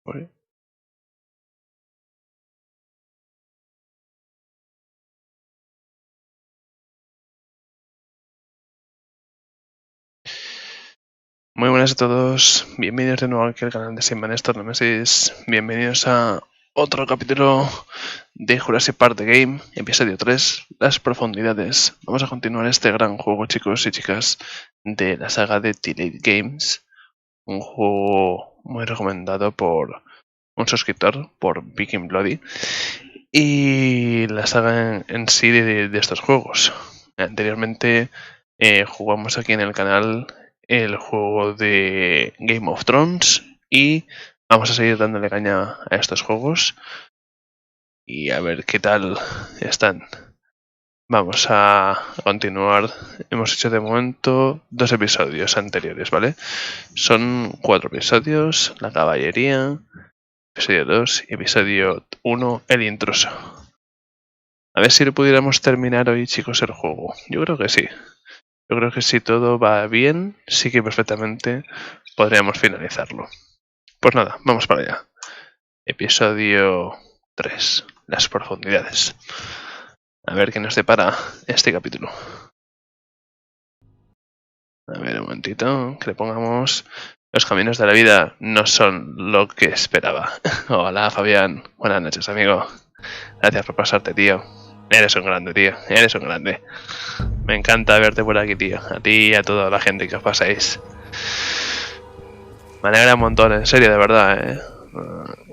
Uy. Muy buenas a todos, bienvenidos de nuevo aquí al canal de SIEMPRE. Bienvenidos a otro capítulo de Jurassic Park The Game, episodio 3, las profundidades. Vamos a continuar este gran juego, chicos y chicas, de la saga de Telltale Games. Un juego muy recomendado por un suscriptor, por Viking Bloody. Y la saga en sí de estos juegos. Anteriormente jugamos aquí en el canal el juego de Game of Thrones y vamos a seguir dándole caña a estos juegos y a ver qué tal están. Vamos a continuar. Hemos hecho de momento 2 episodios anteriores, ¿vale? Son 4 episodios, la caballería, episodio 2 y episodio 1, el intruso. A ver si lo pudiéramos terminar hoy, chicos, el juego. Yo creo que sí. Yo creo que si todo va bien, sí que perfectamente podríamos finalizarlo. Pues nada, vamos para allá. Episodio 3, las profundidades. A ver qué nos depara este capítulo. A ver, un momentito, que le pongamos... Los caminos de la vida no son lo que esperaba. Hola, Fabián. Buenas noches, amigo. Gracias por pasarte, tío. Eres un grande, tío. Eres un grande. Me encanta verte por aquí, tío. A ti y a toda la gente que os pasáis. Me alegra un montón, en serio, de verdad,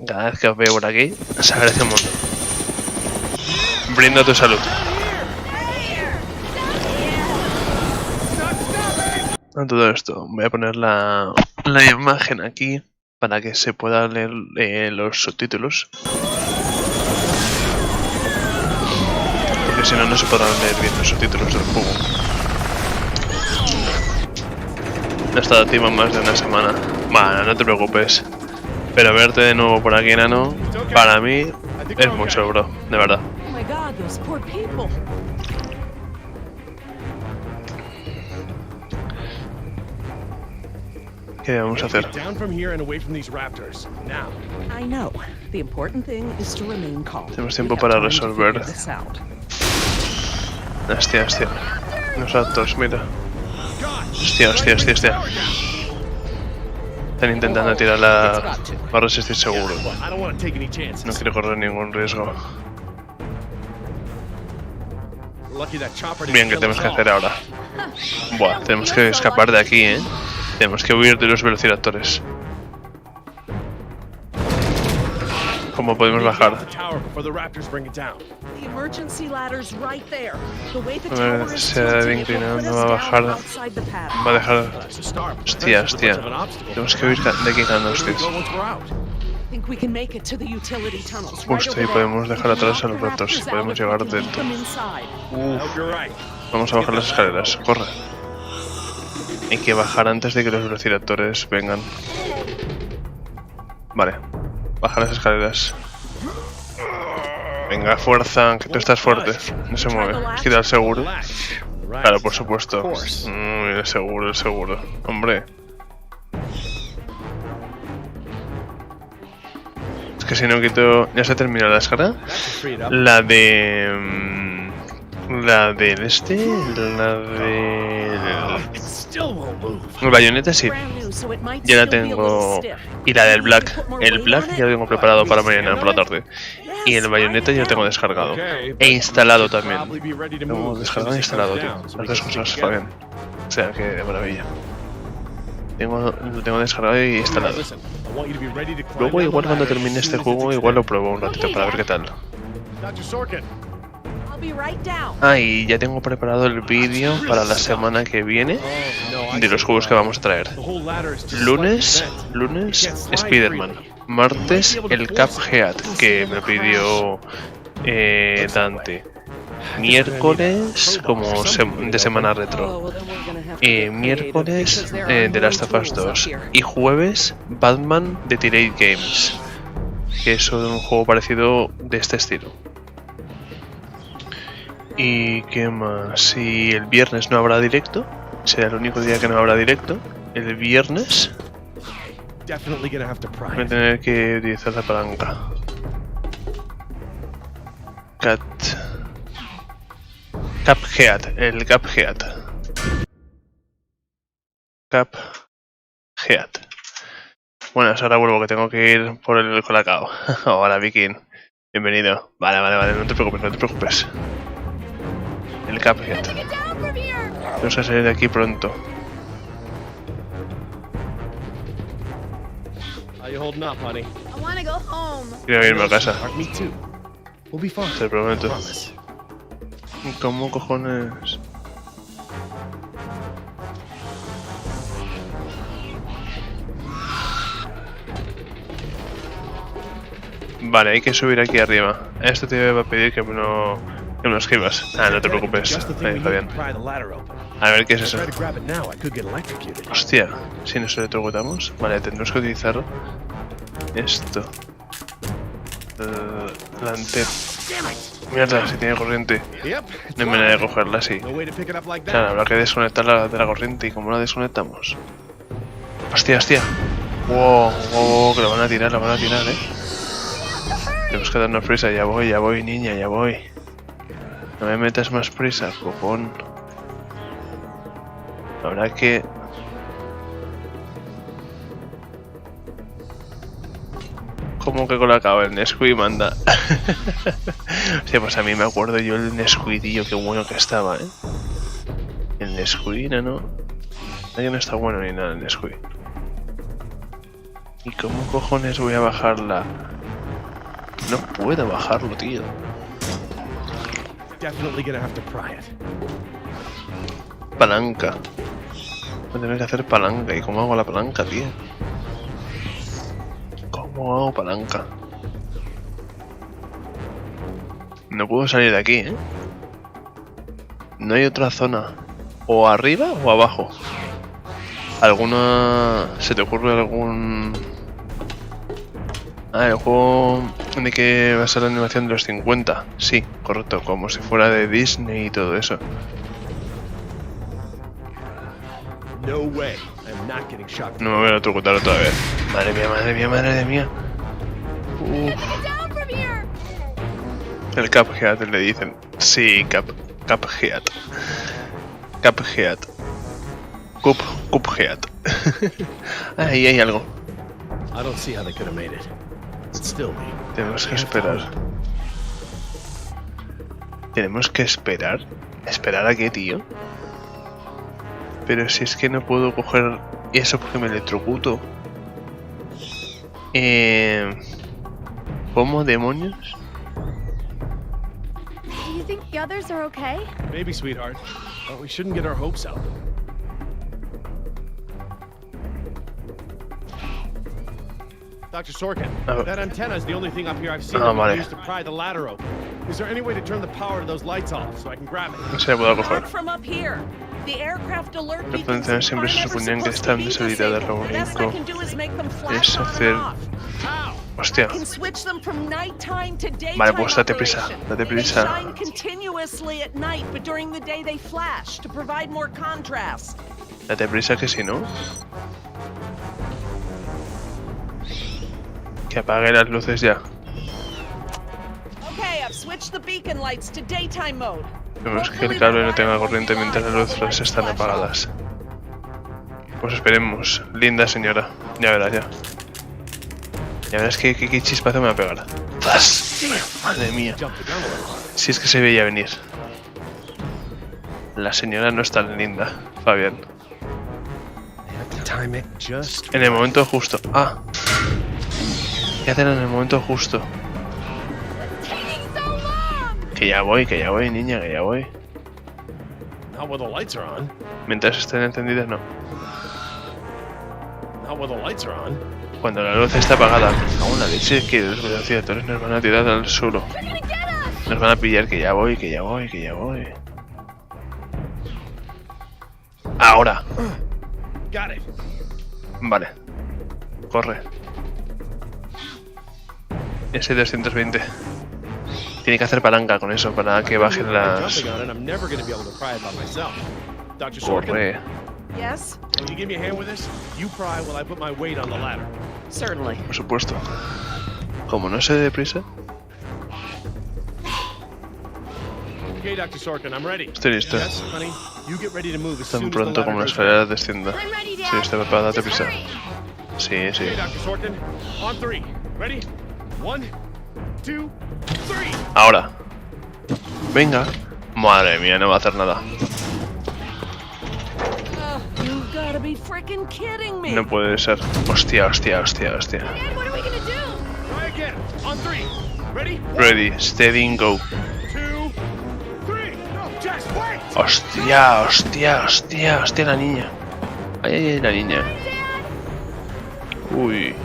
Cada vez que os veo por aquí, se agradece un montón. Brindo tu salud. A todo esto, voy a poner la imagen aquí para que se pueda leer los subtítulos. Porque si no, no se podrán leer bien los subtítulos del juego. No he estado activo más de una semana. Bueno, no te preocupes. Pero verte de nuevo por aquí, enano, para mí es mucho, bro. De verdad. ¿Qué vamos a hacer? Tenemos tiempo para resolver. Hostia. Los raptors, mira. Hostia. Están intentando tirarla para resistir seguro. No quiero correr ningún riesgo. Bien, ¿qué tenemos que hacer ahora? Buah, tenemos que escapar de aquí, Tenemos que huir de los velociraptores. ¿Cómo podemos bajar? A ver, se ha de inclinar, no va a bajar. Va a dejar... Hostia. Tenemos que huir de aquí, hostias. Justo, y podemos dejar atrás a los raptors. Podemos llegar dentro. Vamos a bajar las escaleras. Corre. Hay que bajar antes de que los velociraptores vengan. Vale. Baja las escaleras. Venga, fuerza, que tú estás fuerte. No se mueve. Gira el seguro. Claro, por supuesto. El seguro. Hombre. Es que si no quito... ¿Ya se ha terminado la descarga? La de... La del el bayoneta sí. Ya la tengo. Y la del black. El black ya lo tengo preparado para mañana por la tarde. Y el bayoneta ya lo tengo descargado. E instalado también. Tengo descargado e instalado, tío. Las dos cosas, Fabián. O sea que de maravilla. Lo tengo descargado y instalado. Luego igual cuando termine este juego igual lo pruebo un ratito para ver qué tal. Y ya tengo preparado el vídeo para la semana que viene de los juegos que vamos a traer. Lunes, Spiderman. Martes, el Cuphead, que me pidió Dante. Miércoles, como de semana retro. Miércoles, The Last of Us 2. Y jueves, Batman de Telltale Games, que es un juego parecido de este estilo. ¿Y qué más? Y el viernes no habrá directo. Será el único día que no habrá directo. El viernes. Voy a tener que utilizar la palanca. Cuphead, el Cuphead. Cuphead. Bueno, ahora vuelvo que tengo que ir por el colacao. Hola, Viking. Bienvenido. Vale, no te preocupes. El Cuphead. Vamos a salir de aquí pronto. Quiero irme a casa. Te prometo. ¿Cómo cojones? Vale, hay que subir aquí arriba. Esto te va a pedir que me lo escribas. Ah, no te preocupes. Está bien. A ver, ¿qué es eso? Hostia, si nos electrocutamos. Vale, tendremos que utilizar esto. Delantero. Mierda, si tiene corriente. No hay manera de cogerla así. Claro, habrá que desconectarla de la corriente. ¿Y cómo la desconectamos? Hostia. Wow, que la van a tirar, Tenemos que darnos prisa. Ya voy, niña, ya voy. No me metas más prisa, cojón. Habrá que... ¿Cómo que colacao? El Nesquik manda. Hostia, pues a mí me acuerdo yo el Nesquik, tío, qué bueno que estaba, ¿eh? El Nesquik, no. Que no está bueno ni nada el Nesquik. ¿Y cómo cojones voy a bajarla? No puedo bajarlo, tío. Palanca. Voy a tener que hacer palanca. ¿Y cómo hago la palanca, tío? ¿Cómo hago palanca? No puedo salir de aquí, ¿eh? No hay otra zona. ¿O arriba o abajo? ¿Alguna... ¿Se te ocurre algún...? Ah, el juego de que va a ser la animación de los 50. Sí, correcto, como si fuera de Disney y todo eso. No me voy a electrocutar otra vez. Madre mía. El Cuphead le dicen. Sí, Cuphead. Cuphead. Ahí hay algo. Tenemos que esperar. ¿Esperar a qué, tío? Pero si es que no puedo coger eso porque me electrocuto. ¿Cómo demonios? Do you think the others are okay? Maybe, sweetheart. But we shouldn't get our hopes up. Dr. Sorkin, that antenna is the only thing up here I've seen that we can use to pry the ladder open. Is there any way to turn the power to those lights off so I can grab it? No se puede coger. Not from up here. The aircraft alert Las plantaciones siempre se suponían que están deshabilitadas. Lo único es hacer... Hostia. Vale, pues date prisa. Date prisa que si no... Que apague las luces ya. Vemos que el cable no tenga corriente mientras las luces están apagadas. Pues esperemos. Linda señora. Ya verás ya. Ya verás que chispazo me va a pegar. ¡Zas! Madre mía. Si es que se veía venir. La señora no es tan linda, Fabián. En el momento justo. Ah. ¿Qué hacen en el momento justo? Que ya voy, niña, que ya voy. Mientras estén encendidas, no. Cuando la luz está apagada, aún la leche que los velociraptores nos van a tirar al suelo. Nos van a pillar, que ya voy. Ahora. Vale. Corre. S220. Tiene que hacer palanca con eso para que bajen las... Corre. Yes? Will you give me a hand with this? You pry while I put my weight on the ladder. Certainly. Por supuesto. Como no se dé prisa. Okay, Dr. Sorkin, I'm ready. Estoy listo. Yes, honey. You get ready to move as Tan soon as the pronto ladder como la goes escalera descienda. I'm ready, Dad. Sí, estoy preparado, date prisa. Sí, sí. Okay, Dr. Sorkin. On 3. Ready? 1, 2, 3. Ahora. Venga. Madre mía, no va a hacer nada. You've got to be freaking kidding me. No puede ser. Hostia, hostia, hostia, hostia. Dad, what are we gonna do? Try again. On 3. Ready? Ready, steady, and go. 2, 3. No, just wait. Hostia, hostia, hostia, hostia, la niña. Ay, ay, ay, la niña. Uy.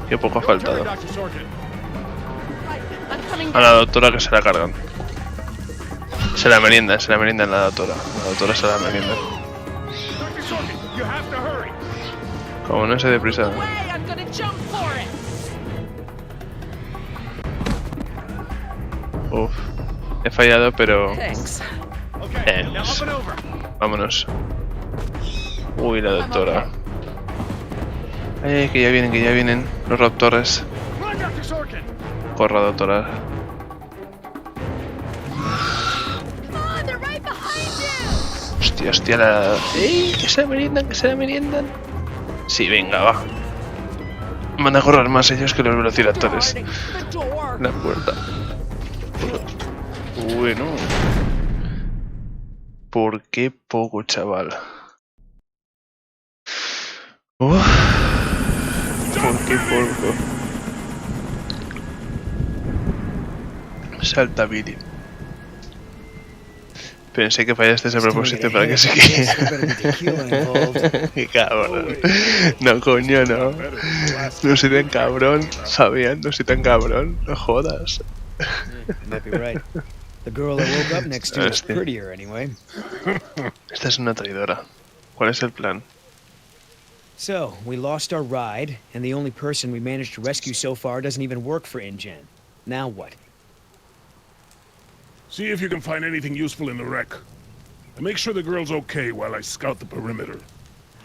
Qué poco ha Turn, faltado. Dr. Sorkin. I'm coming A la doctora que se la cargan. Se la merienda en la doctora. La doctora se la merienda. Dr. Sorkin, you have to hurry. Como no se dé prisa. away. I'm gonna jump for it. Uf. He fallado, pero... Thanks. Okay, now up and over. Vámonos. Uy, la doctora. Ay, que ya vienen los raptores. Run, Dr. Sorkin. Corra, doctora. Oh, they're right behind you. Hostia, hostia, la... ¡Ey! Que se la meriendan, que se la meriendan. Sí, venga, va. Van a correr más ellos que los velociraptores. The door. La puerta. Bueno. ¿Por qué poco, chaval? Uf. ¿Por qué poco? Salta Billy. Pensé que fallaste ese propósito para que se Qué cabrón. No, coño, no. No soy tan cabrón, Fabián, no soy tan cabrón. No jodas. Might be right. The girl I woke up next to is prettier anyway. Esta es una traidora. ¿Cuál es el plan? So, we lost our ride, and the only person we managed to rescue so far doesn't even work for InGen. Now what? See if you can find anything useful in the wreck. And make sure the girl's okay while I scout the perimeter.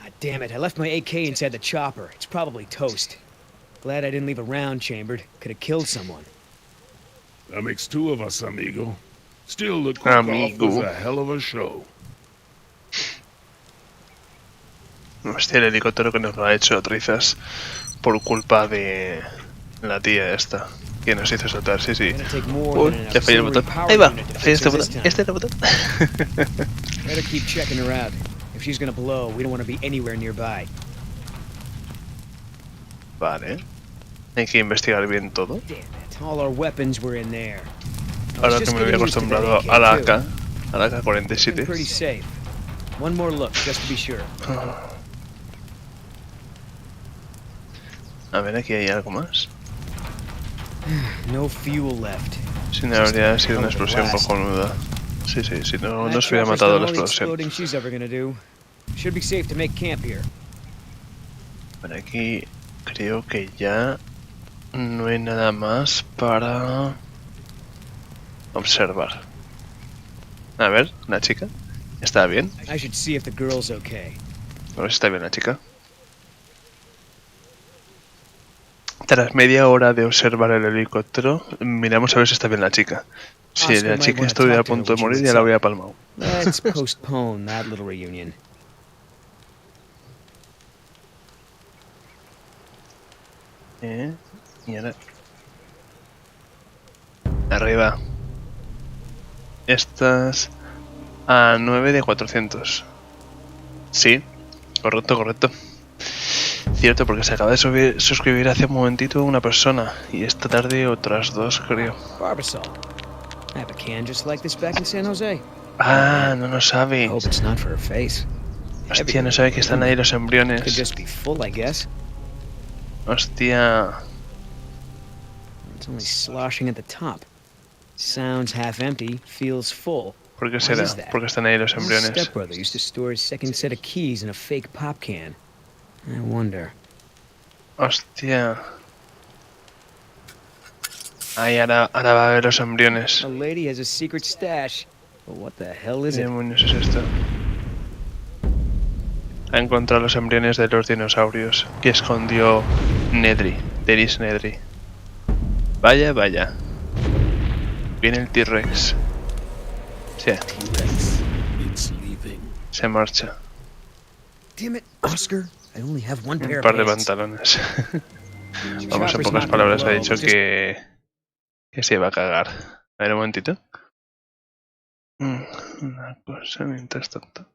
Ah, damn it, I left my AK inside the chopper. It's probably toast. Glad I didn't leave a round chambered. Could have killed someone. That makes 2 of us, amigo. Still, the cook-off was a hell of a show. Hostia, el helicóptero que nos lo ha hecho trizas por culpa de la tía esta que nos hizo saltar, sí, sí. Uy, le fallé el botón. Ahí va, fallé este botón. Este es el botón. Better keep checking her out. If she's gonna blow, we don't want to be anywhere nearby. Vale. Hay que investigar bien todo. Damn it, all our weapons were in there. Ahora que me había acostumbrado a la AK, a la AK-47. Pretty safe. One more look, just to be sure. A ver, aquí hay algo más. No fuel left. Si no, habría sido una explosión cojonuda. Sí, sí, si no, no se hubiera matado la explosión. Should be safe to make camp here. Por aquí creo que ya no hay nada más para observar. A ver, la chica. ¿Está bien? I should see if the girl's okay. A ver si está bien la chica. Tras media hora de observar el helicóptero, miramos a ver si está bien la chica. Si la chica estuviera a punto de morir, ya la habría palmado. Let's postpone that little reunion. Y ahora... Arriba. Estas... a 9 de 400. Sí, correcto, correcto. Cierto, porque se acaba de suscribir hace un momentito una persona. Y esta tarde otras 2, creo. Barbasol. I have a can just like this back in San Jose. Ah, no lo sabe. Hope it's not for her face. Hostia, no sabe que están ahí los embriones. Could just be full, I guess. Hostia. It's only sloshing at the top. Sounds half empty, feels full. ¿Por qué será? Porque están ahí los My embriones. stepbrother used to store his second set of keys in a fake pop can. I wonder. Hostia. Ahí ahora va a ver los embriones. A lady has a secret stash. But what the hell is ¿Qué it? demonios es esto? Ha encontrado los embriones de los dinosaurios que escondió Nedry, Denis Nedry. Vaya, vaya. Viene el T-Rex. Sí. Se marcha. Damn it, Oscar. I only have one pair Un par de of pants. pantalones. Vamos, en pocas palabras ha dicho que se iba a cagar. A ver, un momentito. Una cosa mientras tanto.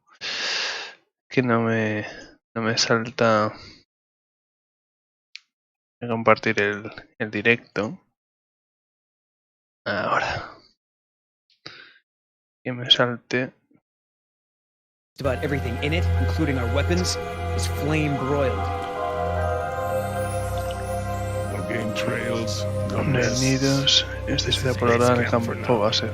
Que no me salta a compartir el directo. Ahora. Que me salte. About everything in it, including our weapons, is flame broiled. The game trails, the Contenidos. Este se por ahora en el campo base.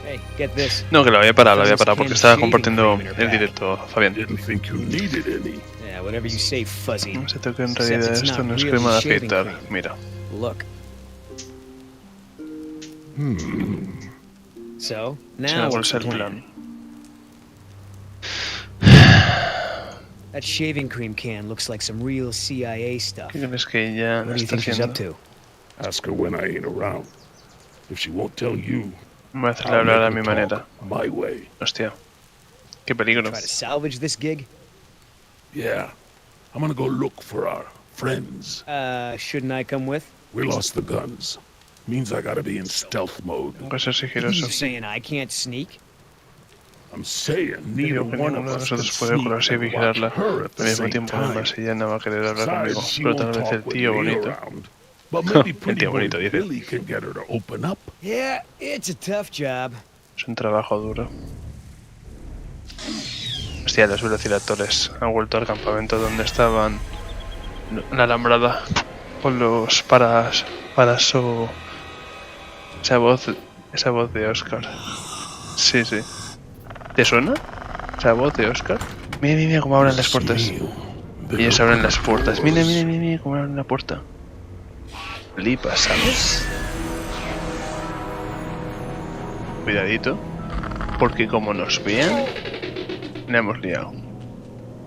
Hey, get this. No, que lo había parado porque estaba compartiendo el directo, Fabián. Didn't think you needed any. Yeah, whatever you say, fuzzy. No se toque en realidad esto no es crema de afeitar. Mira. Look. So, now what's the plan? That shaving cream can looks like some real CIA stuff. ¿Qué crees que ella What do you está think she's up haciendo? to? Ask her when I ain't around. If she won't tell you, Voy a hacerle I'll hablar a make mi her manera. talk my way. Hostia. Qué peligro. Try to salvage this gig? Yeah, I'm gonna go look for our friends. Shouldn't I come with? We lost the guns. Means I gotta be in stealth mode. Tengo que ser sigiloso. You saying I can't sneak? I'm saying neither Digo que one of ninguno de us can nosotros puede sneak colarse y and watch vigilarla. her at Al the mismo same tiempo, time. además, ella no va a querer hablar conmigo. Besides, she Pero won't tal vez el talk with tío me bonito. around. But maybe El pretty tío boy bonito, dice. Billy can get her to open up. Yeah, it's a tough job. Es un trabajo duro. Hostia, los velociraptores han vuelto al campamento donde estaban la alambrada con los para su... Esa voz de Oscar. Sí, sí. ¿Te suena? Esa voz de Oscar. Mira, mira, mira cómo abren las puertas. Ellos abren las puertas. Mira, mira, mira, mira cómo abren la puerta. Flipas, ¿sabes? Cuidadito. Porque como nos vean, la hemos liado.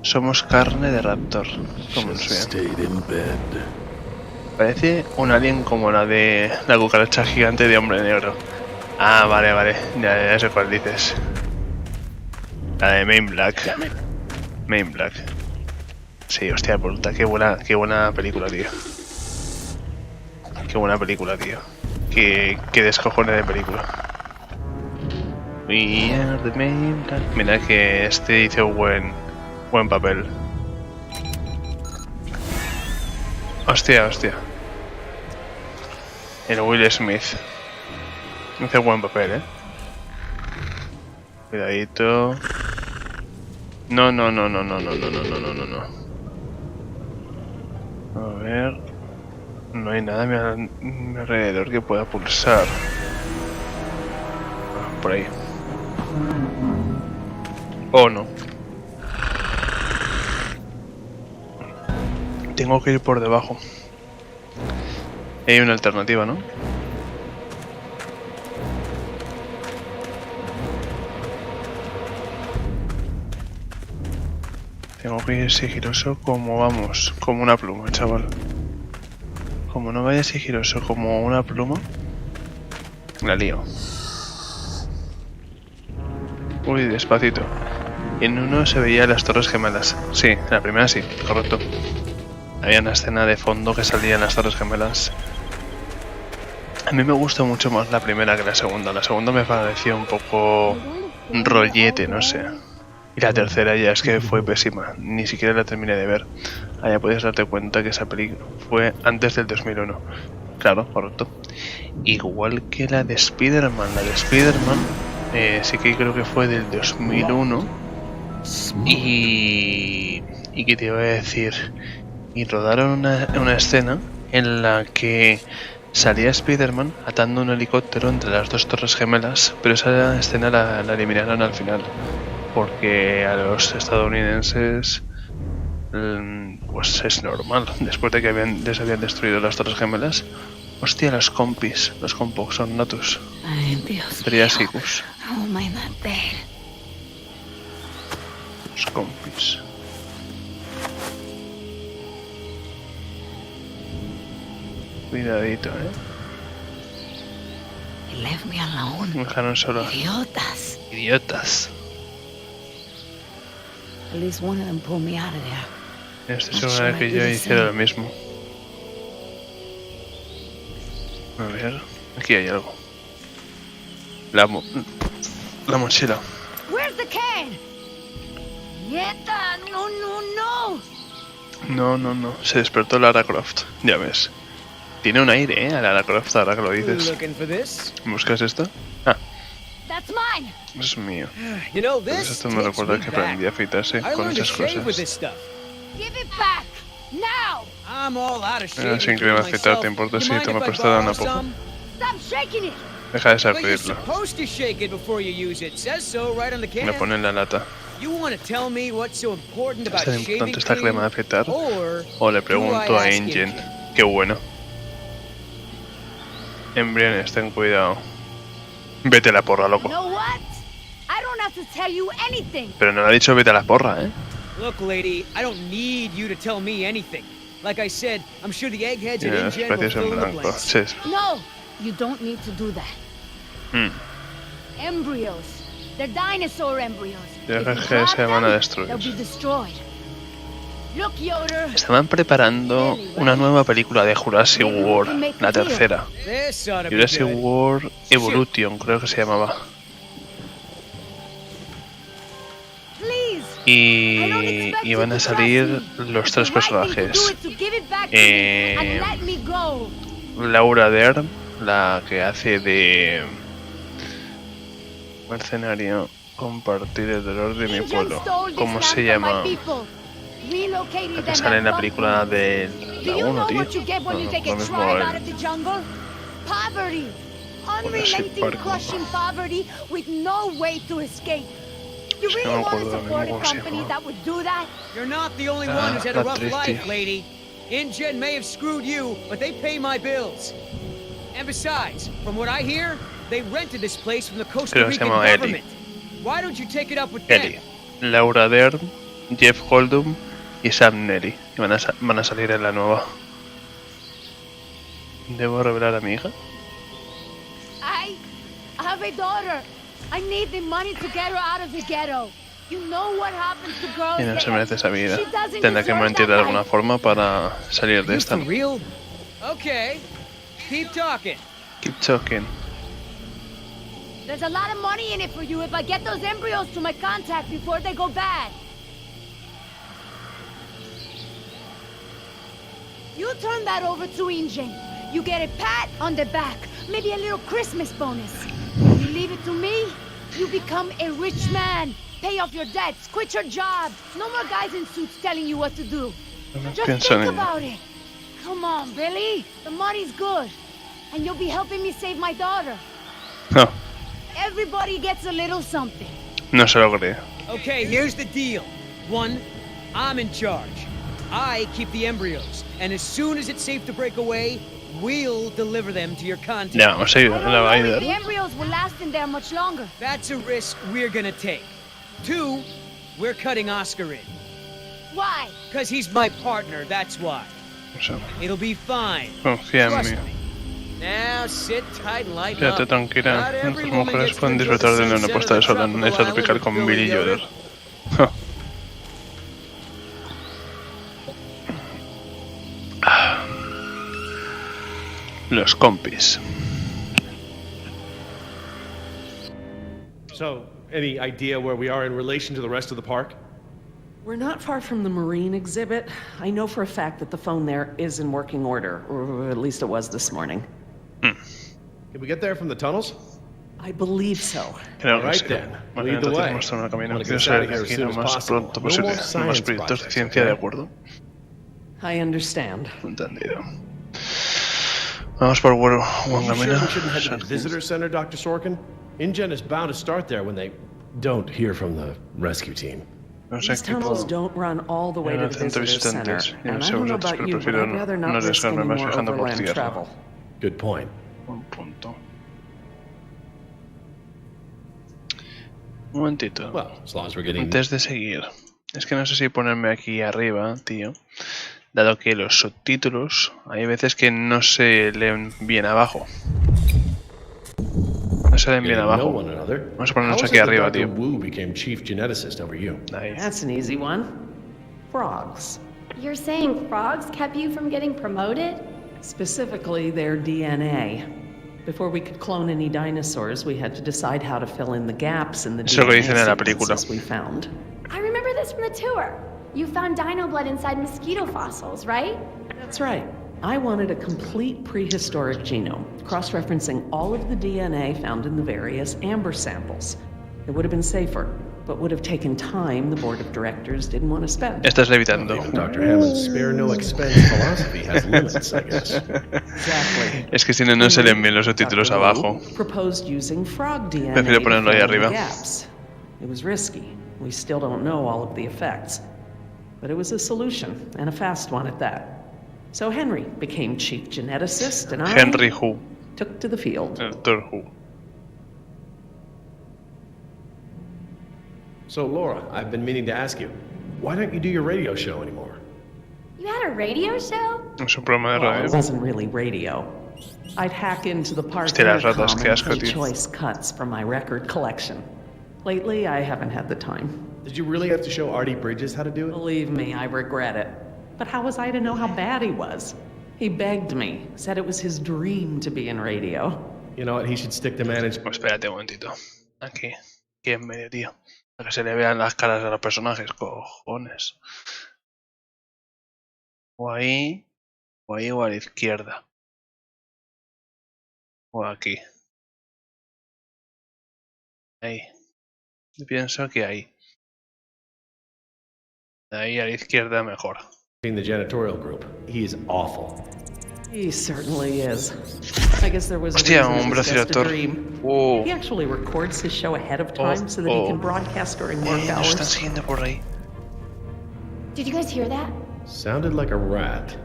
Somos carne de raptor. Como nos vean. Stayed in bed. Parece un alien como la de la cucaracha gigante de Hombre Negro. Ah, vale, vale. Ya sé cuál dices. La de Main Black. Main Black. Sí, hostia puta, qué buena película, tío. Qué buena película, tío. Qué descojone de película. We are the Main Black. Mira que este hizo buen papel. Hostia, hostia. El Will Smith. Hace buen papel, Cuidadito. No. A ver. No hay nada a mi alrededor que pueda pulsar. Por ahí. Oh, no. Tengo que ir por debajo. Hay una alternativa, ¿no? Tengo que ir sigiloso como vamos, como una pluma, chaval. Como no vaya sigiloso como una pluma, la lío. Uy, despacito. En uno se veía las Torres Gemelas. Sí, en la primera sí, correcto. Había una escena de fondo que salía en las Torres Gemelas. A mí me gustó mucho más la primera que la segunda. La segunda me pareció un poco rollete, no sé. Y la tercera ya es que fue pésima. Ni siquiera la terminé de ver. Allá podías darte cuenta que esa película fue antes del 2001. Claro, correcto. Igual que la de Spiderman. La de Spiderman sí que creo que fue del 2001. Y que te iba a decir... Y rodaron una escena en la que salía Spiderman atando un helicóptero entre las dos torres gemelas, pero esa escena la eliminaron al final, porque a los estadounidenses pues es normal, después de que les habían destruido las torres gemelas. Hostia, los compis son natos. Ay, Dios Triásicos. mío. Oh, my not bad. Los compis. Cuidadito, They left me alone. Me dejaron solo. Idiotas. Idiotas. At least one of them pulled me out of there. Estoy seguro de que yo hiciera lo mismo. A ver, aquí hay algo. La mochila. Where's the can? Nieta, no, no, no. No. Se despertó Lara Croft. Ya ves. Tiene un aire, a Lara Croft, ahora que lo dices. Looking for this? ¿Buscas esto? Ah, That's mine. es mío. You know, Pues this esto me recuerda que aprendí a afeitarse I con learned to esas shave with cosas. this stuff. Give it back. Now. I'm all out of Era shaving sin cream crema afeitar, myself. ¿te importa You si mind toma if I prestada borrow una poco? some? Stop shaking it. Deja de But you're sacudirlo. supposed to shake it before you use it. Says so right on the Me can. pone en la lata. You want to tell me what's so important ¿Es about tan shaving importante esta crema de afeitar? or O le do pregunto I a ask Ingen. Qué bueno. Embriones, ten cuidado. Vete a la porra, You loco. know what? I don't have to tell you anything. Pero no le ha dicho vete a la porra, Look, lady, I don't need you to tell me anything. Like I said, I'm sure the eggheads at Tiene InGen will espacios fill en in the blanco. blanks. Sí. No, you don't need to do that. Mm. Embryos. They're dinosaur embryos. Los If you ejes se drop van a them, destruir. they'll be destroyed. Look, Yoder. Estaban preparando una nueva película de Jurassic World, la tercera. This ought to be Jurassic good. World Evolution, creo que se llamaba. Please. Y van a salir los tres personajes. Laura Dern, la que hace de mercenario, compartir el dolor de mi pueblo. ¿Cómo se llama? La que sale en la película de la 1, tío. No, lo mismo Poverty. Unrelenting, crushing poverty with no way to escape. You Es que really no me want to acuerdo support a cómo se company llama. that would do that? You're not the only one who's had a Ah, rough triste. life, lady. InGen may have screwed you, but they pay my bills. And besides, from what I hear, they rented this place from the Costa Creo que se Rican llama Ellie. government. Why don't you take it up with them? Ellie, Laura Dern, Jeff Goldblum y Sam Neri. Y van a salir en la nueva. ¿Debo revelar a mi hija? I have a daughter. I need the money to get her out of the ghetto. You know what happens to girls. Y no se merece esa vida. She doesn't Tendrá que deserve mentir de that alguna life. forma para salir de You esta. for real? Okay. Keep talking. Keep talking. There's a lot of money in it for you if I get those embryos to my contact before they go bad. You turn that over to InGen. You get a pat on the back, maybe a little Christmas bonus. You leave it to me, you become a rich man. Pay off your debts, quit your job. No more guys in suits telling you what to do. Just Pienso en think ello. about it. Come on, Billy. The money's good. And you'll be helping me save my daughter. No, Everybody gets a little something. no se lo cree. Okay, here's the deal. One, I'm in charge. I keep the embryos, and as soon as it's safe to break away, we'll deliver them to your contact. Ya, vamos a ir I a don't la know if vaina. the embryos will last in there much longer. That's a risk we're gonna take. Two, we're cutting Oscar in. Why? Because he's my partner, that's why. Eso. It'll be fine. Confía en Trust mí. me. Now sit tight and lighten Quédate up. tranquila. Not every Las woman mujeres gets to pueden enjoy the disfrutar de una sunset puesta de of the sol en una isla tropical tropical island con of Billy Yoder. Yoder. Los compis. So, any idea where we are in relation to the rest of the park? We're not far from the marine exhibit. I know for a fact that the phone there is in working order, or at least it was this morning. Can we get there from the tunnels? I believe so. Creo que Alright sí. then. Bueno, Lead the entonces way. muestra un camino. Wanna Quiero get us out salir of de here as aquí soon lo as más possible. pronto No more posible. Más science proyectos de projects, ciencia, ¿de okay? acuerdo? I understand. Entendido. Vamos por buen You sure camino. we shouldn't head to the visitor center, Dr. Sorkin? InGen is bound to start there when they don't hear from the rescue team. No sé These qué tunnels puedo. don't run all the way to the Centro visitor center. visitantes. Ya And no I sé don't know vosotros, about pero you, but prefiero I'd rather no not risk arriesgarme any más more viajando por overland tierra. travel. Good point. Un punto. Un momentito. Well, as long as we're getting Antes de seguir, Es que no sé si ponerme aquí arriba, tío. Dado que los subtítulos hay veces que no se leen bien abajo. No se leen bien abajo. Vamos a ponernos aquí arriba, tío. Ahí. That's an easy one. Frogs. You're saying frogs kept you from getting promoted? Specifically, their DNA. Before we could clone any dinosaurs, we had to decide how to fill in the gaps in the Eso lo dicen en la DNA película. sequences we found. I remember this from the tour. You found dino blood inside mosquito fossils, right? That's right. I wanted a complete prehistoric genome, cross-referencing all of the DNA found in the various amber samples. It would have been safer, but would have taken time the board of directors didn't want to spend. Estás levitando. Dr. Hammond's spare no expense philosophy has limits, I guess. Exactly. Es que si no, no se leen bien los subtítulos Dr. abajo. Wu proposed using frog DNA Prefiero ponerlo ahí to fill in the arriba. gaps. It was risky. We still don't know all of the effects. But it was a solution, and a fast one at that. So Henry became chief geneticist, and Henry Who. took to the field. Doctor Who. So, Laura, I've been meaning to ask you, why don't you do your radio show anymore? You had a radio show? Es un programa de Well, it radio. wasn't really radio. I'd hack into the park Hostia, las ratas, intercom qué and asco, play tío. choice cuts from my record collection. Lately, I haven't had the time. Did you really have to show Artie Bridges how to do it? Believe me, I regret it. But how was I to know how bad he was? He begged me, said it was his dream to be in radio. You know what, he should stick to management. Pues espérate un momentito. Aquí. Aquí en medio, tío. Para que se le vean las caras a los personajes. Cojones. O ahí. O ahí o a la izquierda. O aquí. Ahí. Yo pienso que ahí. De ahí a la izquierda mejor. In the janitorial group, he is awful. He certainly is. I guess there was a Hostia, reason un it was just a velociraptor. dream. Oh. He actually records his show ahead of time so that he can broadcast during work Nos están hours. siguiendo por ahí. Did you guys hear that? Sounded like a rat.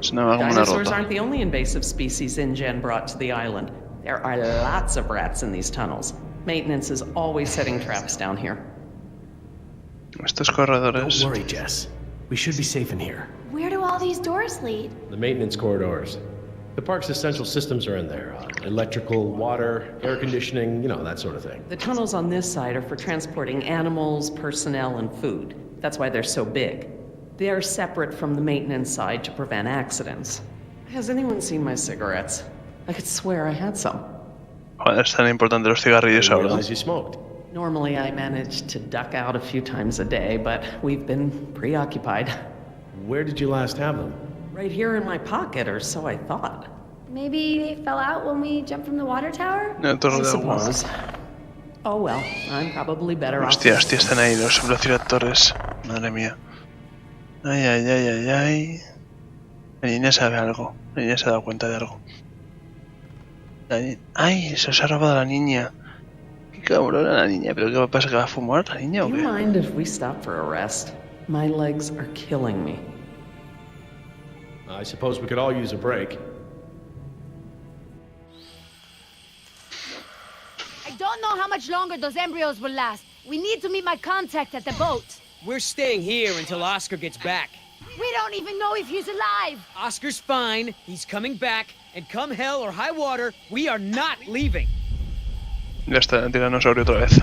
Sonaba como una Dinosaurs rota. aren't the only invasive species InGen brought to the island. There are lots of rats in these tunnels. Maintenance is always setting traps down here. Estos corredores. Don't worry, Jess. We should be safe in here. Where do all these doors lead? The maintenance corridors. The park's essential systems are in there. Electrical, water, air conditioning, you know, that sort of thing. The tunnels on this side are for transporting animals, personnel, and food. That's why they're so big. They are separate from the maintenance side to prevent accidents. Has anyone seen my cigarettes? I could swear I had some. Joder, es tan importante los I cigarrillos didn't ahora. realize you smoked. Normally I manage to duck out a few times a day, but we've been preoccupied. Where did you last have them? Right here in my pocket, or so I thought. Maybe they fell out when we jumped from the water tower? No, torre I de agua. suppose. Oh well, I'm probably better off. Hostia, hostia, están ahí los velociraptores. Madre mía. Ay, ay, ay, ay, ay. La niña sabe algo. La niña se ha dado cuenta de algo. Ay, se os ha robado la niña. Qué cabrona la niña. ¿Pero qué pasa? ¿Que va a fumar la niña o Do you qué? mind if we stop for a rest? My legs are killing me. I suppose we could all use a break. I don't know how much longer those embryos will last. We need to meet my contact at the boat. We're staying here until Oscar gets back. We don't even know if he's alive. Oscar's fine, he's coming back, and come hell or high water, we are not leaving. Ya está, el tiranosaurio otra vez.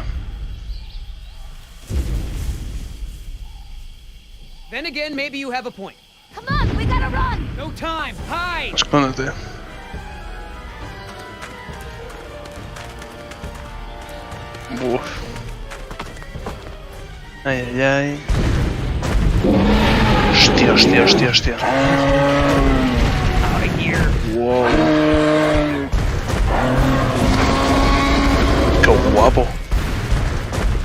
Then again, maybe you have a point. Come on, we gotta run. No time, hide! Escóndete. Uf. Ay, ay, ay. Hostia, hostia, hostia, hostia. Out of here. Wow. Qué guapo.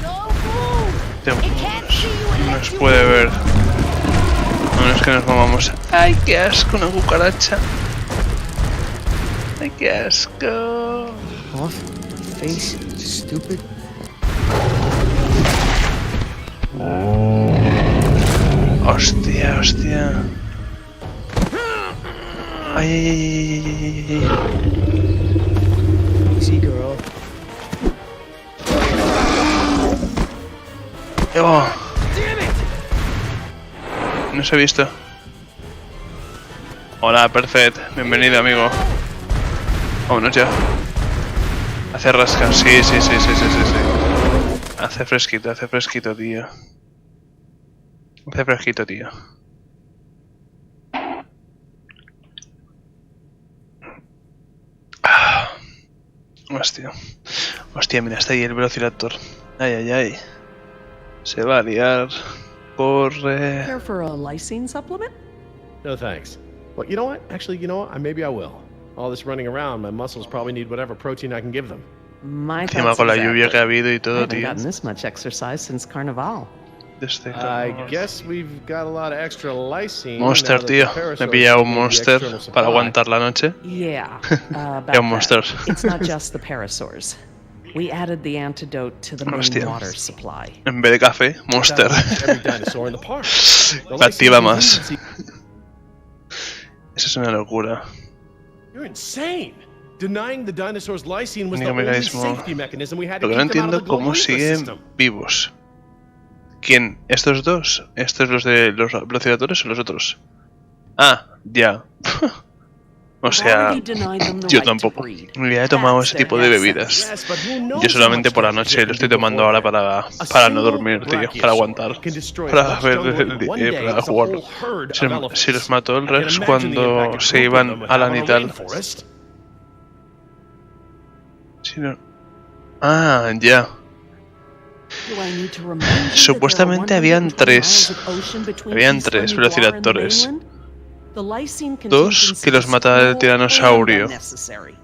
No move. Te- It can't see you No unless nos you puede move. ver. No es que nos mamamos. ¡Ay, qué asco! Una cucaracha. ¡Ay, qué asco! Off, face, stupid. Hostia, hostia. Ay, ay, ay, ay, ay, ay, ay. Easy, girl. Oh, Damn it! No se ha visto. Hola, perfecto. Bienvenido, amigo. Vámonos ya. Hace rasca. Sí. Hace fresquito, tío. Hace fresquito, tío. Hostia, mira, está ahí el velociraptor. Ay. Se va a liar. Corre. Care for a lysine supplement? No thanks. Well, you know what? Actually, maybe I will. All this running around, my muscles probably need whatever protein I can give them. Encima con la lluvia que ha habido y todo, tío. I haven't gotten this much exercise since Carnival. I guess we've got a lot of extra lysine. Monster, tío. Me he pillado un monster para aguantar la noche. Yeah. Un monster. It's not just the parasaurs. We added the antidote to the main water supply. En vez de café, monster. La activa más. Eso es una locura. You're insane. Denying the dinosaurs lysine was the Único only mecanismo. safety mechanism we had to Lo que no keep them out entiendo of the global cómo siguen ecosystem. vivos. ¿Quién? ¿Estos dos? ¿Estos los de los velociraptores o los otros? Ah, ya. O sea, yo tampoco. Ya he tomado ese tipo de bebidas. Yo solamente por la noche lo estoy tomando ahora para no dormir, tío. Para aguantar. Para ver para jugar. Si los mató el Rex cuando se iban a la Nital. Si no... Ah, ya. Supuestamente habían tres velociraptores. Dos que los mata el tiranosaurio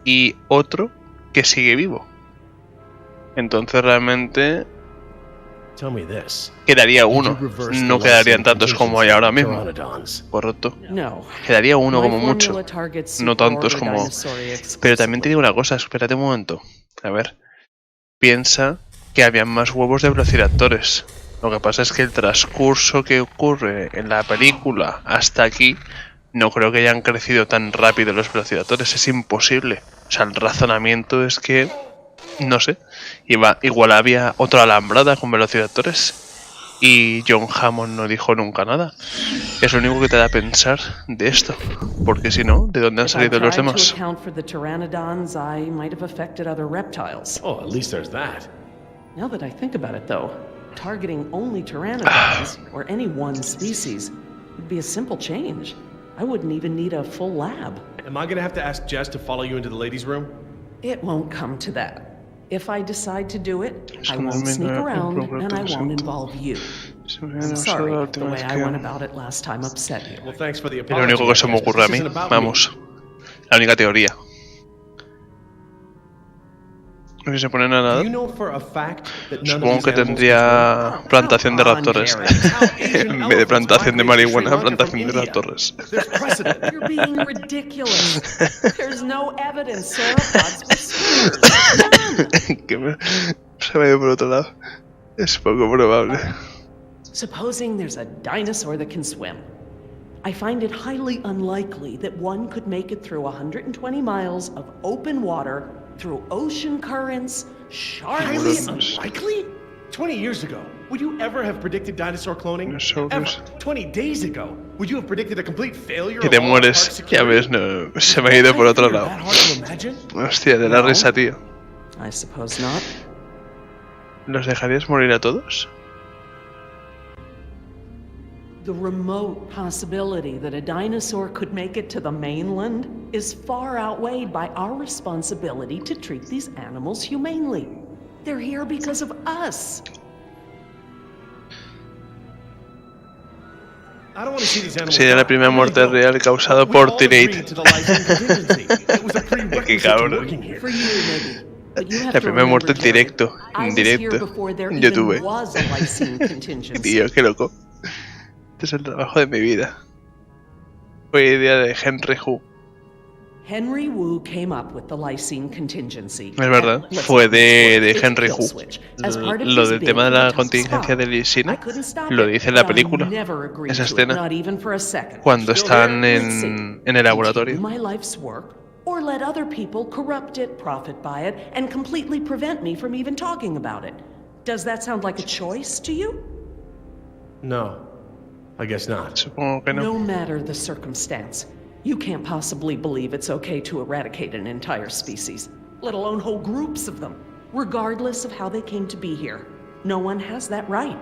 y otro que sigue vivo. Entonces realmente quedaría uno. No quedarían tantos como hay ahora mismo. Correcto. Quedaría uno como mucho. No tantos como... Pero también te digo una cosa, espérate un momento. A ver. Piensa que habían más huevos de velociraptores. Lo que pasa es que el transcurso que ocurre en la película hasta aquí, no creo que hayan crecido tan rápido los velociraptores. Es imposible. O sea, el razonamiento es que... No sé. Igual había otra alambrada con velociraptores. Y John Hammond no dijo nunca nada. Es lo único que te da a pensar de esto. Porque si no, ¿de dónde han salido los demás? Oh, at least there's that. Now that I think about it, though, targeting only pteranodons or any one species would be a simple change. I wouldn't even need a full lab. Am I gonna have to ask Jess to follow you into the ladies' room? It won't come to that. If I decide to do it, I won't sneak around and I won't involve you. I'm sorry, the way I went about it last time upset you. Well, thanks for the Es lo único que se me ocurre a mí. Vamos. La única teoría. ¿No se ponen a nada? Supongo que tendría plantación de raptores. En vez de plantación de marihuana, plantación de raptores. You're being ridiculous. There's no evidence sauropods were Se me ha ido por otro lado. Es poco probable. Supposing there's a dinosaur that can swim. I find it highly unlikely that one could make it through 120 miles of open water, through ocean currents, sharks... Highly unlikely? 20 years ago, would you ever have predicted dinosaur cloning? Ever? 20 days ago, would you have predicted a complete failure? Que te mueres, ya ves, no, se me ha ido por otro lado. Hostia, de la risa, tío. I suppose not. ¿Los dejarías morir a todos? The remote possibility that a dinosaur could make it to the mainland is far outweighed by our responsibility to treat these animals humanely. They're here because of us. Sería la primera muerte real causada por Tirate. Qué cabrón. La primera muerte en directo. En YouTube. Tío, qué loco. Este es el trabajo de mi vida. Fue idea de Henry Wu. Henry Wu came up with the lysine contingency. Es verdad, fue de Henry Wu. Lo del tema de la contingencia de lisina lo dice en la película, esa escena, cuando están en el laboratorio. Or let other people corrupt it, profit by it, and completely prevent me from even talking about it. Does that sound like a choice to you? No. I guess not. Supongo que no. No matter the circumstance, you can't possibly believe it's okay to eradicate an entire species, let alone whole groups of them, regardless of how they came to be here. No one has that right.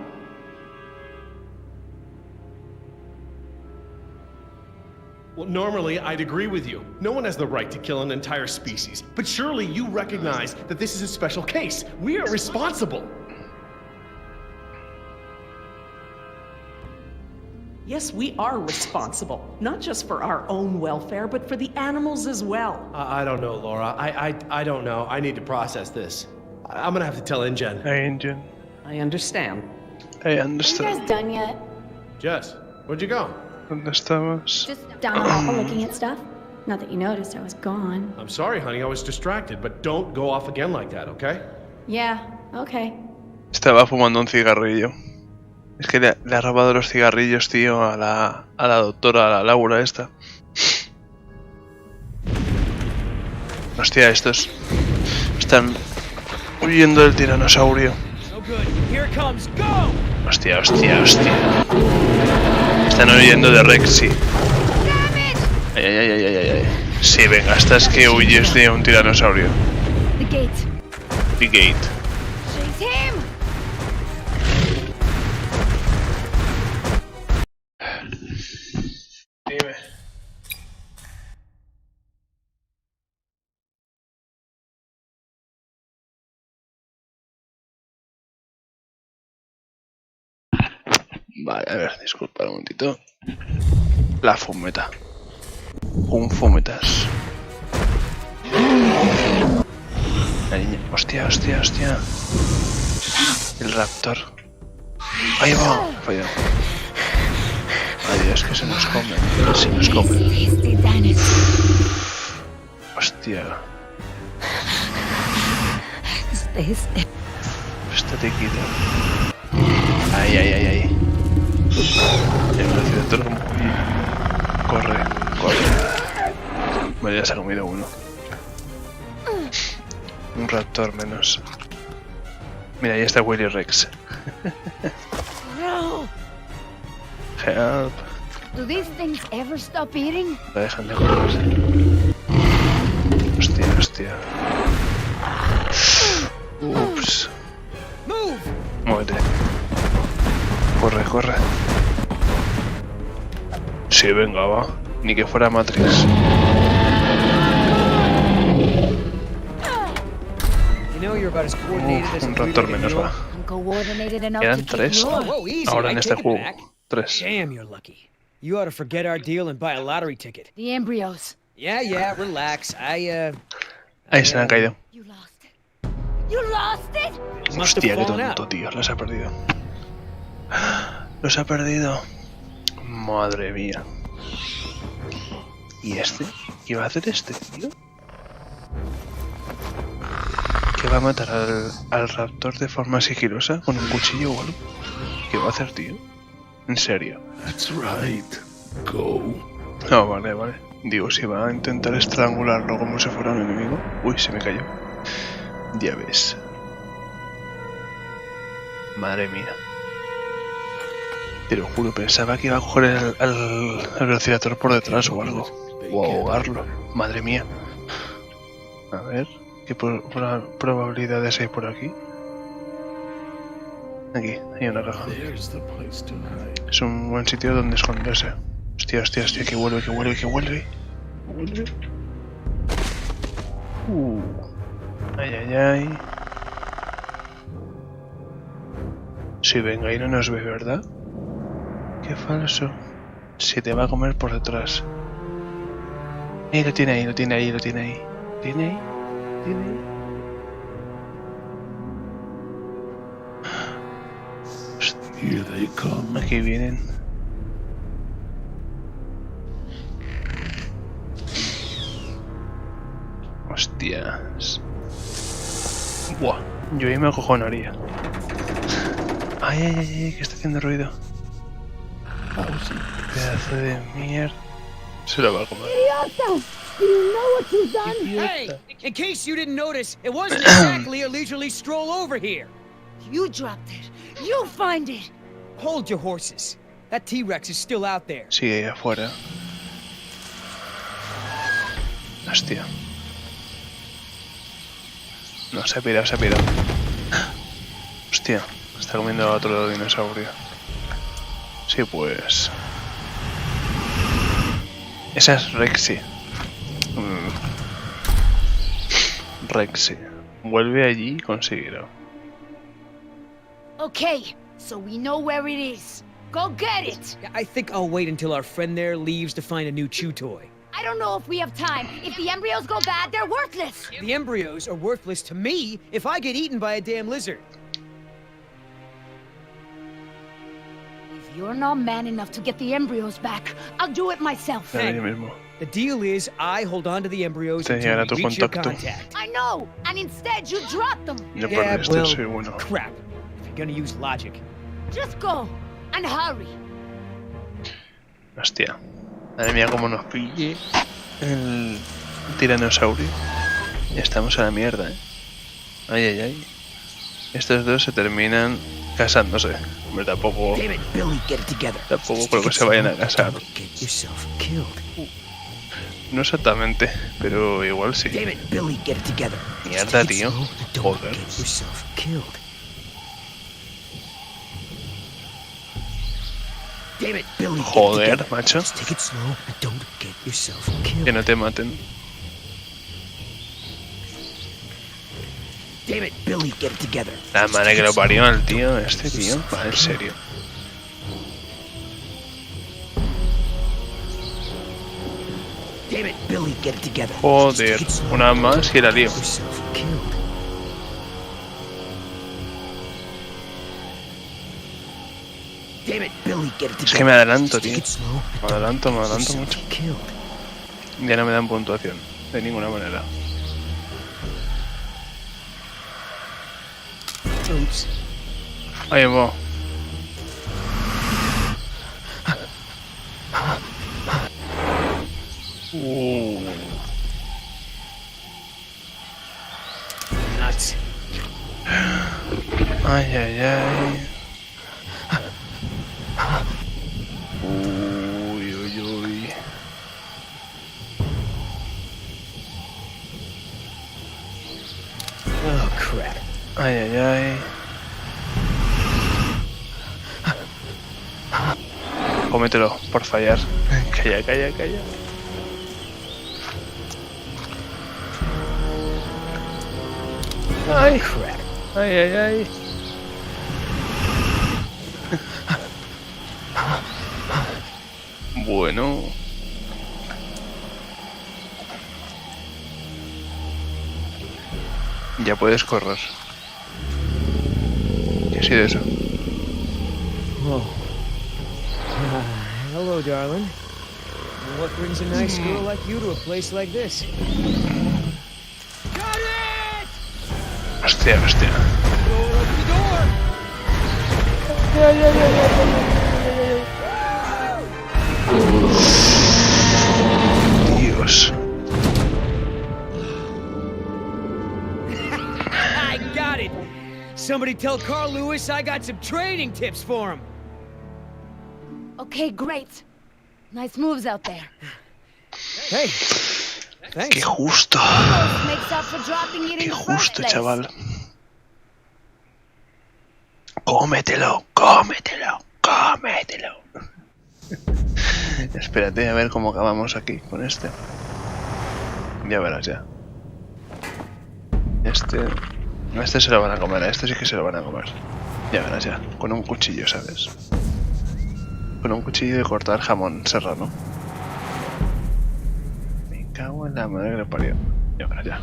Well, normally I'd agree with you. No one has the right to kill an entire species. But surely you recognize that this is a special case. We are responsible. Yes, we are responsible, not just for our own welfare, but for the animals as well. I don't know, Laura. I don't know. I need to process this. I'm gonna have to tell InGen. Hey, InGen. I understand. Hey, Are you understand. guys done yet? Jess, where'd you go? ¿Dónde estamos? Just down the hall looking at stuff? Not that you noticed I was gone. I'm sorry, honey. I was distracted, but don't go off again like that, okay? Yeah, okay. Estaba fumando un cigarrillo. Es que le ha robado los cigarrillos, tío, a la doctora, a la Laura esta. Hostia, estos están huyendo del tiranosaurio. Hostia, hostia, hostia. Están huyendo de Rexy. Ay, ay, ay, ay, ay, ay. Sí, venga, estás que huyes de un tiranosaurio. The gate. The gate. Chase him! Dime. Vale, a ver, disculpa un momentito. La fumeta. Fumetas. La niña. Hostia, hostia, hostia. El raptor. Ahí va. Fallado. Ay Dios, que se nos come. Se nos come. Hostia. Estate quieto. Ay, ay, ay, ay. El velociraptor como corre, corre. Vale, ya se ha comido uno. Un raptor menos. Mira, ahí está Willy Rex. Help. Do these things ever stop eating? La dejan de correr. Hostia, hostia. Ups. Muévete. Corre, corre. Sí, venga, va. Ni que fuera Matrix. Un raptor menos va. Eran 3. Ahora en este juego. 3. Damn, you're lucky. You ought to forget our deal and buy a lottery ticket. The embryos. Yeah, relax. Ahí se le han caído. You lost it. You lost it? Hostia, qué tonto, tío. Los ha perdido. Los ha perdido. Madre mía. ¿Y este? ¿Qué va a hacer este, tío? ¿Que va a matar al raptor de forma sigilosa con un cuchillo o algo? ¿Qué va a hacer, tío? ¿En serio? That's right. Go. No, vale, vale. Digo, si va a intentar estrangularlo como si fuera un enemigo. Uy, se me cayó. Ya ves. Madre mía. Te lo juro, pensaba que iba a coger el velociraptor por detrás o algo. O ahogarlo. Madre mía. A ver, ¿qué probabilidades hay por aquí? Aquí, hay una caja. Es un buen sitio donde esconderse. Hostia, hostia, hostia, que vuelve, que vuelve, que vuelve. Vuelve. Ay, ay, ay. Sí, venga, ahí no nos ve, ¿verdad? Qué falso. Si te va a comer por detrás. Lo tiene ahí, lo tiene ahí, lo tiene ahí. ¿Tiene ahí? ¿Tiene ahí? Here they come. Aquí vienen. Hostias. Buah, yo ahí me acojonaría. Ay, ay, ay, ay, que está haciendo ruido. Pedazo de mierda. Se lo va a comer. Idiota! Do you know what you've done? Hey, in case you didn't notice, it wasn't exactly a leisurely stroll over here. You dropped it. You find it. Hold your horses. That T-Rex is still out there. Sigue ahí afuera. Hostia. No, se ha pirado, se ha pirado. Hostia, está comiendo a otro dinosaurio. Sí, pues... Esa es Rexy. Rexy. Vuelve allí y consíguelo. Okay, so we know where it is. Go get it! I think I'll wait until our friend there leaves to find a new chew toy. I don't know if we have time. If the embryos go bad, they're worthless! The embryos are worthless to me if I get eaten by a damn lizard. If you're not man enough to get the embryos back, I'll do it myself. Ahí mismo. The deal is I hold on to the embryos Te until llegará tu we reach your contacto. contact. I know, and instead you drop them. Yo por Yeah, este well, soy bueno. crap. If you're gonna use logic. Just go, and hurry. Hostia. Madre mía, cómo nos pille el tiranosaurio. Ya estamos a la mierda, Ay, ay, ay. Estos dos se terminan casándose. Hombre, tampoco creo que se vayan a casar. No exactamente, pero igual sí. Mierda, tío. Joder. Joder, macho. Que no te maten. La madre que lo parió al tío, este tío. Va, en serio. Joder, una más y la lío. Es que me adelanto, tío. Me adelanto mucho. Ya no me dan puntuación, de ninguna manera. Ahí va. Nuts. Ay, ay, ay. Uy, uy, uy. Oh, crap. Ay, ay, ay. Cómetelo, por fallar. Calla, calla, calla. Ay, Crap. ay, ay, ay. Bueno. Ya puedes correr. ¿Qué ha sido eso? Whoa. Hello, darling. What brings a nice girl like you to a place like this? Got it! Hostia, hostia. Open the door! Dios. I got it! Somebody tell Carl Lewis I got some training tips for him. Okay, great. Nice moves out there. Hey, Qué thanks. justo. Makes up for dropping it in Qué the first justo, place. chaval. Cómetelo, cómetelo, cómetelo. Espérate a ver cómo acabamos aquí con este. Ya verás ya. Este se lo van a comer, a este sí que se lo van a comer. Ya verás ya, con un cuchillo, ¿sabes? Con un cuchillo de cortar jamón serrano. Me cago en la madre que lo parió. Ya verás ya.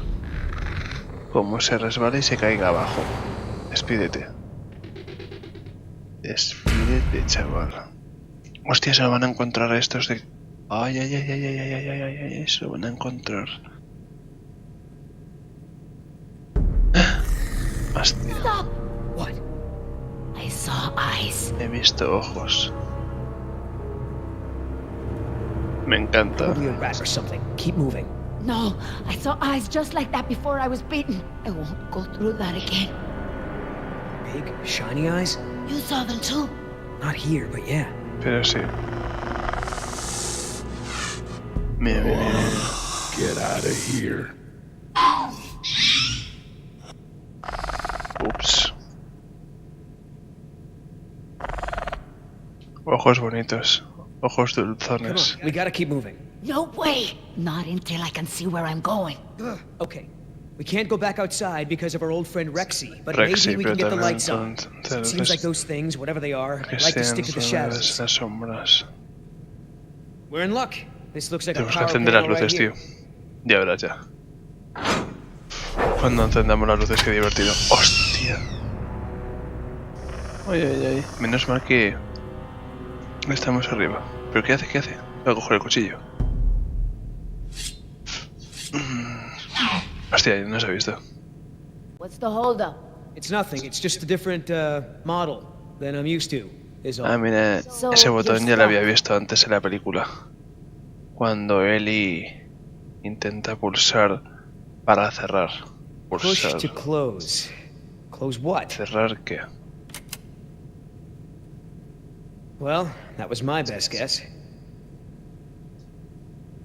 Como se resbala y se caiga abajo. Despídete. Despídete, chaval. Hostia, se lo van a encontrar a estos de... Ay, ay, ay, ay, ay, ay, ay, ay, ay, ay, se lo van a encontrar. Hostia, Stop! What? I saw eyes. he visto ojos. Me encanta. Probably a rat or something. Keep moving. No, I saw eyes just like that before I was beaten. I won't go through that again. Big, shiny eyes? You saw them too? Not here, but yeah. Pero sí. Mira, mira, mira. Get out of here. Ups. Ojos bonitos. Ojos dulzones. We gotta keep moving. No way! Not until I can see where I'm going. Okay. We can't go back outside because of our old friend Rexy, but Rexy, maybe we can pero get the lights on. también It seems like those things, whatever they are, que like to sean stick to the sombras, shadows. las sombras. We're in luck. This looks like a Tenemos que power encender las panel right luces, here. tío. Ya verás ya. Cuando encendamos las luces, qué divertido. ¡Hostia! Ay, ay, ay. Menos mal que estamos arriba. ¿Pero qué hace? ¿Qué hace? Voy a coger el cuchillo. Hostia, no se ha visto. What's the holdup? It's nothing. It's just a different model than I'm used to. Is all. Ah, mira, ese botón ya lo había visto antes en la película. Cuando Ellie intenta pulsar para cerrar. Push Pulsar. to close. Close what? ¿Cerrar qué? Well, that was my best guess.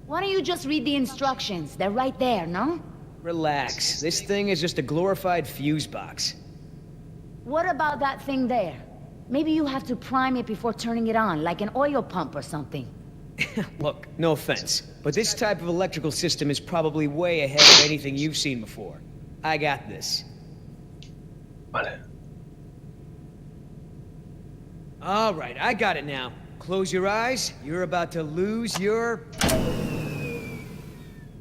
Why don't you just read the instructions? They're right there, no? Relax. This thing is just a glorified fuse box. What about that thing there? Maybe you have to prime it before turning it on, like an oil pump or something. Look, no offense, but this type of electrical system is probably way ahead of anything you've seen before. I got this. Vale. All right, I got it now. Close your eyes. You're about to lose your...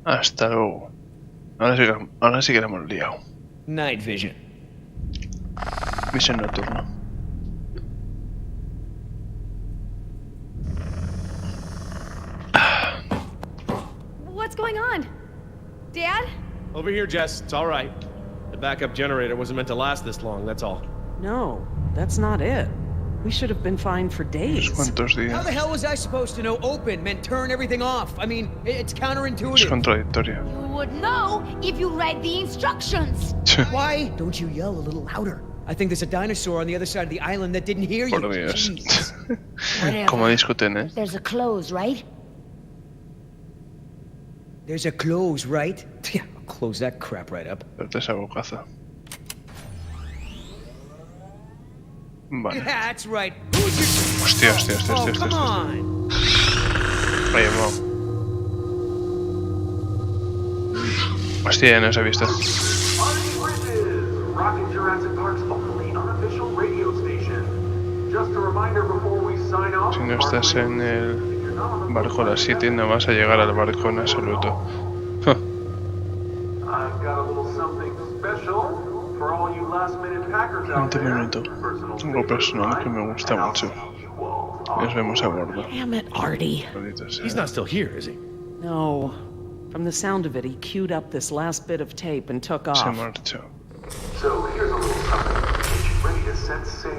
Hasta luego. Ahora sí que la hemos liado. night vision. Misión nocturna. What's going on? Dad? Over here, Jess. It's all right. The backup generator wasn't meant to last this long, that's all. No, that's not it. We should have been fine for days. ¿Cuántos días? How the hell was I supposed to know open meant turn everything off? I mean, it's Es counterintuitive. contradictorio. You would know if you read the instructions. Why don't you yell a little louder? I think there's a dinosaur on the other side of the island that didn't hear you. Por Dios. Jeez. Whatever. Como discuten, ¿eh? There's a close, right? There's a close, right? Yeah, I'll close that crap right up. Suelta esa bocaza. Vale. Yeah, that's right. Hostia, hostia, hostia, Oh, hostia, come hostia. on. Vaya, vamos. Hostia, no se ha visto. Rocking Jurassic Park's only unofficial radio station. Just a reminder before we sign off. Si no estás en el barco a las 7, no vas a llegar al barco en absoluto. I've got a little something special for all you last-minute packers out 20 there. minutos. Algo personal que me gusta mucho. Nos vemos a bordo. Damn it, Artie. Maldita sea. He's not still here, is he? No. From the sound of it, he queued up this last bit of tape and took Se off. marchó. So here's a little something to get you ready to set sail.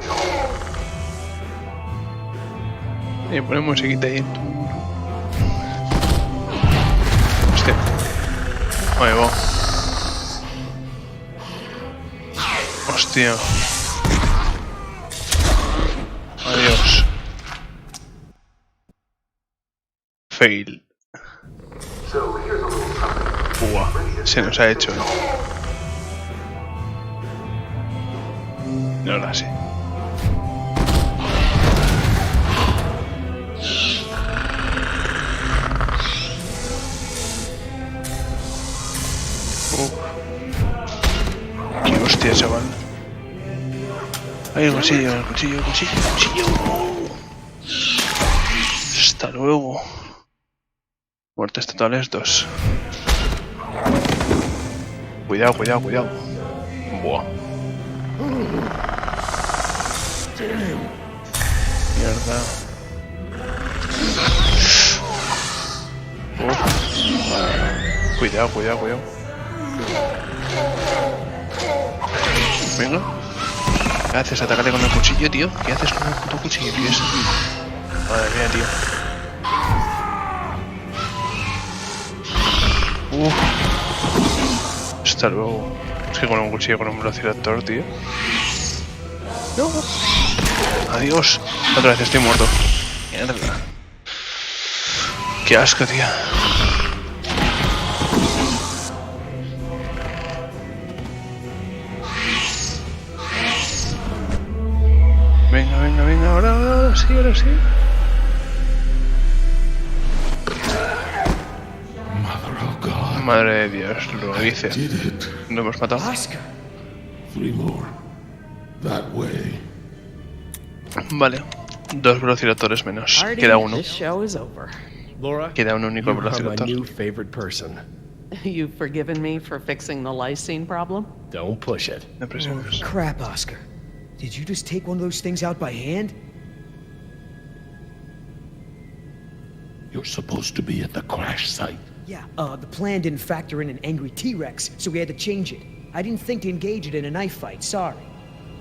Y ponemos musiquita ahí. Hostia. Ahí va. Hostia. Adiós. Fail. So here's a little something. Buah, se nos ha hecho. No la sé. Qué hostia, chaval. Ay, el cuchillo, el cuchillo, el cuchillo, el cuchillo. Hasta luego. Muertes totales 2. Cuidado, cuidado, cuidado. Buah. Mierda. Cuidado, cuidado, cuidado. Venga. ¿Qué haces? Atácale con el cuchillo, tío. ¿Qué haces con el puto cuchillo, tío? Madre mía, tío. Hasta luego. Es que con un cuchillo con un velociraptor, tío. No. Adiós. Otra vez estoy muerto. Mierda. Qué asco, tío. Venga, ahora sí. Madre de Dios, lo dice. Lo hemos matado. Oscar. 3 more. That way. Vale, 2 velociraptores menos. Queda uno. This show is over. Laura, Queda un único you are my velociraptor. new favorite person. You've forgiven me for fixing the lysine problem? Don't push it. No presiones. Crap, Oscar. Did you just take one of those things out by hand? You're supposed to be at the crash site. Yeah, the plan didn't factor in an angry T-Rex, so we had to change it. I didn't think to engage it in a knife fight, sorry.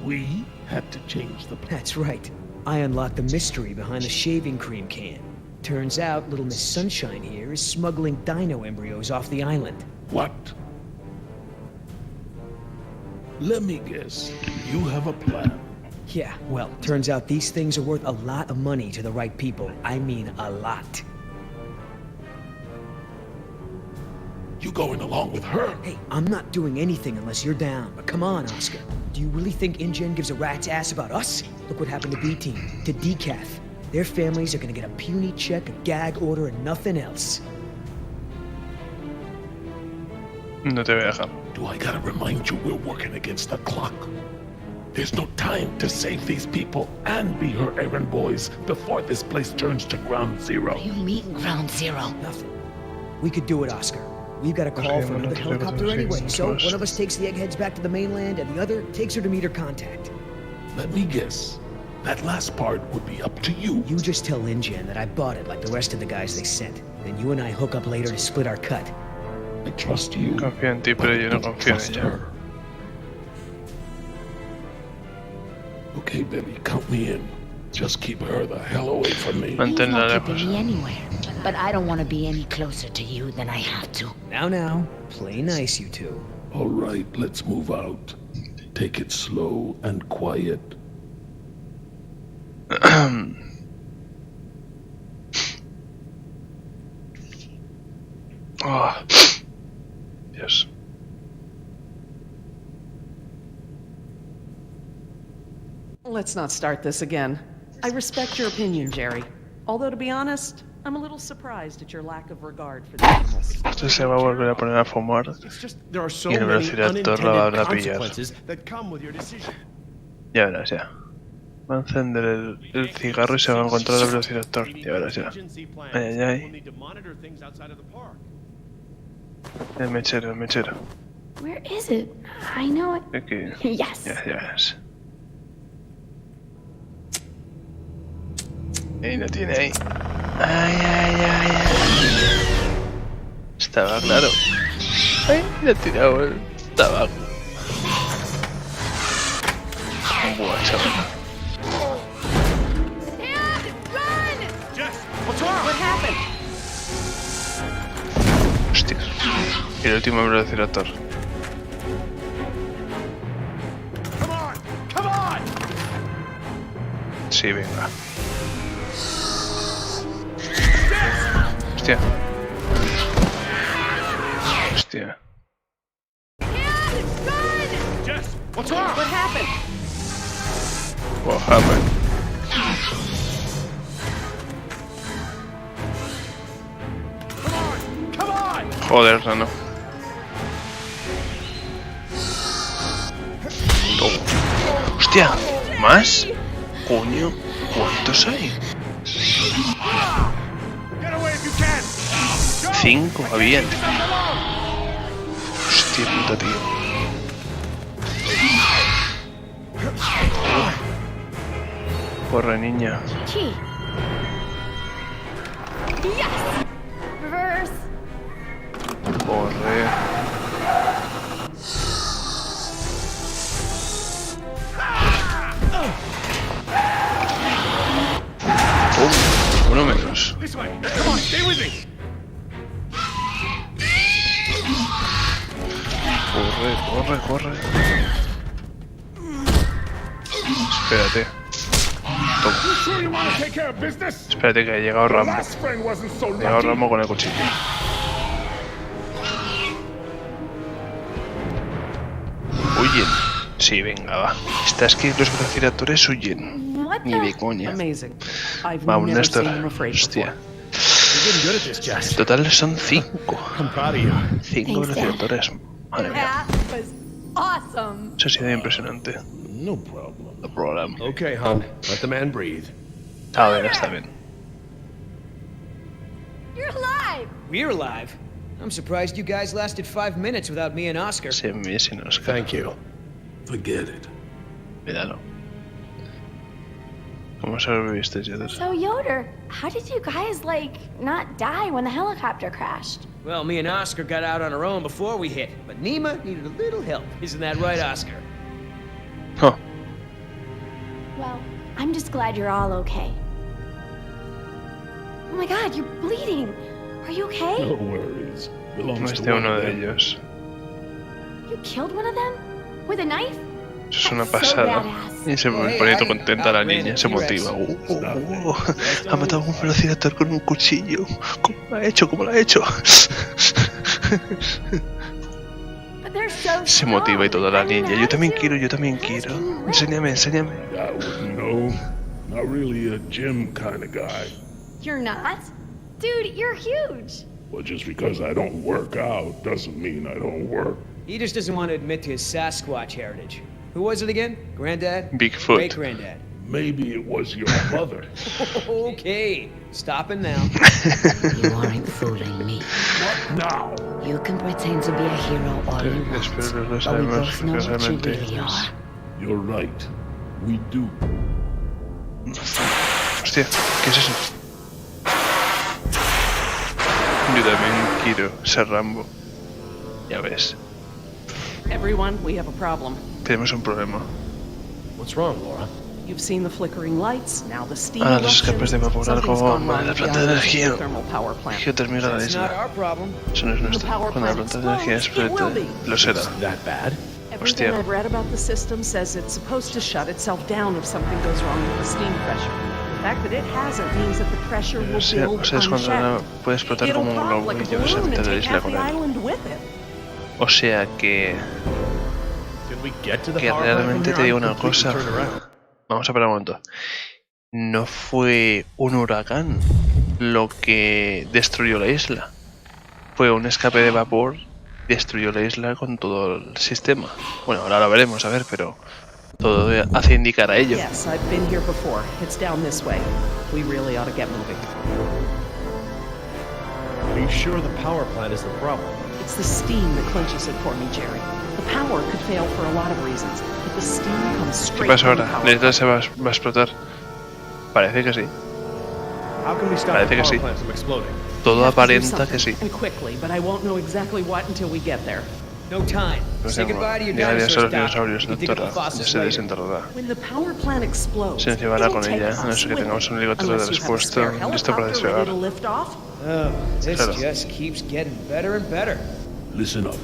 We had to change the plan. That's right. I unlocked the mystery behind the shaving cream can. Turns out Little Miss Sunshine here is smuggling dino embryos off the island. What? Let me guess. You have a plan. Yeah, well, turns out these things are worth a lot of money to the right people. I mean, a lot. You going along with her? Hey, I'm not doing anything unless you're down. But come on, Oscar. Do you really think InGen gives a rat's ass about us? Look what happened to B-Team, to Decaf. Their families are gonna get a puny check, a gag order, and nothing else. No te voy a dejar. Do I gotta remind you we're working against the clock? There's no time to save these people and be her errand boys before this place turns to ground zero. What do you mean, ground zero? Nothing. We could do it, Oscar. We've got a call for another helicopter anyway, so one of us takes the eggheads back to the mainland, and the other takes her to meet her contact. Let me guess. That last part would be up to you. You just tell InGen that I bought it like the rest of the guys they sent. Then you and I hook up later to split our cut. I trust you. Confío en ti, pero yo no confío en Trust ella. her. Okay, baby, count me in. Just keep her the hell away from me. Manténla You're not keeping lejos. me anywhere, but I don't want to be any closer to you than I have to. Now, play nice, you two. All right, let's move out. Take it slow and quiet. Oh. Dios. Let's not start this again. I respect your opinion, Jerry. Although, to be honest, I'm a little surprised at your lack of regard for the animals. Esto se va a volver a poner a fumar. It's just there are so Y el many velociraptor la va a unintended pillar. consequences that come with your decision. Ya verás, ya. Va a encender el cigarro y se va a encontrar el velociraptor. Ya verás, ya. Ay. El mechero. Where is it? I know it. Aquí. Yes. Ya verás. Ahí lo tiene ahí. Ay. Estaba claro. Ay, le ha tirado el tabaco. Buah, chaval. What happened? Hostia. Y el último velociraptor. Come on! Sí, venga. Hostia. Jess, what's wrong? What happened? What happened? Come on! Joder, no. Oh. Hostia, ¿más? Coño, ¿cuántos hay? Get away if you can! 5, va bien. Hostia puta, tío. Corre, niña. Key. Yes! Reverse. Corre. Uno menos. This way! Come on, stay with me! Corre. Espérate. ¿Cómo? Espérate que ha llegado Rambo. Ha llegado Rambo con el cuchillo. Huyen. Sí, venga, va. Es que los velociraptores huyen. Ni de coña. Vamos, Néstor. Hostia. En total son 5. 5 velociraptores. Madre mía. Eso ha sido impresionante. No problem. No problem. Okay, hon. Let the man breathe. Está bien, está bien. You're alive! We're alive. I'm surprised you guys lasted 5 minutes without me and Oscar. Sí, me sin Oscar. Thank you. Forget it. Míralo. ¿Cómo sobreviviste, Yoder? So, Yoder, how did you guys, not die when the helicopter crashed? Well, me and Oscar got out on our own before we hit, but Nima needed a little help. Isn't that right, Oscar? Huh. Well, I'm just glad you're all okay. Oh my god, you're bleeding. Are you okay? No worries. Belongs to Este one uno of de them. ellos. You killed one of them? With a knife? Eso es una pasada. Y se pone todo contenta la niña, se motiva. Ha matado a un velociraptor con un cuchillo. ¿Cómo lo ha hecho? ¿Cómo lo ha hecho? Se motiva y toda la niña. Yo también quiero, yo también quiero. Enséñame, enséñame. I wouldn't know. Not really a gym kind of guy. You're not? Dude, you're huge. Well, just because I don't work out doesn't mean I don't work. He just doesn't want to admit to his Sasquatch heritage. Who was it again? Granddad? Bigfoot. Great granddad. Maybe it was your mother. Okay, stopping now. You aren't fooling me. What now? You can pretend to be a hero all you want, Espero que lo but we sabemos both know what you realmente. really are. You're right. We do. Hostia, ¿qué es eso? Yo también quiero ser Rambo. Ya ves, Everyone, we have a problem. tenemos un problema. What's wrong, Laura? You've seen the flickering lights, now the steam Ahora los escapes eruptions. de vapor, Something's algo gone mal wrong en la with the planta de island's energía. geothermal power plant. Geotérmica de la It's not isla. our problem. Eso no es nuestro. Cuando la planta de energía explote, lo será. That bad? Everything Hostia. I've read about the system says it's supposed to shut itself down if something goes wrong with the steam pressure. The fact that it hasn't means that the pressure will O sea, build es cuando unchecked. puede explotar It'll como un pop globo like y a llevarse a balloon and la take isla half con the él. island with it. O sea que Did we get to the power plant from realmente here? te digo I'm una completely cosa. turned around. Vamos a parar un momento. No fue un huracán lo que destruyó la isla. Fue un escape de vapor y destruyó la isla con todo el sistema. Bueno, ahora lo veremos, a ver, pero todo hace indicar a ello. Yes, I've been here before. It's down this way. We really ought to get moving. Are you sure the power plant is the problem? It's the steam that clinches it for me, Jerry. The power could fail for a lot of reasons, but the steam comes ¿Qué straight pasa from the ahora? power ¿La isla plant. se va a explotar? Parece que sí. How can we stop Parece the que power sí. plant from exploding? Todo We have to do aparenta que sí. something, and quickly, but I won't know exactly what until we get there. No time. Por Say ejemplo, goodbye to your llegarías a dinosaurs, los Doc. dinosaurios, You can dig up the doctora. Ya fossils se later. desenterrará. When the power plant explodes, Se nos llevará it'll con take ella, us a no ser que with tengamos it. un helicóptero de Unless you have a respuesta spare listo para helicopter ready despegar. to lift off. Oh, this Claro. just keeps getting better and better. Listen up.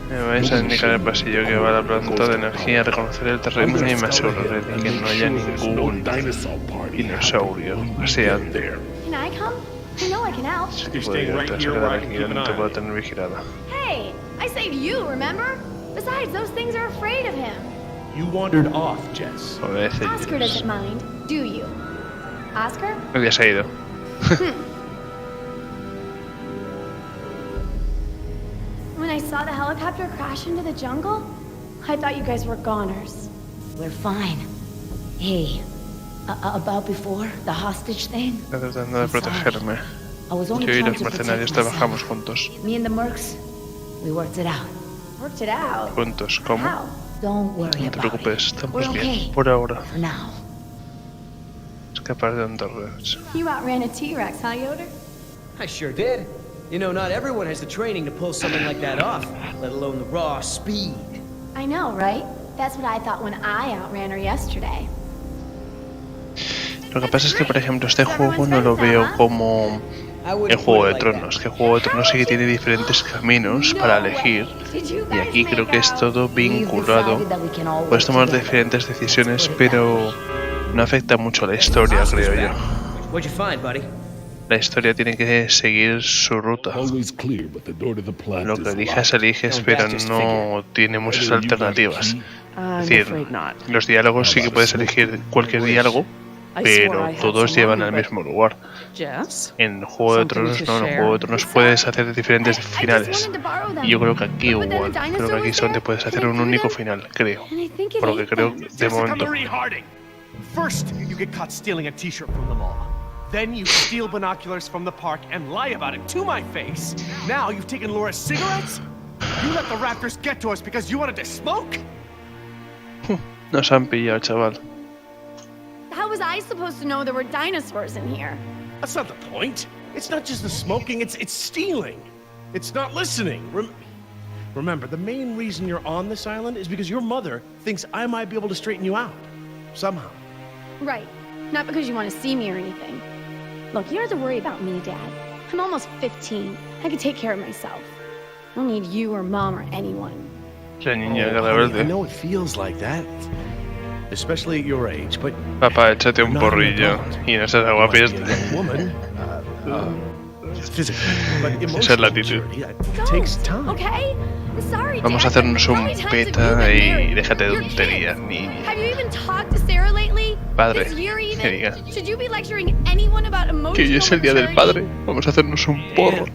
Me vais a indicar el pasillo que va a la planta de energía, reconocer el terreno y me aseguraré de que no haya ningún dinosaurio. O sea, there. Can I come? You know I can help. si You're puedo staying right te vas a here quedar where I aquí, can yo keep no an te eye puedo on tener vigilada. Hey, I saved you, remember? Besides, those things are afraid of him. You wandered off, Jess. Obedece, Oscar Jess. doesn't mind, do you? Oscar? Ya se ha ido. When I saw the helicopter crash into the jungle, I thought you guys were goners. We're fine. Hey, about before, the hostage thing? Está tratando de protegerme. I was only Yo y trying los to protect mercenarios myself. trabajamos juntos. Me and the mercs, we worked it out. Worked it out. Juntos, ¿cómo? How? Don't worry No te about preocupes, it. estamos We're bien. okay Por ahora. for now. Escapar de Underreach. You outran a T-Rex, huh, Yoder? I sure did. You know, not everyone has the training to pull something like that off, let alone the raw speed. I know, right? That's what I thought when I outran her yesterday. Lo que pasa es que, por ejemplo, este juego no lo veo como el Juego de Tronos, que el Juego de Tronos sí que tiene diferentes caminos para elegir, y aquí creo que es todo vinculado. Puedes tomar diferentes decisiones, pero no afecta mucho a la historia, creo yo. What'd you find, buddy? La historia tiene que seguir su ruta. Always clear, but the door to the plant Lo que is elijas, locked. eliges, pero no tiene muchas alternativas. Es decir, los diálogos sí que puedes elegir cualquier diálogo, pero todos llevan al mismo lugar. En Juego de Tronos no, en Juego de Tronos puedes hacer diferentes finales. Y yo creo que aquí igual, creo que aquí es donde puedes hacer un único final, creo. Por lo que creo de momento. First, you get caught stealing a t-shirt from the mall. Then you steal binoculars from the park and lie about it to my face. Now you've taken Laura's cigarettes? You let the raptors get to us because you wanted to smoke? Nos han pillado, chaval. How was I supposed to know there were dinosaurs in here? That's not the point. It's not just the smoking, it's stealing. It's not listening. Remember, the main reason you're on this island is because your mother thinks I might be able to straighten you out. Somehow. Right. Not because you want to see me or anything. Look, you don't have to worry about me, Dad. I'm almost 15. I can take care of myself. I don't need you or Mom or anyone. La niña cara I verde. know it feels like that, especially at your age, but Papá, échate un porrillo y no seas aguapieste. woman, physically, but Esa es la actitud. it takes time. Okay? I'm sorry, Vamos a Dad. hacernos How un many times have you peta been y married? déjate de Your tonterías, kids. niña. Have you even talked to Sarah lately? Padre, This year que even? diga. Should you be lecturing anyone about emotional Que hoy es el día del maturity? padre. Vamos a hacernos un porro.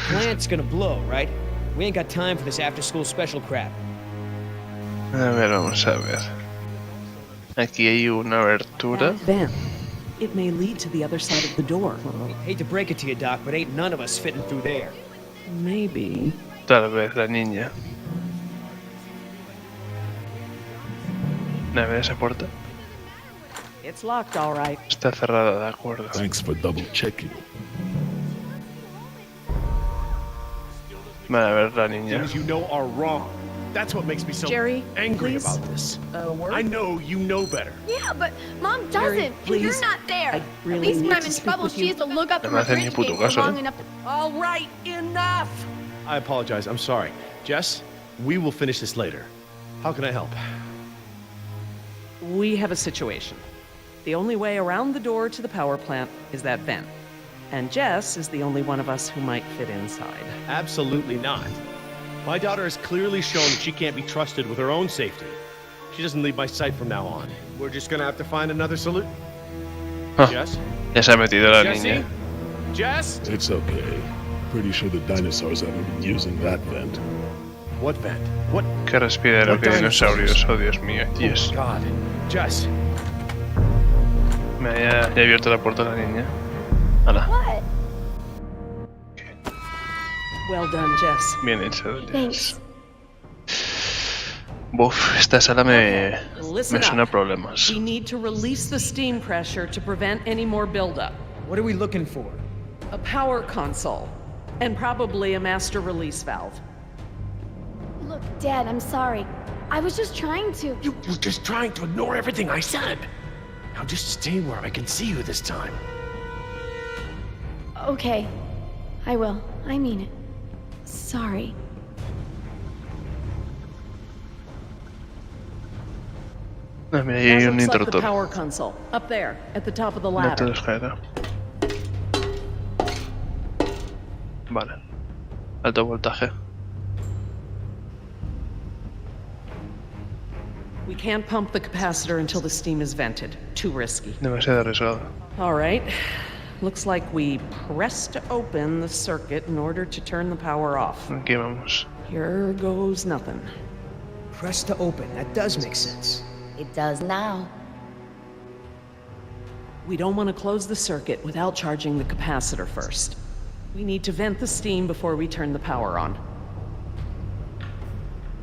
Plant's gonna blow, right? We ain't got time for this after-school special crap. A ver, vamos a ver. Aquí hay una abertura. Then, it may lead to the other side of the door. Hate to break it to you, Doc, but ain't none of us fitting through there. Maybe. Tal vez la niña. A ver esa puerta. It's locked, all right. Está cerrada, de acuerdo. Thanks for double checking. Vale, a ver la niña. Things you know are wrong. That's what makes me so Jerry, angry please. about this. Word? I know you know better. Yeah, but Mom Jerry, doesn't. And please. you're not there. I At really least need when I'm to in speak trouble, with she you. has to look up No from me her hace ni bridge puto game for caso, long eh. enough to... All right, enough! I apologize. I'm sorry. Jess, we will finish this later. How can I help? We have a situation. The only way around the door to the power plant is that vent. And Jess is the only one of us who might fit inside. Absolutely not. My daughter has clearly shown that she can't be trusted with her own safety. She doesn't leave my sight from now on. We're just gonna have to find another solution. Ah, Jess? ya se ha metido la Jessie? niña. Jess? It's okay. Pretty sure the dinosaurs haven't been using that vent. What vent? What? Que respira lo What que dinosaurs? dinosaurios. Oh, Dios mío. Yes. Oh, God. Jess. Mira, ya he abierto la puerta a la niña. Hala. What? Well done, Jess. Bien hecho. Thanks. Buf, esta sala me Listen suena a up. problemas. We need to release the steam pressure to prevent any more buildup. What are we looking for? A power console. And probably a master release valve. Look, Dad, I'm sorry. I was just trying to... You were just trying to ignore everything I said. Now just stay where I can see you this time. Okay. I will. I mean it. Sorry. Ah, mira, ahí That hay un looks like the interruptor. power console. Up there, at the top of the No te ladder. descarga. Vale. Alto voltaje. We can't pump the capacitor until the steam is vented. Too risky. Demasiado arriesgado. All right. Looks like we pressed open the circuit in order to turn the power off. Aquí vamos. Here goes nothing. Press to open. That does make sense. It does now. We don't want to close the circuit without charging the capacitor first. We need to vent the steam before we turn the power on.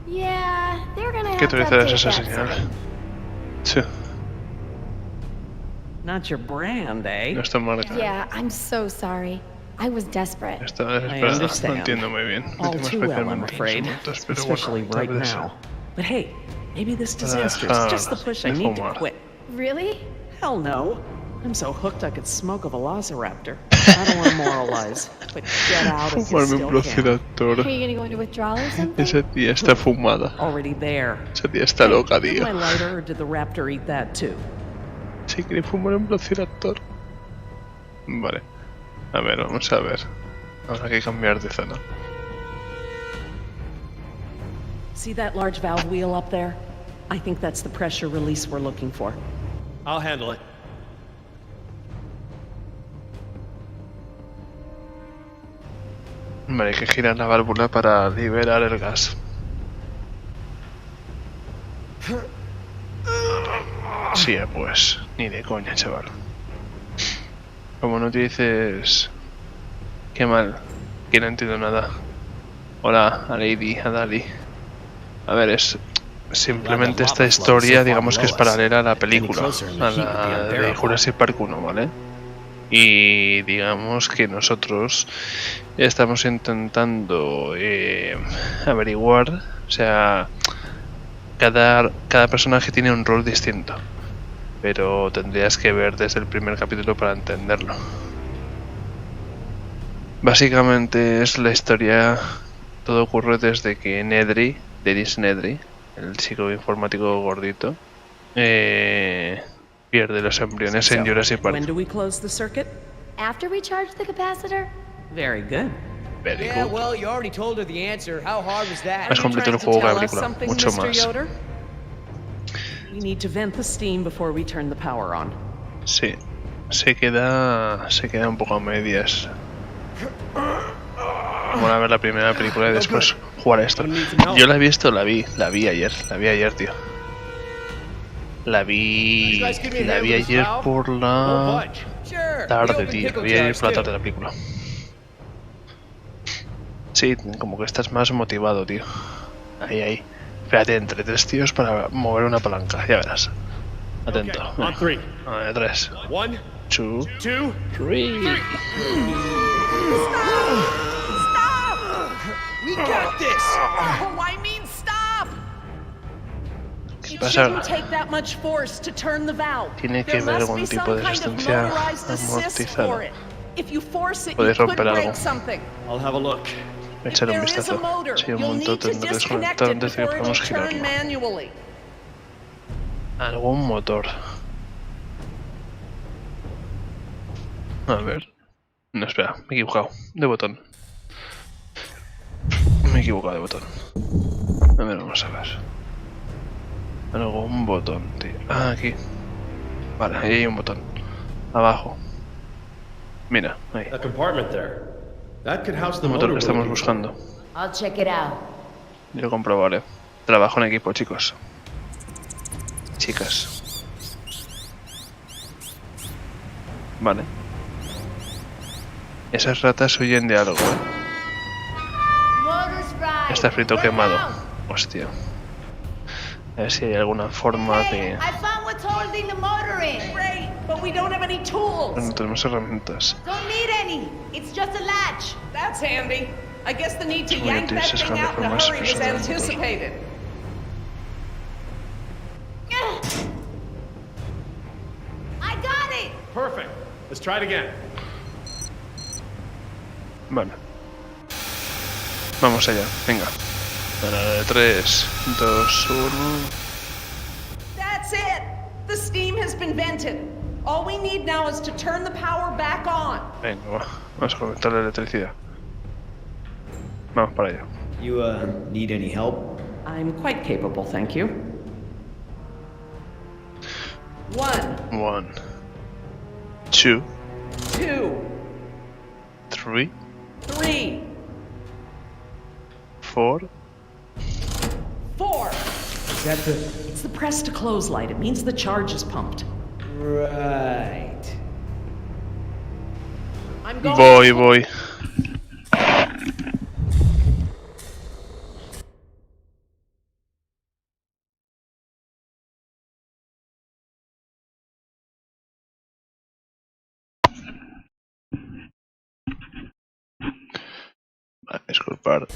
Yeah, they're gonna have ¿Qué to utilizas update esa that señal? setting. Sí, Not your brand, eh? no está marca. Yeah, I'm so sorry. I was desperate. Estaba I desesperada. No understand. entiendo muy bien. No All tengo too well, I'm especialmente afraid. conocimientos, pero Especially bueno, right tal vez now. But hey, maybe this disaster Dejar is just the push I de need to fumar. quit. Really? Hell no. I'm so hooked I could smoke a velociraptor. I don't want to moralize, but get out if you Fumarme un still velociraptor. Are you gonna go into withdrawal or something? Esa tía está fumada. Already there. Esa tía está loca, Did tío. my lighter or did the raptor eat that too? Si quiere fumar un velociraptor. Vale. A ver, vamos a ver. Habrá que cambiar de zona. See that large valve wheel up there? I think that's the pressure release we're looking for. I'll handle it. Vale, hay que girar la válvula para liberar el gas. Sí, pues, ni de coña, chaval. Como no utilices... Qué mal, que no entiendo nada. Hola, a Lady, a Dali. A ver, es... Simplemente esta historia, digamos que es paralela a la película, a la de Jurassic Park 1, ¿vale? Y digamos que nosotros estamos intentando averiguar, o sea, cada personaje tiene un rol distinto, pero tendrías que ver desde el primer capítulo para entenderlo. Básicamente es la historia, todo ocurre desde que Nedry, Dennis Nedry, el chico informático gordito, pierde los embriones en Jurassic Park. When do we close the circuit? After we charge the capacitor? Very good. Very Yeah, good. well, you already told her the answer. How hard was that? Más completo el juego que la película, Something, mucho Mr. más. Yoder? We need to vent the steam before we turn the power on. Sí, se queda un poco a medias. Mola ver la primera película y después jugar a esto. Yo la he visto, la vi ayer, tío. La vi ayer por la tarde, tío. La vi ayer por la tarde la película. Sí, como que estás más motivado, tío. Ahí. Espérate, entre 3 tíos para mover una palanca, ya verás. Atento. On 3. A ver, 3, 1, 2, 2, 3. We got this! Oh, I mean, stop! ¿Qué It pasa? shouldn't take that much force to turn the valve. Tiene que There haber must algún be tipo some de kind of resistencia motorized assist for amortizada. it. If you force it, you Podéis could romper algo. break something. I'll have a look. Echar un There is a vistazo. motor. Si hay un You'll montón, need to tendré que disconnect desconectar it antes de que before it'll podamos turn girarlo. manually. Algún motor. A ver. No, espera, me he equivocado. De botón. Me he equivocado de botón. A ver, vamos a ver. Algún botón, tío. Ah, aquí. Vale, ahí hay un botón. Abajo. Mira, ahí. A compartment there. That could house the El motor motor que estamos we're looking buscando. I'll check it out. Y lo comprobaré. Trabajo en equipo, chicos. Chicas. Vale. Esas ratas huyen de algo, Está frito quemado. Hostia. A ver si hay alguna forma de... I found what's holding the motor in. Great, but we don't have any tools. No tenemos herramientas. Don't need any. It's just a latch. That's handy. I guess the need to Muy yank that útil, se thing esconde out in a por más hurry was personas. anticipated. I got it. Perfect. Let's try it again. Vale. Vamos allá, venga. A la de 3, 2, 1... That's it. The steam has been vented. All we need now is to turn the power back on. Venga, va. Vamos a conectar la electricidad. Vamos para allá. You, need any help? I'm quite capable, thank you. 1, 1, 2, 2, 3, 3, 4... 4. Is that the... It's the press to close light. It means the charge is pumped. Right. I'm going. Voy. Disculpar.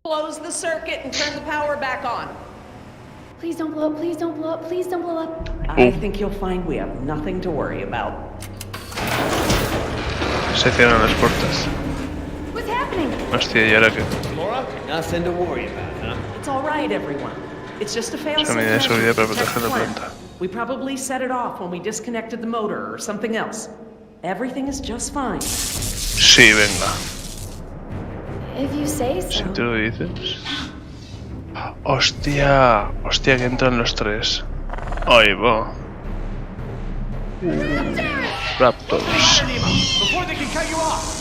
Close the circuit and turn the power back on. Please don't blow up, please don't blow up, please don't blow up. I think you'll find we have nothing to worry about. Se cierran las puertas. What's happening? Hostia, ¿y ahora qué? Laura? Nothing to worry about, huh? It's all right, everyone. It's just a Es fail-safe una medida de seguridad para measure. proteger la That's planta. We probably set it off when we disconnected the motor or something else. Everything is just fine. Sí, venga. If you say so. Si tú lo dices. Hostia, hostia, que entran los tres. Ahí va. Raptors. Before they can cut you off.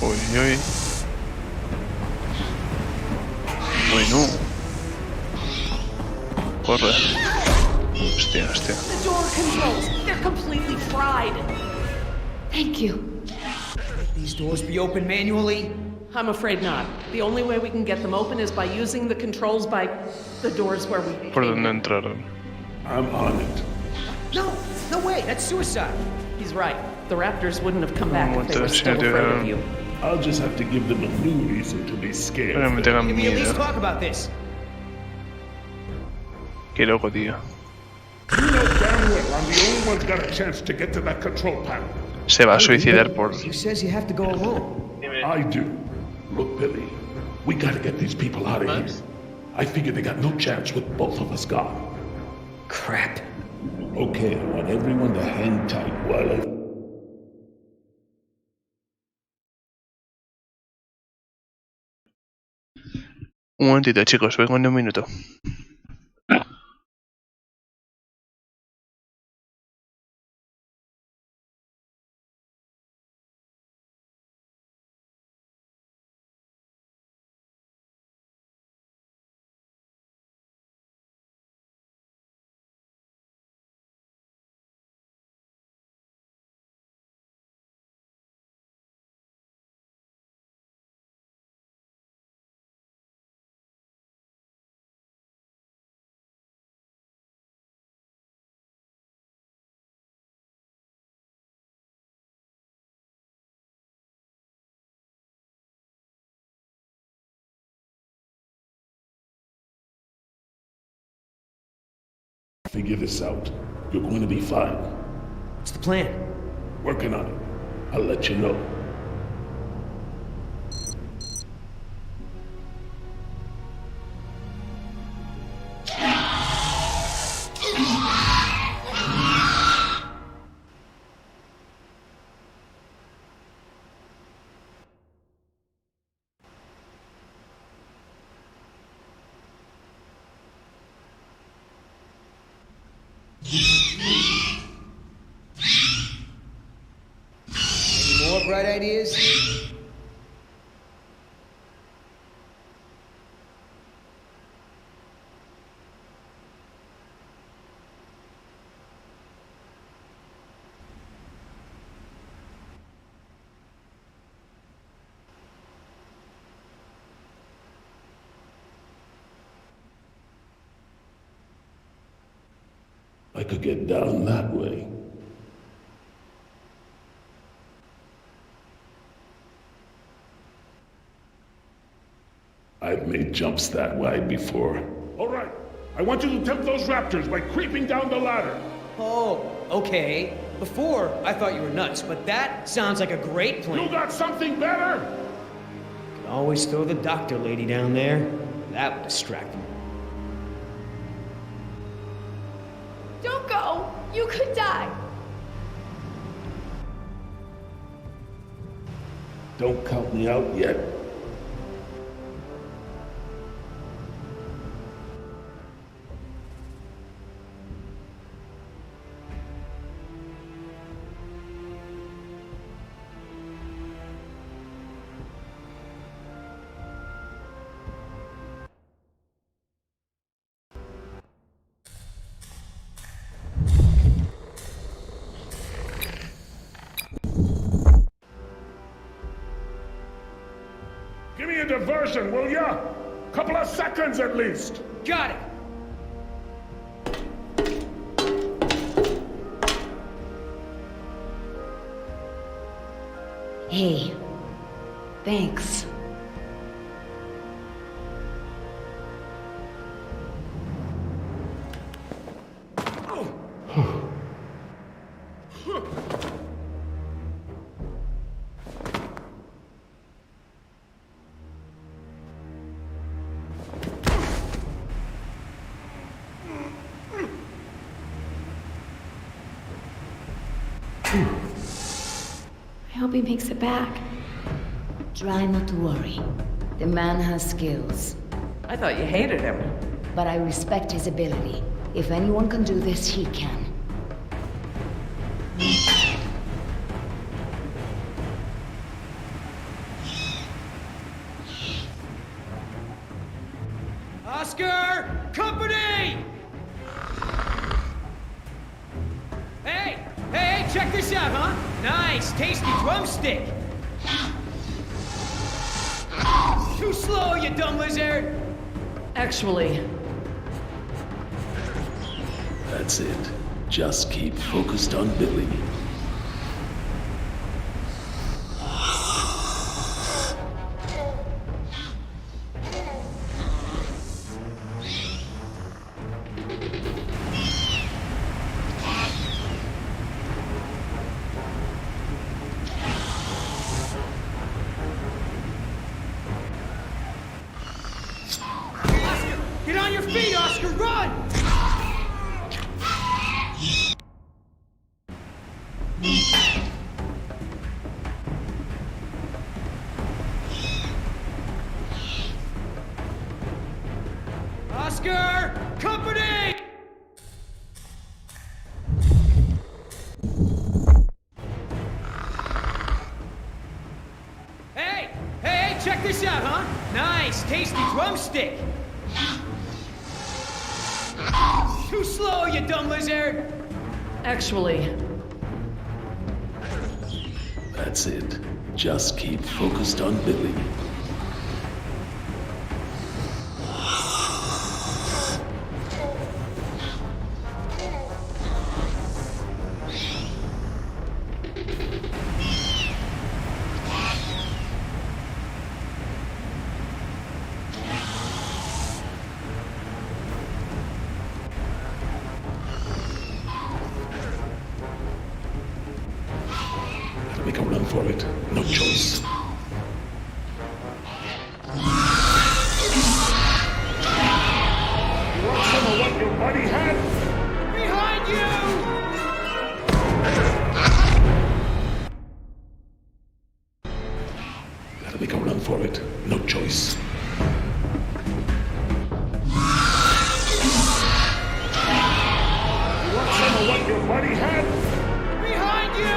Uy, uy. Bueno. Corre. Hostia, hostia. The door controls, they're completely fried. Thank you. These doors be open manually? I'm afraid not. The only way we can get them open is by using the controls by the doors where we ¿Por came dónde in. entraron? I'm on it. No, no way, that's suicide. He's right. The Raptors wouldn't have come back if they were Entonces, still ya afraid te- of you. I'll just have to give them a new reason to be scared. Espero que me tengan Can we at least miedo. talk about this? Qué loco, tío. You know damn well I'm the only one got a chance to get to that control panel. Se va a suicidar por... Who says you have to go alone? I do. Look, Billy, we gotta get these people out of here. I figure they got no chance with both of us gone. Crap. Okay, I want everyone to hang tight while I... Un momentito, chicos, vengo en un minuto. Figure this out. You're going to be fine. What's the plan? Working on it. I'll let you know. Any more bright ideas? I could get down that way. I've made jumps that wide before. All right. I want you to tempt those raptors by creeping down the ladder. Oh, okay. Before, I thought you were nuts, but that sounds like a great plan. You got something better? Could always throw the doctor lady down there. That would distract them. Don't go! You could die! Don't count me out yet. Give me a diversion, will ya? Couple of seconds at least. Got it! Hey, thanks. hope he makes it back. Try not to worry. The man has skills. I thought you hated him. But I respect his ability. If anyone can do this, he can. Oscar! Company! Hey, check this out, huh? Nice, tasty drumstick! Too slow, you dumb lizard! Actually, That's it. Just keep focused on Billy. Get on your feet, Oscar, run! Oscar! Company! Hey, check this out, huh? Nice, tasty drumstick! Too slow, you dumb lizard! actually, That's it. Just keep focused on Billy. Make a run for it. No choice. You want some of what your buddy had? Behind you! Gotta make a run for it. No choice. You want some of what your buddy had? Behind you!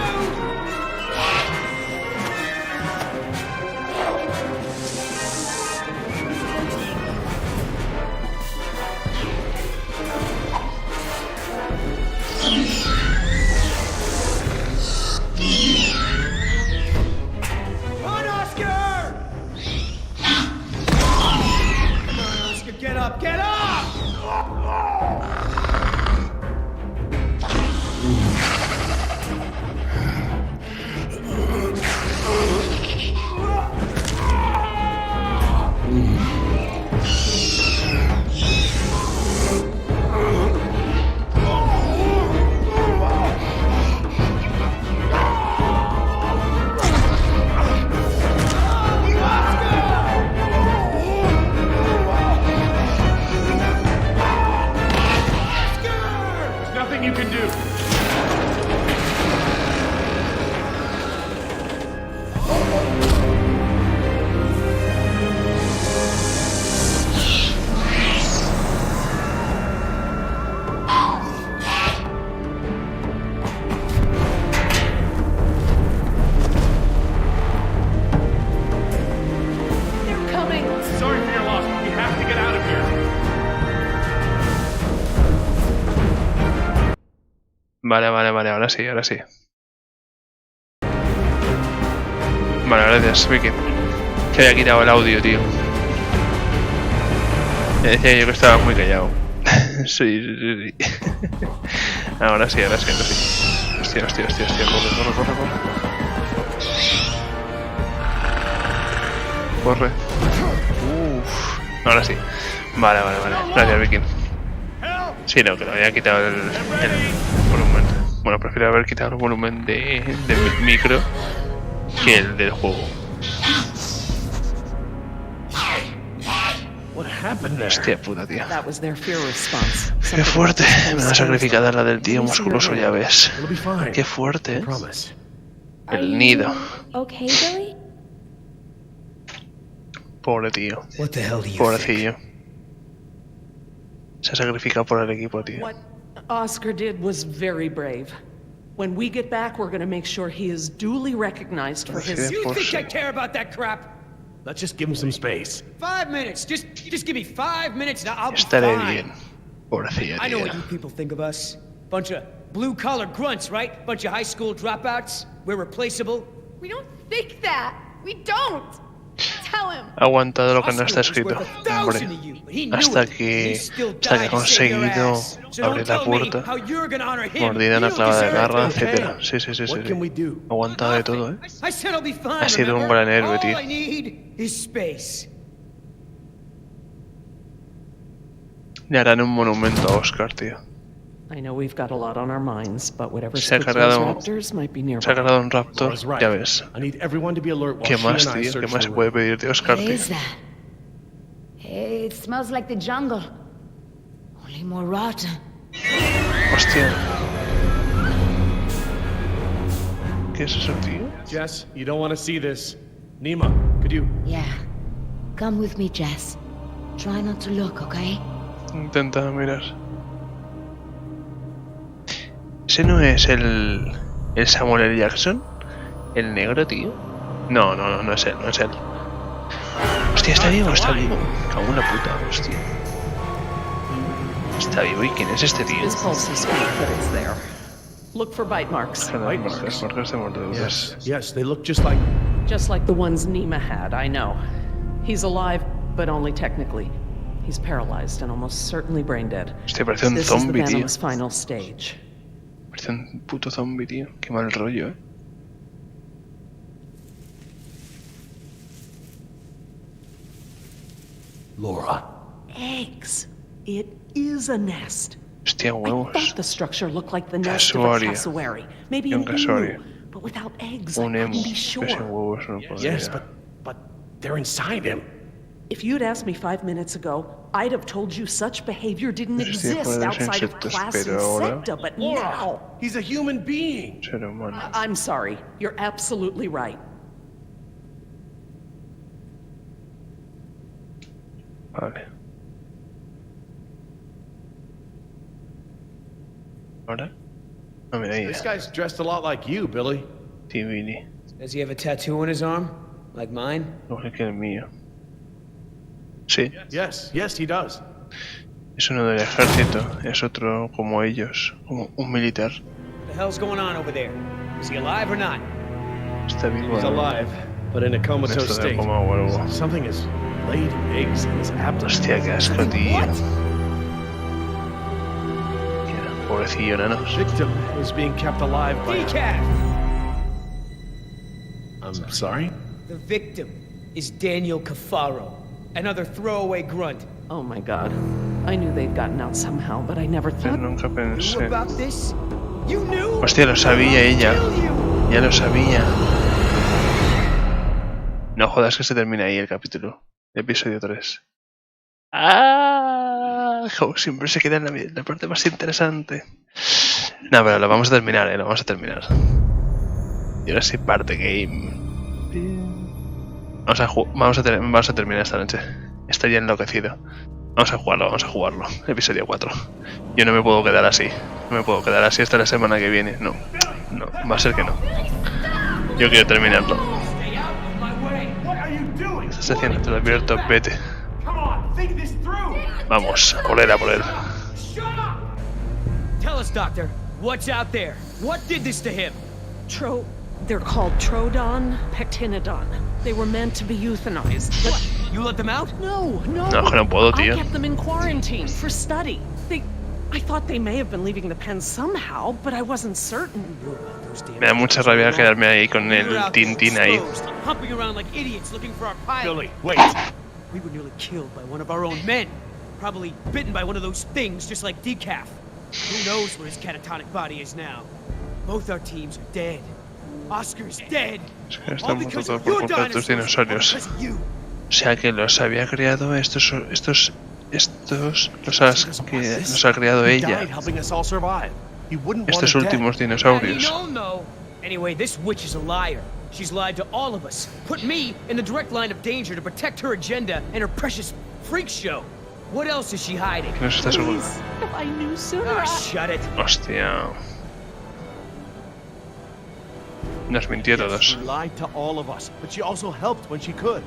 Run, Oscar! Come on, Oscar, get up, get up! Nothing you can do. they're coming. Sorry for your loss, but we have to get out of here. Vale, ahora sí. Vale, gracias, Vicky. Que había quitado el audio, tío. Me decía yo que estaba muy callado. Sí. Ahora sí. Hostia. Corre. Ahora sí. Vale. Gracias, Vicky. Sí, no, que lo había quitado el volumen. Bueno, prefiero haber quitado el volumen de mi micro que el del juego. Hostia puta, tío. That was their fear response. Qué fuerte. Me da sacrificada la del tío musculoso, ya ves. Qué fuerte, ¿eh? El nido. Okay, Billy? Pobre tío. What the hell do you Pobrecillo. Se sacrifica por el equipo, tío. What Oscar did was very brave. When we get back, we're gonna make sure he is duly recognized for his... You think I care about that crap? Let's just give him some space. 5 minutes. Just give me 5 minutes and I'll be Estaré fine. bien. Pobrecillo, I know tío. what you people think of us. Bunch of blue-collar grunts, right? Bunch of high school dropouts. We're replaceable. We don't think that. We don't. Tell him. Ha aguantado lo que no está Oscar was escrito, worth 1,000 hombre. of you, but he knew Hasta it. que He still ha died to save your conseguido ass. So abrir don't la tell me puerta, how you're gonna honor him. mordida en la You clava de deserve garra, it. etc. Sí, sí, sí, sí. What can we do? Ha aguantado de todo, ¿eh? I said I'll be fine, Ha sido un remember? gran héroe, tío. All I need is space. Le harán un monumento a Oscar, tío. I know we've got a lot on our minds, but whatever Se ha spooked those cargado, raptors might be nearby. se ha cargado un raptor, Laura's right. ya ves. I need everyone to be alert while ¿Qué she más, and I tío? ¿Qué search más the se puede room. pedir de Oscar, What tío? is that? It smells like the jungle. Only more rotten. Hostia. ¿Qué es eso, tío? Jess, you don't want to see this. Nima, could you? Yeah. Come with me, Jess. Try not to look, okay? Intenta mirar. ¿Ese no es el Samuel L. Jackson? ¿El negro, tío? No, no es él, no es él. Hostia, ¿está vivo? Está vivo. Cago en la puta, hostia. Está vivo, ¿y quién es este tío? His pulse is weak, but it's there. Look for bite marks. Marcas de mordeduras. Yes, they look just like... Just like the ones Nima had, I know. He's alive, but only technically. He's paralyzed and almost certainly brain dead. Hostia, parece un This is the zombie, tío. venom's final stage. Parece un puto zombie, tío. Qué mal rollo, eh. Laura. Eggs. It is a nest. Hostia, I huevos. thought the structure looked like the nest of a Cassowary. cassowary. Maybe Un an cassowary. emu. But without eggs, Un I emu. couldn't be Que sin sure. huevos no podría. Yes, but they're inside him. If you'd asked me 5 minutes ago, I'd have told you such behavior didn't Pues sí, exist puede ser outside of insectos, class pero ahora- Insecta, but now... He's a human being. Ser humano. I'm sorry. You're absolutely right. Vale. ¿Ahora? No, mira ahí. This guy's dressed a lot like you, Billy. Tivini. Does he have a tattoo on his arm? Like mine? Igual que el mío. Sí, Yes, he does. es uno del ejército. Es otro como ellos. Como un militar. What the hell's going on over there? Is he alive or not? Está vivo. He's alive, but in a comatose Esto de state. coma o algo. Something has laid eggs in his abdomen. Hostia, qué asco, tío. Pobrecillo, nanos. Victim is being kept alive by... Decaf! I'm sorry? The victim is Daniel Cafaro, another throwaway grunt. Oh my god. I knew they'd gotten out somehow, but I never Pero thought... nunca Knew pensé. about this? You knew? Hostia, lo sabía ella. Kill you! Ya lo sabía. No jodas que se termina ahí el capítulo. El episodio 3. ¡Ah! Como siempre se queda en la parte más interesante. No, pero lo vamos a terminar, lo vamos a terminar. Y ahora sí, parte game. Vamos a terminar esta noche. Estoy ya enloquecido. Vamos a jugarlo. Episodio 4. Yo no me puedo quedar así. No me puedo quedar así hasta la semana que viene. No, va a ser que no. Yo quiero terminarlo. ¿Qué estás haciendo? Te lo advierto, vete. Vamos, a por él. Tell us, Doctor, what's out there? What did this to him? They're called Trodon Pectinodon. They were meant to be euthanized. But You let them out? no. No, que no puedo, tío. I kept them in quarantine for study. I thought they may have been leaving the pen somehow, but I wasn't certain. Me da mucha rabia quedarme ahí con el Tintín ahí. Humping around like idiots looking for our pilot. Billy, wait. We were nearly killed by one of our own men. Probably bitten by one of those things just like Decaf. Who knows where his catatonic body is now? Both our teams are dead. Oscar's dead. All Están because muertos of por your culpa de tus dinosaurs. dinosaurios. All because of you. O sea que los había creado estos los ha creado He ella. died helping us all survive. He wouldn't want Estos him dead. últimos dinosaurios. No. Anyway, this witch is a liar. She's lied to all of us. Put me in the direct line of danger to protect her agenda and her precious freak show. What else is she hiding? ¿Qué nos está seguro? If I knew sooner. Ah, shut it. Hostia. Nos mintió a todos. She lied to all of us, but she also helped when she could.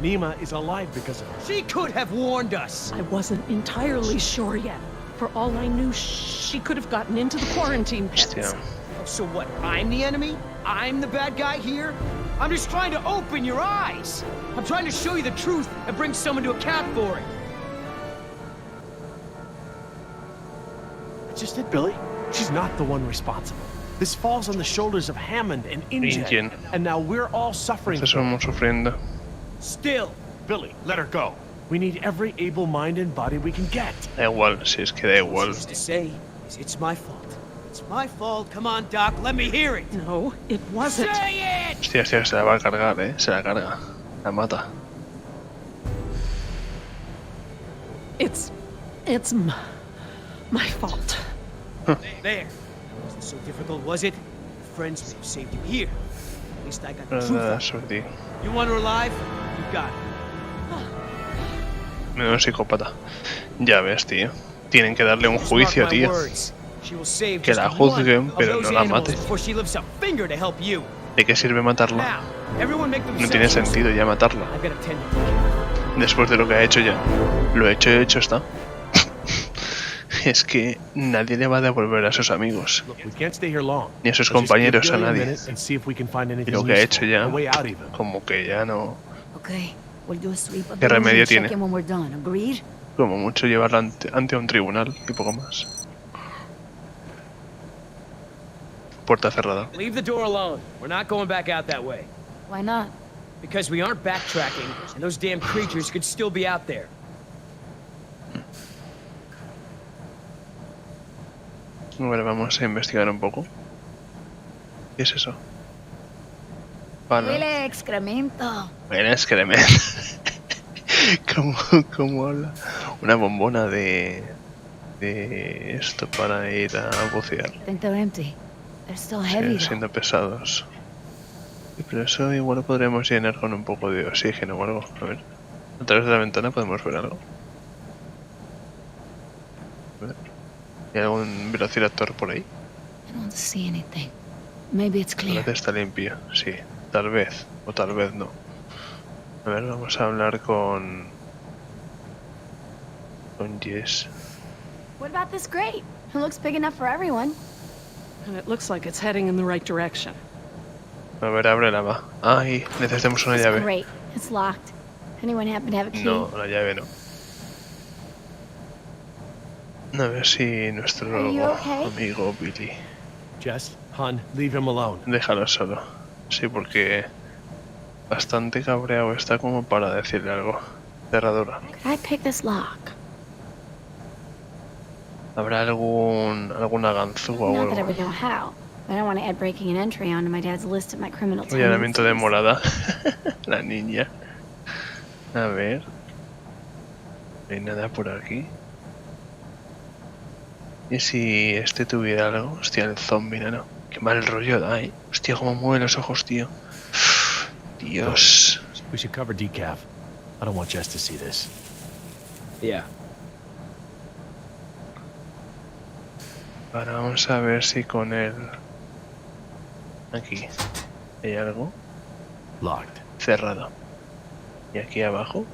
Nima is alive because of her. She could have warned us. I wasn't entirely sure yet. For all I knew, she could have gotten into the quarantine pens. Hostia. So what, I'm the enemy? I'm the bad guy here? I'm just trying to open your eyes. I'm trying to show you the truth and bring someone to account for it. That's just it, Billy. She's not the one responsible. This falls on the shoulders of Hammond and InGen. And now we're all suffering. Estamos sufriendo. Still. Billy, let her go. We need every able mind and body we can get. Da igual, si es que da igual. What to say is it's my fault. It's my fault. Come on, Doc, let me hear it. No, it wasn't. Say it! Hostia, hostia, se la va a cargar, se la carga. La mata. It's my fault. There. Wasn't so difficult, was it? Friends may have saved you here. At least I got the truth Nada out. sobre ti. You want her alive? You got it. Menudo psicópata. Ya ves, tío. Tienen que darle un juicio, tío. Que la juzguen, pero no la maten. ¿De qué sirve matarla? No tiene sentido ya matarla. Después de lo que ha hecho ya. Lo hecho está. Es que nadie le va a devolver a sus amigos. Ni a sus compañeros, a nadie. Y lo que ha hecho ya, como que ya no... ¿Qué remedio tiene? Como mucho llevarla ante un tribunal y poco más. Puerta cerrada. Leave the door alone. We're not going back out that way. Why not? Because we aren't backtracking, and those damn creatures could still be out there. Bueno, vamos a investigar un poco. ¿Qué es eso? Pana. Huele excremento. Huele excremento. ¿Cómo habla? Una bombona de esto para ir a bucear. I think they're empty. They're still heavy, Siguen siendo pesados. Pero eso igual lo podremos llenar con un poco de oxígeno o algo. A ver. A través de la ventana podemos ver algo. A ver. ¿Hay algún velociraptor por ahí? I don't see anything. Maybe it's Tal vez clear. está limpio, sí. Tal vez. O tal vez no. A ver, vamos a hablar con Jess. What about this grate? It looks big enough for everyone. And it looks like it's heading in the right direction. A ver, ábrela, va. Ay, necesitamos una It's llave. great. It's locked. Anyone happen to have a key? No, la llave no. A ver si nuestro Are you okay? amigo Billy. Jess, hon, leave him alone. Déjalo solo. Sí, porque bastante cabreado está como para decirle algo. Cerradura. Could I pick this lock? ¿Habrá alguna ganzúa o Not that I algo? would know how. But I don't want to add breaking and entry onto my dad's list of my criminal Allanamiento de tendencies. morada. La niña. A ver. No hay nada por aquí. ¿Y si este tuviera algo? Hostia, el zombie, no. Qué mal rollo da, ¿eh? Hostia, cómo mueve los ojos, tío. Dios. We should cover decaf. I don't want Jess to see this. Yeah. Ahora vamos a ver si con él... Aquí. ¿Hay algo? Locked. Cerrado. ¿Y aquí abajo?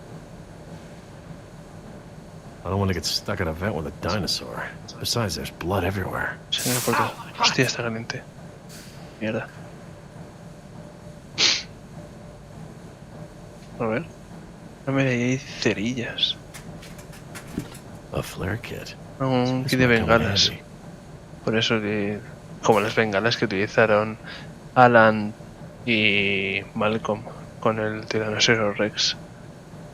I don't want to get stuck at a vent with a dinosaur. Besides, there's blood everywhere. Sangre por todo. Hostia, está caliente. Mierda. A ver. No, mira, ahí hay cerillas. A flare kit. Un This kit de might come in bengalas. handy. Por eso que... Como las bengalas que utilizaron Alan y Malcolm con el Tiranosaurio Rex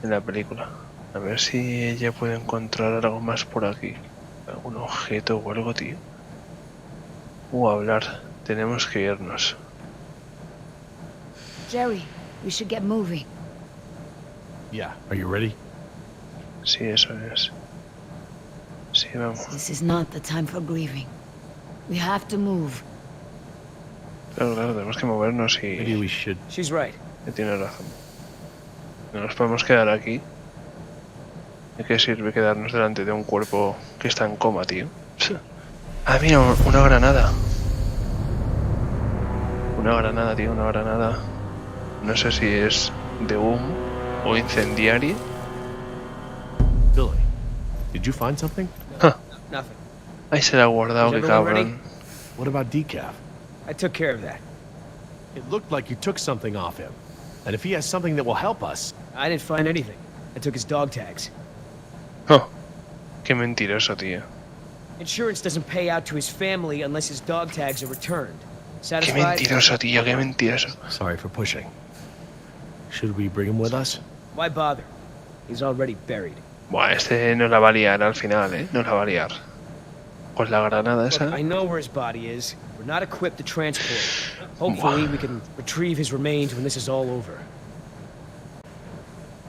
en la película. A ver si ella puede encontrar algo más por aquí. Algún objeto o algo, tío. Hablar. Tenemos que irnos. Jerry, we should get moving. Yeah, are you ready? Sí, eso es. Sí, vamos. This is not the time for grieving. We have to move. Claro, tenemos que movernos Maybe y... we should. She's right. Tiene razón. No nos podemos quedar aquí. ¿De qué sirve quedarnos delante de un cuerpo que está en coma, tío? Ah, mira, una granada. Una granada, tío, una granada. No sé si es de humo o incendiaria. Billy, did you find something? Ja. Nothing. Ahí se la ha guardado, Is qué everyone ready? cabrón. What about decaf? I took care of that. It looked like you took something off him. And if he has something that will help us. I didn't find anything. I took his dog tags. Oh, qué mentiroso, tío. Insurance doesn't pay out to his family unless his dog tags are returned. Qué Satisfied? mentiroso, tío, qué mentiroso. Sorry for pushing. Should we bring him with us? Why bother? He's already buried. Buah, este no la va a liar al final, no la va a liar. Con la granada Look, esa. I know where his body is. We're not equipped to transport him. Hopefully, we can retrieve his remains when this is all over.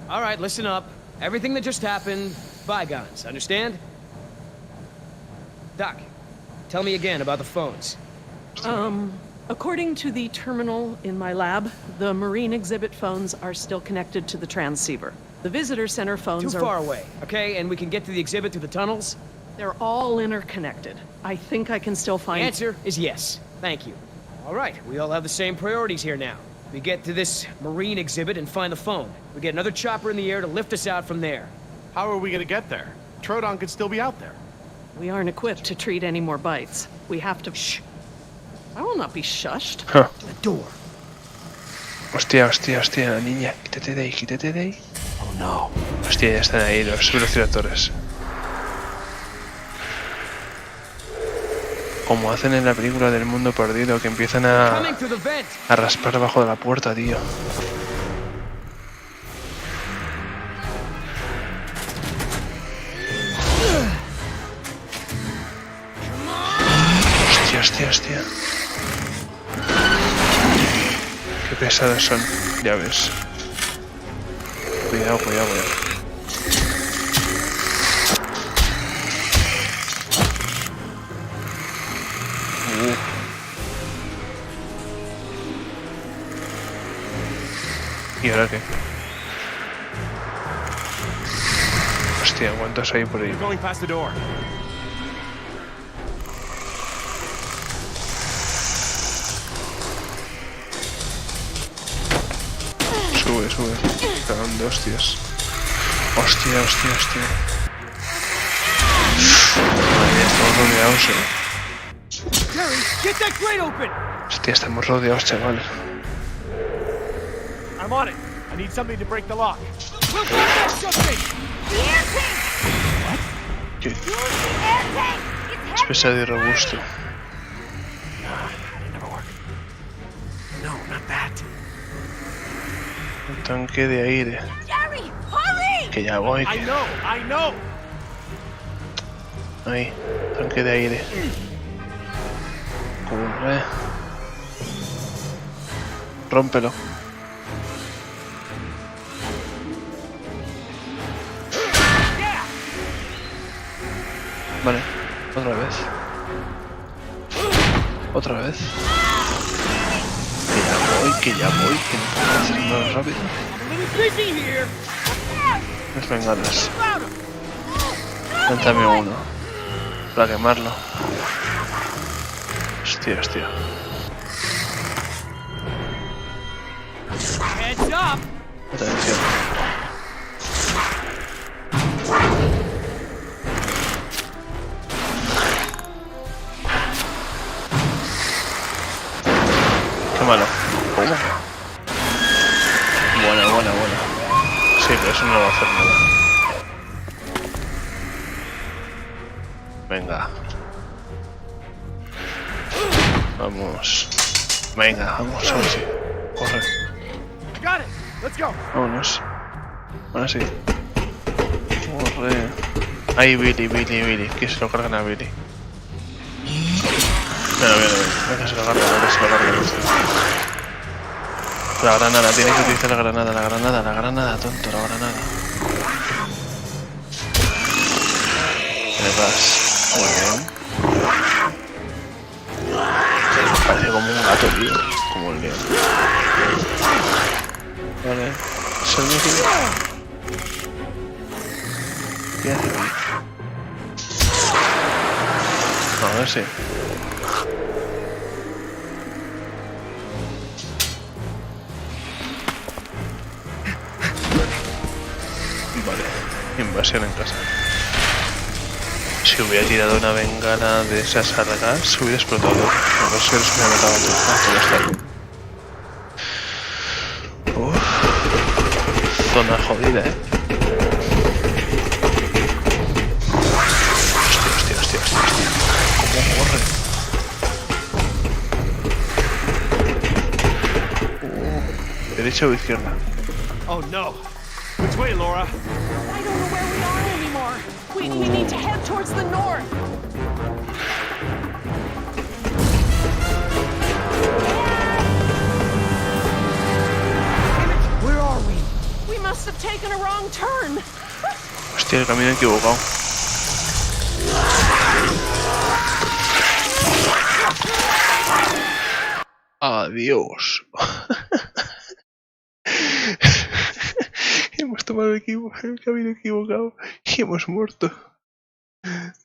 All right, listen up. Everything that just happened, bygones, understand? Doc, tell me again about the phones. According to the terminal in my lab, the marine exhibit phones are still connected to the transceiver. The visitor center phones Too far away, okay? And we can get to the exhibit through the tunnels? They're all interconnected. I think I can still find... The answer is yes. Thank you. All right, we all have the same priorities here now. We get to this marine exhibit and find the phone. We get another chopper in the air to lift us out from there. How are we gonna get there? Troodon could still be out there. We aren't equipped to treat any more bites. We have to... Shh. I will not be shushed. Ja. The door. Hostia, hostia, hostia, la niña. Quítate de ahí, quítate de ahí. Oh no. Hostia, ya están ahí los velociraptores. Como hacen en la película del mundo perdido, que empiezan a raspar debajo de la puerta, tío. Hostia, hostia, hostia. Qué pesados son, ya ves. Cuidado, cuidado, cuidado. ¿Y ahora qué? Hostia, ¿cuántos hay por ahí? We're going past the door. Sube, sube. Cabrón de hostias. Hostia, hostia, hostia. Madre mía, estamos rodeados, Jerry, get that grate open! Hostia, estamos rodeados, chaval. I'm on it. I need something to break the lock. We'll get that something! The air tank! ¿Qué? Use the air tank! It's Es pesado y robusto. It'll never work. No, not that. Un tanque de aire. Jerry, hurry! Que ya voy, I que... know. Ahí, tanque de aire. Corre. Rómpelo. Vale, otra vez. Otra vez. Que ya voy, que no puedo hacer más rápido. Las bengalas. Lánzame uno. Para quemarlo. Hostia, hostia. Heads up! Atención. Qué malo. ¿Cómo? Buena. Sí, pero eso no va a hacer nada. Venga. Vamos. Venga, vamos, ahora sí. Corre. Got it. Let's go. Vámonos. Ahora sí. Corre. Ahí, Billy. Que se lo cargan a Billy. Venga, que se lo cargan, La granada, tiene que utilizar la granada, tonto, la granada. Le vas. Muy bien. Parece como un gato, tío. Como el león. Vale. Salve aquí. ¿Qué hace aquí? Ahora sí. Vale. Invasión en casa. Si hubiera tirado una bengala de esas largas, hubiera explotado. A los seres me ha matado todo. Zona jodida, Hostia. ¿Cómo corre? ¿Derecha o izquierda? Oh no. Which way, Laura? I don't know where we are anymore. We need to head towards the north. Where are we? We must have taken a wrong turn. Hostia, el camino equivocado. Adiós. Hemos tomado el camino equivocado y hemos muerto.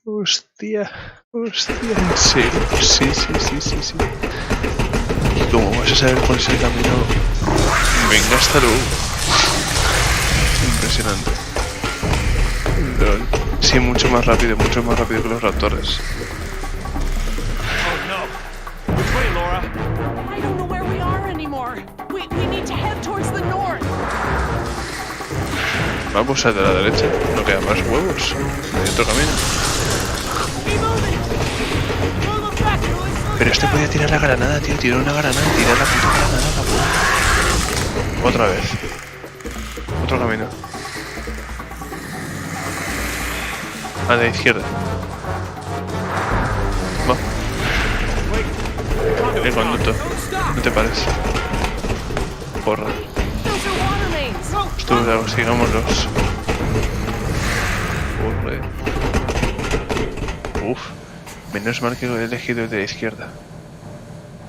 Hostia, ¿en serio? Sí. ¿Y cómo vas a saber cuál es el camino? Venga, hasta luego. Impresionante. Sí, mucho más rápido que los raptores. Oh no. Which way, Laura? I don't know where we are anymore. We need to head towards the north. Vamos a de la derecha, no quedan más huevos. Hay otro camino. Pero este podía tirar la granada, tío. Tiró una granada y tirar la puta granada, cabrón. Otra vez. Otro camino. A la izquierda. Va. El conducto. No te pares. Porra. Sigámoslos. Uf. Menos mal que he elegido el de la izquierda.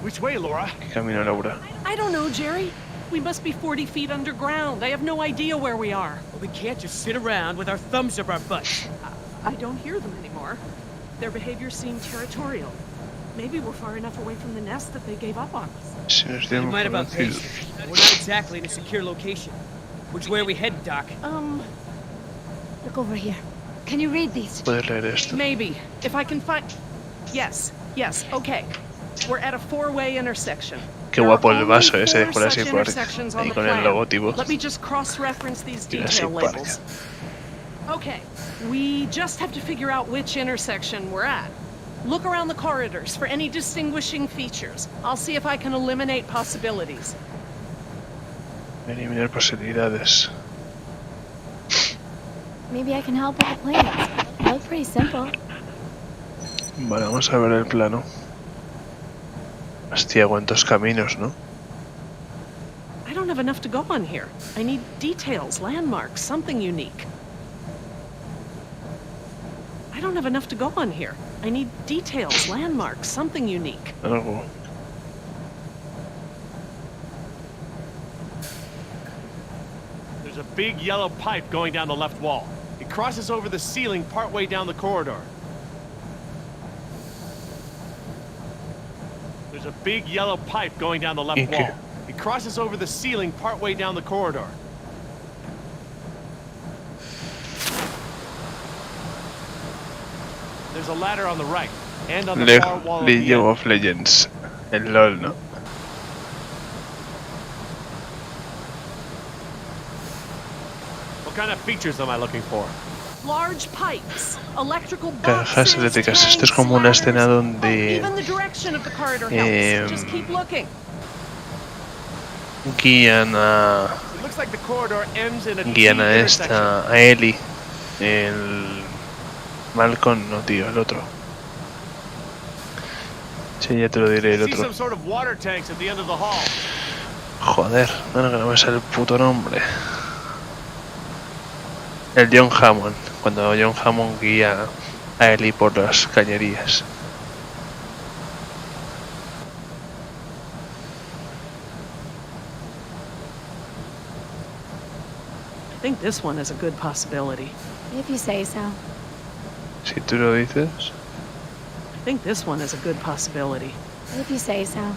Which way, Laura? ¿Qué camino, Laura? I don't know, Jerry. We must be 40 feet underground. I have no idea where we are. Well, we can't just sit around with our thumbs up our butts. I don't hear them anymore. Their behavior seemed territorial. Maybe we're far enough away from the nest that they gave up on us. Si nos You dieron might have por outpaced vencidos. it. We're not exactly in a secure location. Which way are we headed, Doc? Look over here. Can you read these? Puedes leer esto. Maybe. If I can find... Yes, okay. We're at a four-way intersection. Qué guapo el vaso ese de Jurassic Park. Ahí con el logotipo. Let me just cross-reference these Jurassic detail Park. labels. Okay, we just have to figure out which intersection we're at. Look around the corridors for any distinguishing features. I'll see if I can eliminate possibilities. Eliminar posibilidades. Maybe I can help with the plans. They look pretty simple. Vale, vamos a ver el plano. Hostia, cuántos caminos, ¿no? I don't have enough to go on here. I need details, landmarks, something unique. I don't have enough to go on here. I need details, landmarks, something unique. Algo. There's a big yellow pipe going down the left wall. It crosses over the ceiling partway down the corridor. There's a big yellow pipe going down the left wall. It crosses over the ceiling partway down the corridor. There's a ladder on the right and on the far wall of the League end. of Legends. El LOL, ¿no? What kind of features am I looking for? Large pipes, electrical Cajas boxes, eléctricas. Esto es tanks, como una escena ladders. donde Even the direction of the corridor helps. Just keep looking. guían a It looks like the corridor ends in a guían a T-intersection. esta, a Ellie, el Malcolm, no tío, el otro. Sí, ya te lo diré, el I see otro. some sort of water tanks at the end of the hall. Joder, bueno, que no me sale el puto nombre. El John Hammond, cuando John Hammond guía a Ellie por las cañerías. think this one is a good possibility. If you say so. Si tú lo dices. I think this one is a good possibility. If you say so.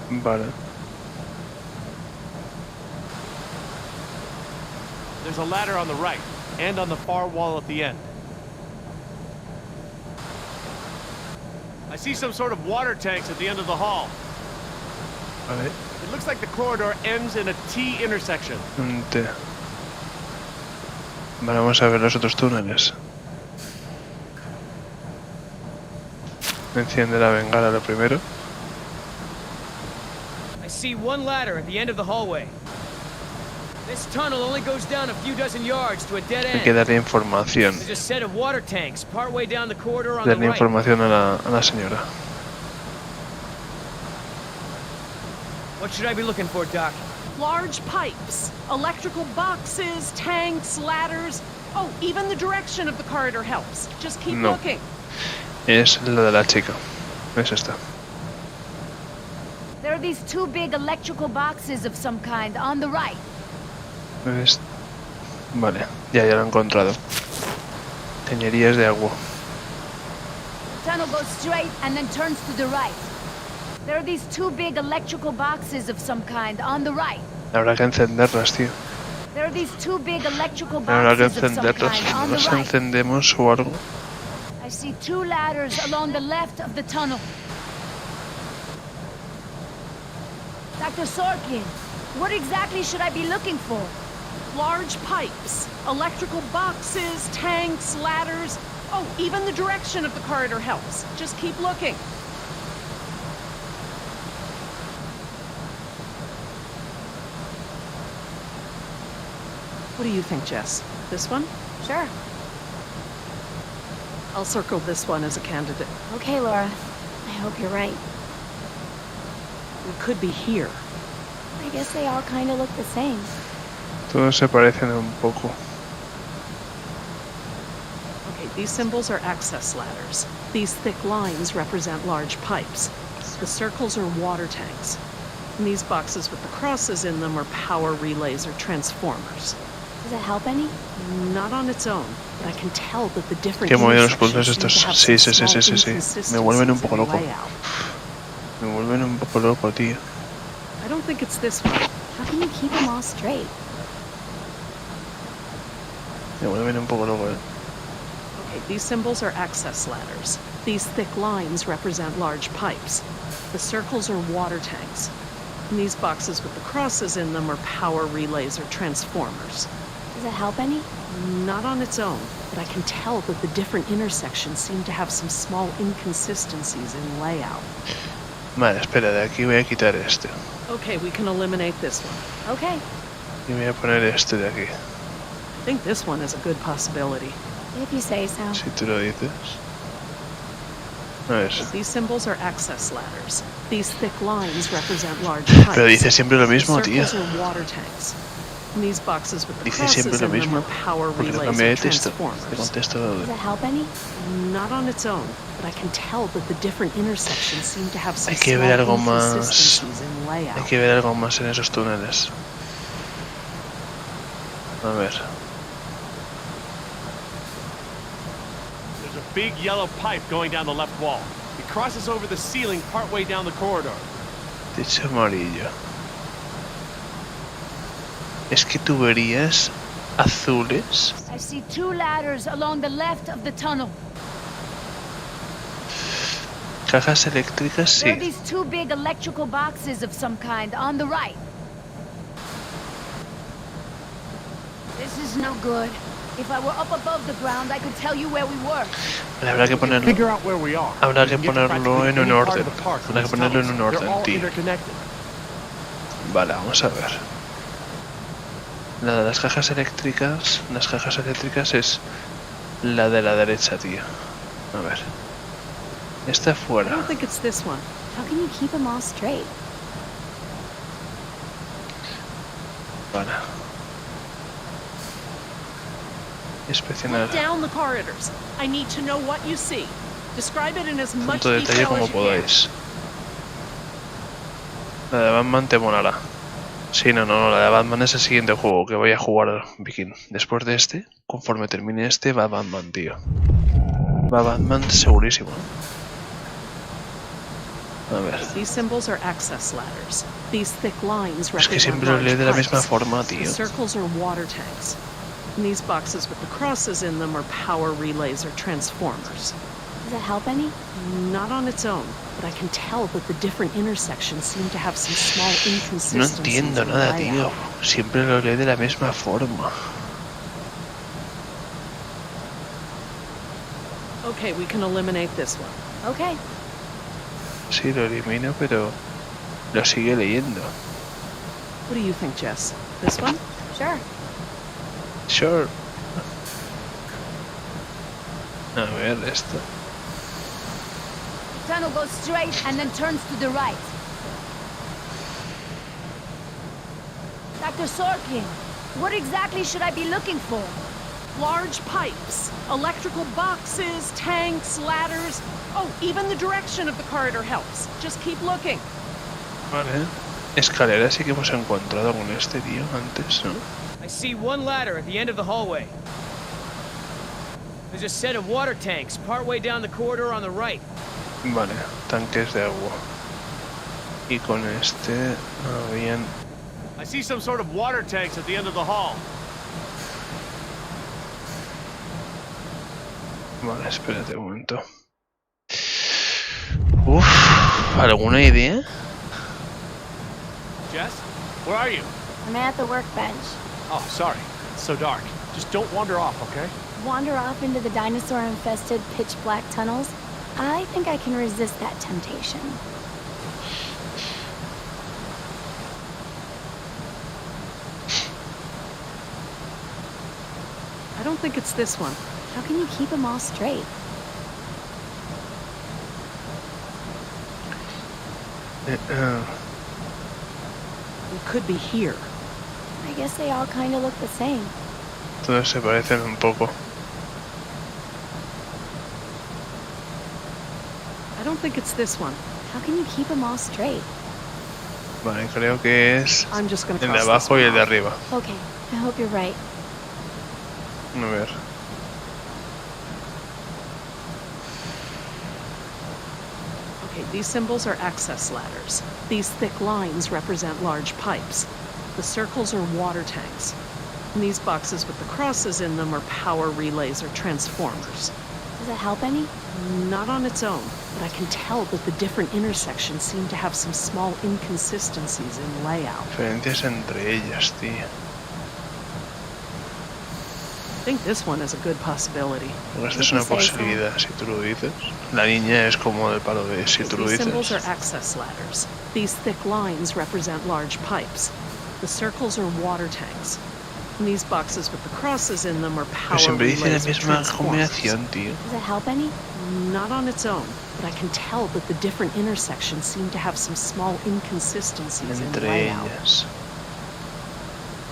Vale. There's a ladder on the right, and on the far wall at the end. I see some sort of water tanks at the end of the hall. Vale. It looks like the corridor ends in a T intersection. Vale, vamos a ver los otros túneles. Enciende la bengala lo primero. I see one ladder at the end of the hallway. This tunnel only goes down a few dozen yards to a dead Hay que end. darle información. There's a set of water tanks partway down the corridor on the Darle right. información a la señora. What should I be looking for, Doc? Large pipes, electrical boxes, tanks, ladders. Oh, even the direction of the corridor helps. Just keep No. looking. Es la de la chica. Es esta. There are these two big electrical boxes of some kind on the right. Es... Vale, ya lo he encontrado. Cañerías de agua. The tunnel goes straight and then turns to the right. There are these two big electrical boxes of some kind on the right. Habrá que encenderlas, tío. There are these two big electrical Habrá que boxes of some encenderlas. kind on the Las right. encendemos o algo. I see two ladders along the left of the tunnel. Dr. Sorkin, what exactly should I be looking for? Large pipes, electrical boxes, tanks, ladders. Oh, even the direction of the corridor helps. Just keep looking. What do you think, Jess? This one? Sure. I'll circle this one as a candidate. Okay, Laura. I hope you're right. We could be here. I guess they all kind of look the same. Todos se parecen un poco. Okay, these symbols are access ladders. These thick lines represent large pipes. The circles are water tanks. And these boxes with the crosses in them are power relays or transformers. Does it help any? Not on its own, but I can tell that the different ¿Qué movido los intersections pulsos seem estos? to have Sí, some sí, sí, sí, small sí, sí. Me vuelven un poco loco. inconsistencies in layout. Me vuelven un poco loco, tío. I don't think it's this one. How can you keep them all straight? Me vuelven un poco loco, Okay, these symbols are access ladders. These thick lines represent large pipes. The circles are water tanks. And these boxes with the crosses in them are power relays or transformers. Does it help any? Not on its own, but I can tell that the different intersections seem to have some small inconsistencies in layout. Vale, espera, de aquí voy a quitar este. Okay, we can eliminate this one. Okay. Y voy a poner este de aquí. I think this one is a good possibility. If you say so. Si tú lo dices. A ver. These symbols are access ladders. These thick lines represent large pipes. Pero dice siempre lo mismo, tío. Circles are water tanks. And these boxes with the Dice crosses siempre lo in them mismo. are power Porque no relays cambia or de texto. transformers. Te contesto. Does it help any? Not on its own, but I can tell that the different intersections seem to have some Hay que ver small algo más. inconsistencies in layout. Hay que ver algo más en esos túneles. A ver. There's a big yellow pipe going down the left wall. It crosses over the ceiling partway down the corridor. Techo amarillo. Es que tuberías azules. I see two ladders along the left of the tunnel. Cajas eléctricas, There are sí. these two big electrical boxes of some kind on the right. This is no good. If I were up above the ground, I could tell you where we were. Vale, habrá que ponerlo. Figure out where we are. Habrá que We can get to ponerlo en practically un any part orden. of the park from Habrá que these ponerlo en un tunnels. They're orden, all tío. interconnected. Vale, vamos a ver. La de las cajas eléctricas. Las cajas eléctricas es la de la derecha, tío. A ver. Esta I fuera. don't think it's this one. How can you keep them all straight? Vale. Inspeccionar. Look down the corridors. I need to know what you see. Describe it in as much Tanto detalle detail como as you can. podáis. La de Batman te molará. Sí, no, la de Batman es el siguiente juego que voy a jugar, Viking. Después de este, conforme termine este, va Batman, tío. Va Batman segurísimo. A ver. These symbols are access ladders. These thick lines Es que represent siempre lo leo de la misma pipes. forma, The tío. circles are water tanks. And these boxes with the crosses in them are power relays or transformers. Does it help any? Not on its own, but I can tell that the different intersections seem to have some small No inconsistencies entiendo in nada, layout. tío. Siempre lo leo de la misma forma. Okay, we can eliminate this one. Okay. Sí, lo elimino, pero lo sigue leyendo. What do you think, Jess? This one? Sure. Sure. A ver, esto. The tunnel goes straight and then turns to the right. Dr. Sorkin, what exactly should I be looking for? Large pipes, electrical boxes, tanks, ladders. Oh, even the direction of the corridor helps. Just keep looking. Vale. Escalera sí que hemos encontrado con este tío antes, ¿no? I see one ladder at the end of the hallway. There's a set of water tanks partway down the corridor on the right. Vale, tanques de agua. Y con este habían... I see some sort of water tanks at the end of the hall. Vale, espérate un momento. Uf, ¿alguna idea? Jess, where are you? I'm at the workbench. Oh, sorry. It's so dark. Just don't wander off, okay? Wander off into the dinosaur-infested pitch-black tunnels? I think I can resist that temptation. I don't think it's this one. How can you keep them all straight? It could be here. I guess they all kind of look the same. Todos se parecen un poco. I don't think it's this one. How can you keep them all straight? Vale, creo que es I'm just gonna el de cross abajo y this el de one arriba. Okay, I hope you're right. A ver. Okay, these symbols are access ladders. These thick lines represent large pipes. The circles are water tanks. And these boxes with the crosses in them are power relays or transformers. Does it help any? Not on its own, but I can tell that the different intersections seem to have some small inconsistencies in layout. Diferencias entre ellas, tío. I think this one is a good possibility. Porque esta es una posibilidad, si tú lo dices. La niña es como del palo de si tú lo These symbols are dices. access ladders. These thick lines represent large pipes. The circles are water tanks. And these boxes with the crosses in them are Pero power siempre dice la relays or misma transformers. combinación, tío. Does it help any? Not on its own, but I can tell that the different intersections seem to have some small inconsistencies in Entre layout. ellas.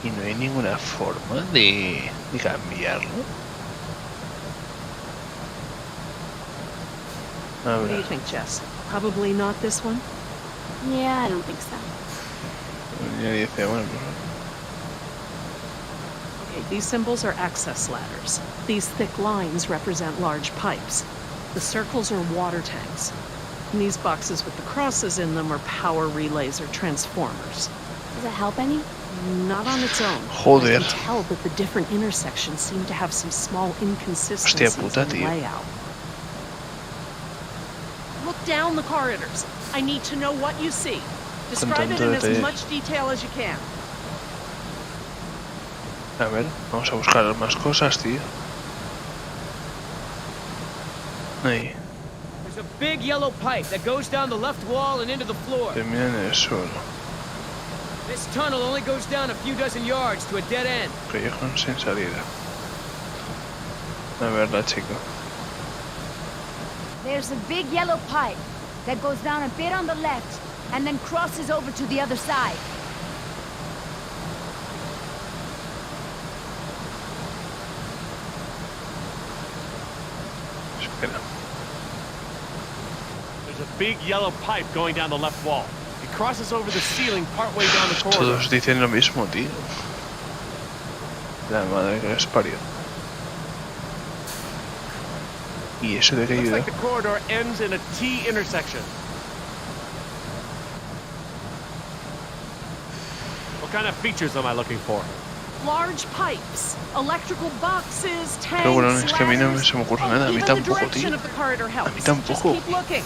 Y no hay ninguna forma de cambiarlo. A What do you ver, think, Jess? Probably not this one? Yeah, I don't think so. ya dice, bueno, pues, Okay, these symbols are access ladders. These thick lines represent large pipes. The circles are water tanks. And these boxes with the crosses in them are power relays or transformers. Does it help any? Not on its own. Joder. I can tell that the different intersections seem to have some small inconsistencies puta, in tío. layout. Look down the corridors. I need to know what you see. Describe it tanto in as detalle. much detail as you can. a ver, vamos a buscar más cosas, tío. Ahí, There's a big yellow pipe that goes down the left wall and into the floor. termina en el suelo. This tunnel only goes down a few dozen yards to a dead end. Callejón sin salida. A verla, chico. There's a big yellow pipe that goes down a bit on the left and then crosses over to the other side. Espera. There's a big yellow pipe going down the left wall. It crosses over the ceiling partway down the corridor. Todos dicen lo mismo, tío. La madre que les parió. ¿Y eso de qué Looks ayuda? like the corridor ends in a T intersection. What kind of features am I looking for? Large pipes, electrical boxes, tanks, Pero bueno, es que a mí no ladders. se me ocurre Oh, nada. A mí even the tampoco, direction tío. of the corridor A mí helps. Just tampoco. keep looking.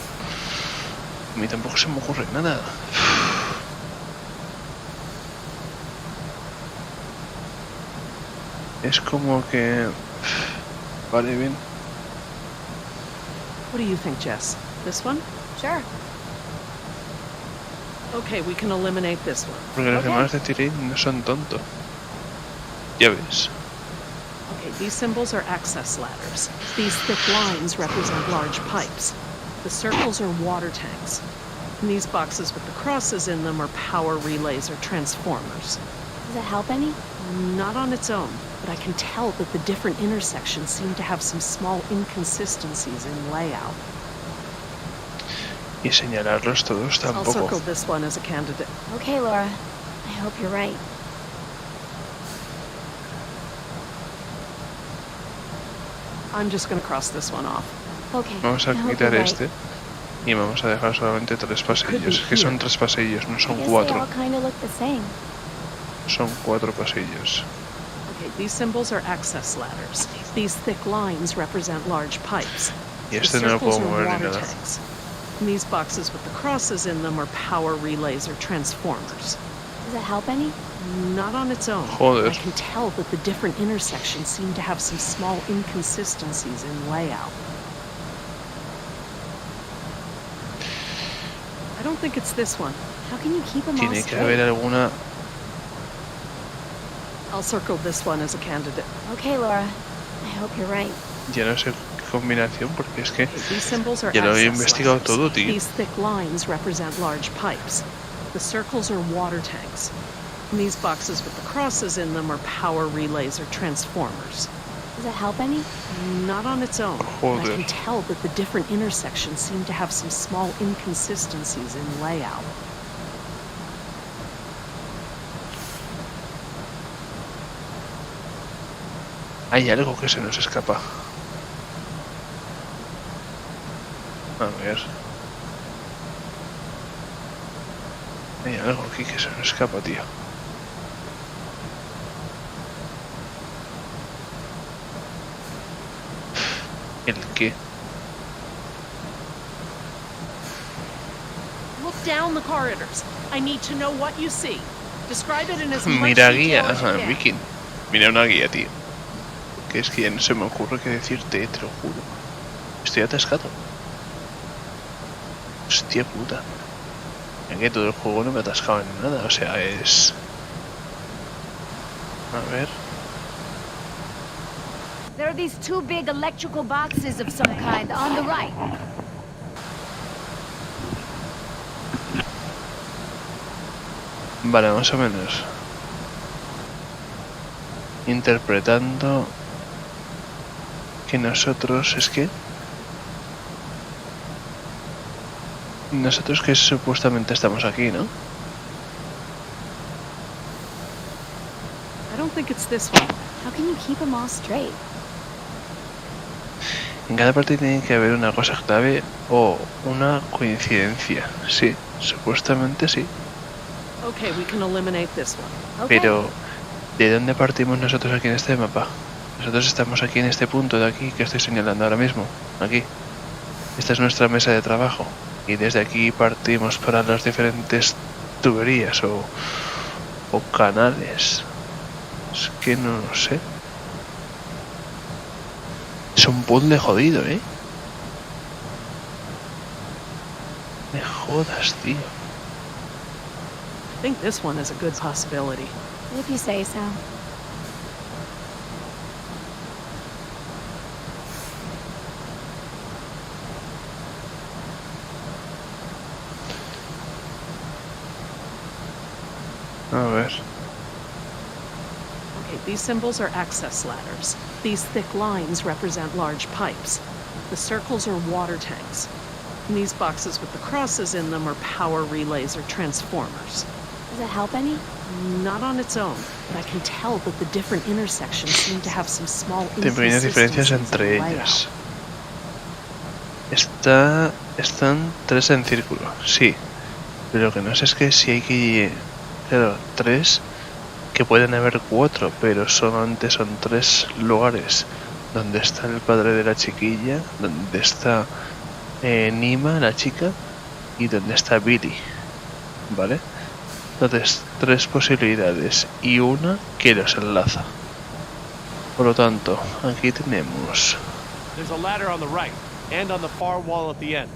A mí tampoco se me ocurre nada. Es como que... Vale, bien. What do you think, Jess? This one? Sure. Okay, we can eliminate this one. Porque los Ok. demás de Tirei no son tontos. Ya ves. Okay, these symbols are access ladders. These thick lines represent large pipes. The circles are water tanks. And these boxes with the crosses in them are power relays or transformers. Does it help any? Not on its own, but I can tell that the different intersections seem to have some small inconsistencies in layout. Y señalarlos todos I'll circle tampoco. this one as a candidate. Okay, Laura. I hope you're right. I'm just going to cross this one off. Okay. Vamos a I hope quitar you're right. este. Y vamos a dejar solamente 3 pasillos. Es que son 3 pasillos, no I son guess they all 4. kind of look the same. Son 4 pasillos. Okay, these symbols are access ladders. These thick lines represent large pipes. Y The este no lo circles puedo are mover ni water nada. tanks. And these boxes with the crosses in them are power relays or transformers. Does it help any? Not on its own. Joder. I can tell that the different intersections seem to have some small inconsistencies in layout. I don't think it's this one. How can you keep them all Tiene que haber straight? alguna... I'll circle this one as a candidate. Okay, Laura. I hope you're right. Ya no sé qué combinación, porque es que... Okay, these symbols are Ya lo he access investigado ladders. todo, tío. These thick lines represent large pipes. The circles are water tanks. And these boxes with the crosses in them are power relays or transformers. Does it help any? Not on its own. But I Joder. can tell that the different intersections seem to have some small inconsistencies in layout. Hay algo que se nos escapa. A ver. Hay algo aquí que se nos escapa, tío. ¿El qué? Look down the corridors. I need to know what you see. Describe it in as much Mira detail guía, as you ajá, can. Viking. Mira una guía, tío. Que es que ya no se me ocurre qué decirte, te lo juro. Estoy atascado. Hostia puta. Es que todo el juego no me ha atascado en nada, o sea, es... A ver... There are these 2 big electrical boxes of some kind on the right. Vale, más o menos. Interpretando que nosotros... Es que... Nosotros que supuestamente estamos aquí, ¿no? I don't think it's this one. How can you keep them all straight? En cada parte tiene que haber una cosa clave o una coincidencia. Sí, supuestamente sí. Okay, we can eliminate this one. Okay. Pero, ¿de dónde partimos nosotros aquí en este mapa? Nosotros estamos aquí en este punto de aquí que estoy señalando ahora mismo. Aquí. Esta es nuestra mesa de trabajo. Y desde aquí partimos para las diferentes tuberías o canales. Es que no lo sé. Es un puzzle jodido, ¿eh? Me jodas, tío. I think this one is a good possibility. If you say so. A ver. Okay, these symbols are access ladders. These thick lines represent large pipes. The circles are water tanks. And these boxes with the crosses in them are power relays or transformers. Does it help any? Not on its own, but I can tell that the different intersections seem to have some small Hay pequeñas diferencias entre ellas. Están 3 en círculo, sí. Pero lo que no sé es que si hay que... Claro, 3, que pueden haber 4, pero solamente son 3 lugares. Donde está el padre de la chiquilla, donde está Nima, la chica, y donde está Billy. ¿Vale? Entonces, 3 posibilidades y una que los enlaza. Por lo tanto, aquí tenemos... There's a ladder on the right, and on the far wall at the end.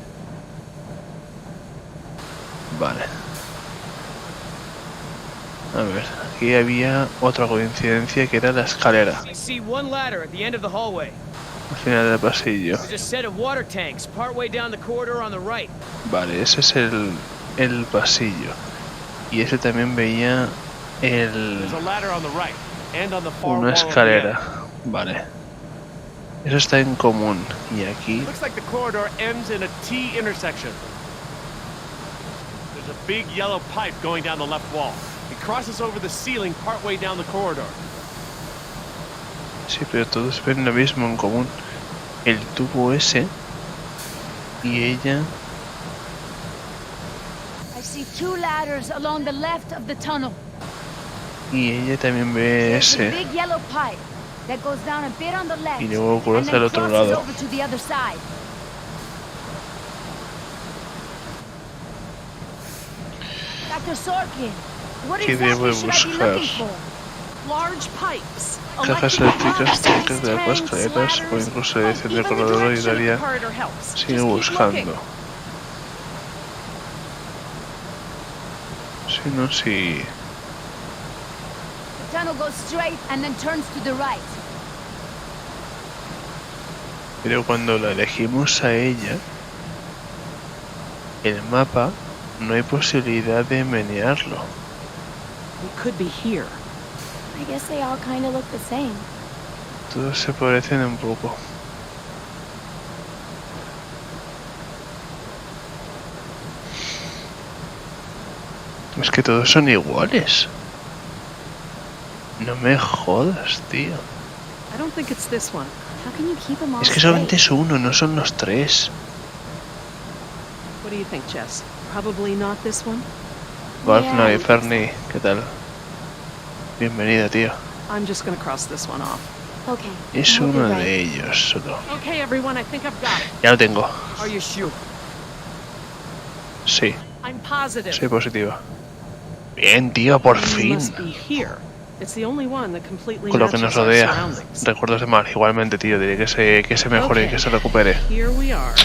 Vale. A ver, aquí había otra coincidencia que era la escalera. I see one ladder at the end of the hallway. Al final del pasillo. There's a set of water tanks partway down the corridor on the right. Vale, ese es el pasillo. Y ese también veía There's a ladder on the right, and on the far una wall at the escalera. end. Vale. Eso está en común. Y aquí... Looks like the corridor ends in a T intersection. There's a big yellow pipe going down the left wall. It crosses over the ceiling partway down the corridor. Sí, pero todos ven lo mismo en común. El tubo ese y ella. I see 2 ladders along the left of the tunnel. Y ella también ve There's a ese. big yellow pipe that goes down a bit on the left Y luego and cruza then al otro crosses lado. over to the other side. Dr. Sorkin, what ¿Qué debo exactly should I be looking buscar? for? Large pipes. Cajas eléctricas, tanques de agua, escaleras o incluso dirección del corredor y daría. Sigue buscando. Si no, si. The tunnel goes straight and then turns to the right. Pero cuando la elegimos a ella, el mapa no hay posibilidad de menearlo. We could be here. I guess they all kind of look the same. Todos se parecen un poco. Es que todos son iguales. No me jodas, tío. I don't think it's this one. How can you keep them all Es que solamente straight? es uno, no son los 3. What do you think, Jess? Probably not this one? Bartna y Fernie, ¿qué tal? Bienvenida, tío. I'm just gonna cross this one off. Okay. Es I'll be uno right. de ellos solo. Okay, everyone, I think I've got it. Ya lo tengo. Are you sure? Sí, I'm positive. soy positiva. Bien, tío, por You fin. must be here. It's the only one that completely Con lo que nos matches our rodea. surroundings. Recuerdos de mar, igualmente, tío. Diré que se mejore y que se recupere. Here we are.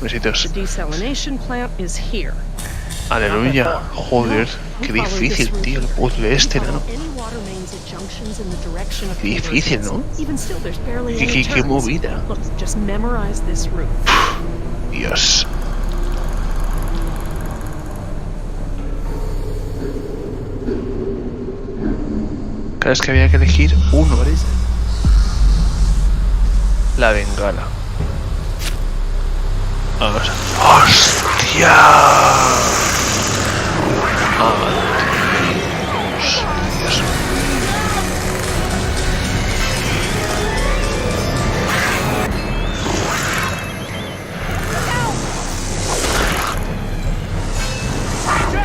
Besitos. The desalination plant is here. Aleluya. Joder, qué difícil, tío, el puzzle este, ¿no? Qué difícil, ¿no? Qué movida. Look, just memorize this route. Dios. Cada vez que había que elegir uno. La bengala. ¡Hostia! Dios.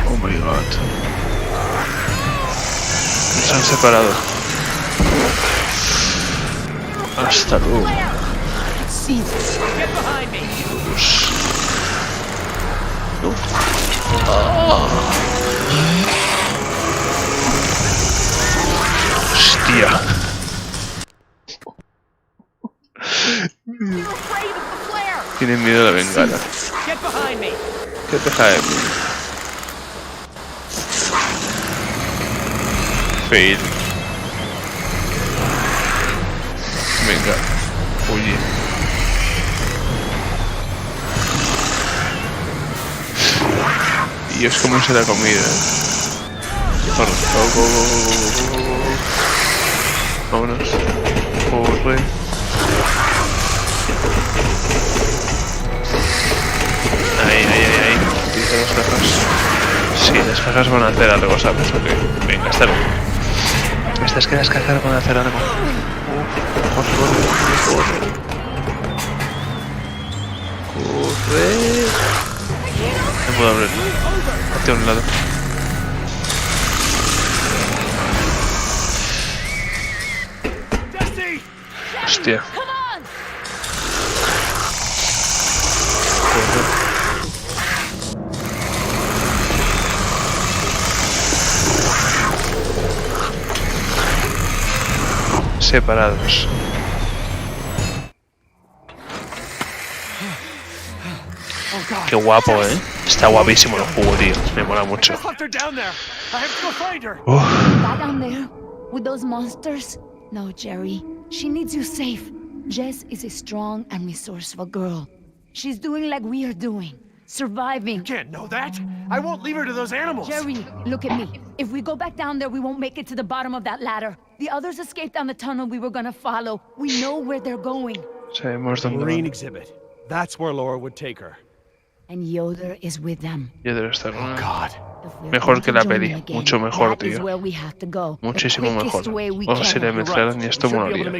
Oh my god. Nos han separado. Hasta luego. Get behind me. Dios. No. Hostia. Tienen miedo a la bengala. Get behind me. ¿Qué te cae? Fail. Venga. Oye. Dios, cómo se la comida. Vamos. Vámonos. Corre. Ahí. cajas van a hacer algo, ¿sabes? Okay. Venga, hasta luego. Estas que las cajas van a hacer algo. Corre. No puedo abrirlo. Hacia un lado. Hostia. Separados. Qué guapo, Está guapísimo el juego, tío. Me mola mucho. That down there with those monsters? No, Jerry. She needs you safe. Jess is a strong and resourceful girl. She's doing like we are doing. Surviving. You can't know that. I won't leave her to those animals. Jerry, look at me. If we go back down there, we won't make it to the bottom of that ladder. The others escaped down the tunnel we were gonna follow. We know where they're going. Sabemos dónde Marine van. exhibit. That's where Laura would take her. And Yoder is with them. Yoder está Oh God. mejor que la peli. Mucho mejor, tío. Muchísimo mejor. O si le mezclaran y esto molaría.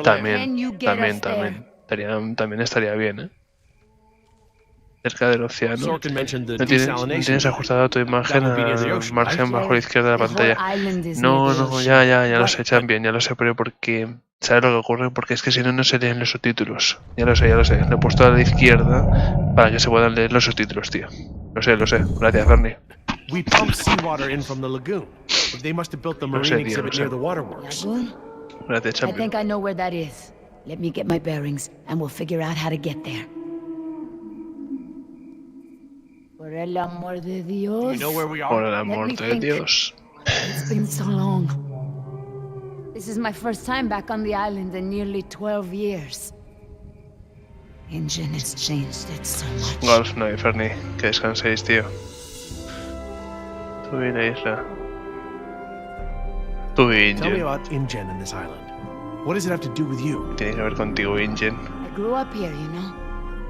También estaría bien, Cerca del océano. ¿No tienes ajustada tu imagen al margen bajo la izquierda de la pantalla? No, ya lo sé, también, ya lo sé, pero porque... ¿Sabes lo que ocurre? Porque es que si no, no se leen los subtítulos. Ya lo sé. Lo he puesto a la izquierda para que se puedan leer los subtítulos, tío. Lo sé. Gracias, Bernie. We pumped seawater in from the lagoon. They must have built the marine exhibit near the waterworks. Gracias, I champion. think I know where that is. Let me get my bearings, and we'll figure out how to get there. Por el amor de Dios. You know where we are? Por el amor de Dios. It's been so long. This is my first time back on the island in nearly 12 years. Ingen has changed it so much. Golf, no hay Fernie. Que descanséis, tío. Tú y la isla. Tú y Tell me Ingen. about Ingen and this island. What does it have to do with you? Tiene que ver contigo, Ingen. I grew up here,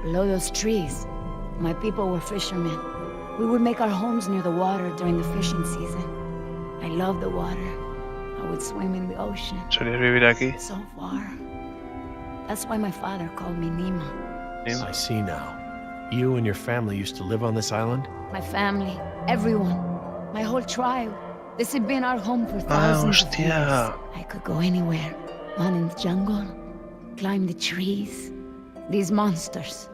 below those trees. My people were fishermen. We would make our homes near the water during the fishing season. I love the water. I would swim in the ocean. ¿Solías vivir aquí? So far. That's why my father called me Nima. I see now. You and your family used to live on this island? My family, everyone, my whole tribe. This had been our home for thousands of years. I could go anywhere. Run in the jungle, climb the trees. These monsters.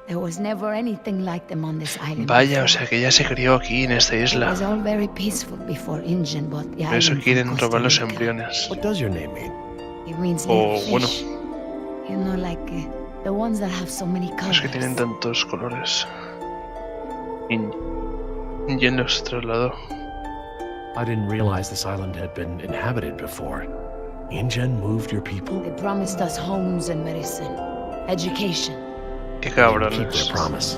There was never anything like them on this island. Vaya, o sea que ella se crió aquí en esta isla. It was all very peaceful before Ingen bought the Por eso island quieren from Costa robar los Rica. embriones. What does your name mean? It means O little bueno, fish. You know, like the ones that have so many los colors. que tienen tantos colores. Ingen los trasladó. I didn't realize this island had been inhabited before. Ingen moved your people? They promised us homes and medicine, education. Qué Keep their cabrones. promise.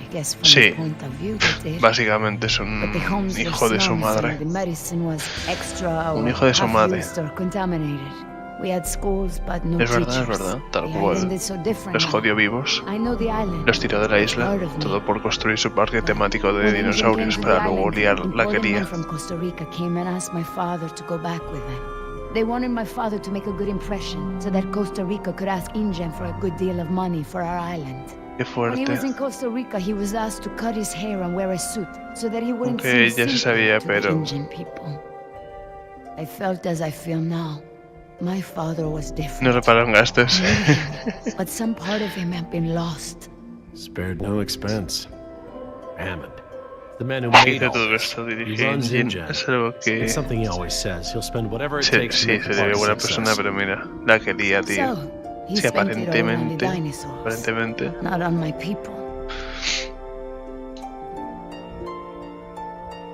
I guess from Sí, the point of view they did. básicamente es un But the homes were hijo de su slums madre. and the medicine was extra Un or hijo de su madre. half-used or contaminated. We had schools, but no Es teachers. verdad, tal The cual. island is so different Los now. jodió vivos. I know the island. Los tiró de la isla, Part of me. todo por construir su parque temático de When Ingen dinosaurios came to para the luego island, liar la important quería. men from Costa Rica came and asked my father to go back with them. They wanted my father to make a good impression so that Costa Rica could ask Ingen for a good deal of money for our island. Qué When he was fuerte. in Costa Rica, he was asked to cut his hair and wear a suit so that he wouldn't Aunque seem ya se simple sabía, to the pero- Ingen people. I felt as I feel now. My father was No different. repararon gastos. But some part of him had been lost. Spared no expense. Hammond. The man who made Hizo all todo this. esto, He dirige runs Ingen. Ingen. Es algo que... It's something he always says. He'll spend whatever it Sí, takes to sí, make se the le ve party buena a persona, success. pero mira, la quería, tío. So, he Sí, spent it all on the aparentemente, dinosaurs, aparentemente. not on my people.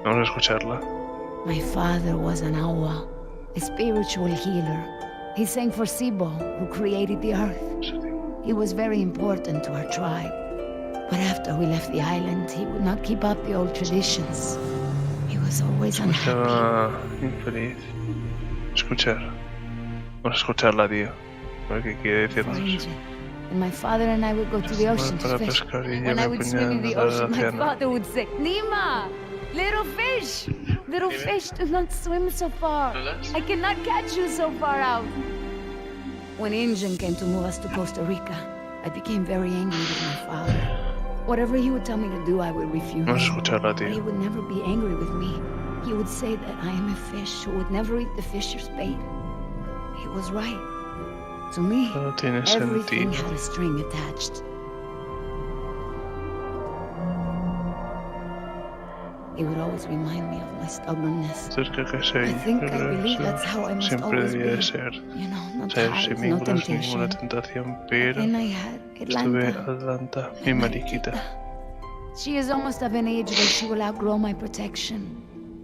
Vamos a escucharla. My father was an awa, a spiritual healer. He sang for SIBO, who created the earth. He was very important to our tribe. But after we left the island, he would not keep up the old traditions. He was always unhappy. Estaba infeliz. Escuchar. Vamos a escucharla, tío. A ver qué quiere For decirnos. Ingen. And my father and I would go to the ocean to Para fish. pescar y yo When I me would ponía swim in a the nadar al ocean, my océano. father would say, Nima, Little fish! Little fish do not swim so far. I cannot catch you so far out. When Injun came to move us to Costa Rica, I became very angry with my father. Whatever he would tell me to do, I would refuse. No escucharla, But he tío. would never be angry with me. He would say that I am a fish who would never eat the fisher's bait. He was right. To me, No tiene everything sentido. had a string attached. He would always remind me of my stubbornness. Esto es que I think I believe that's how I must siempre always debía be. de ser. You know, no Ser ties, sin no vínculos, ninguna temptation. tentación, pero Then I had estuve Atlanta. Atlanta, mi mariquita. She is almost of an age where she will outgrow my protection.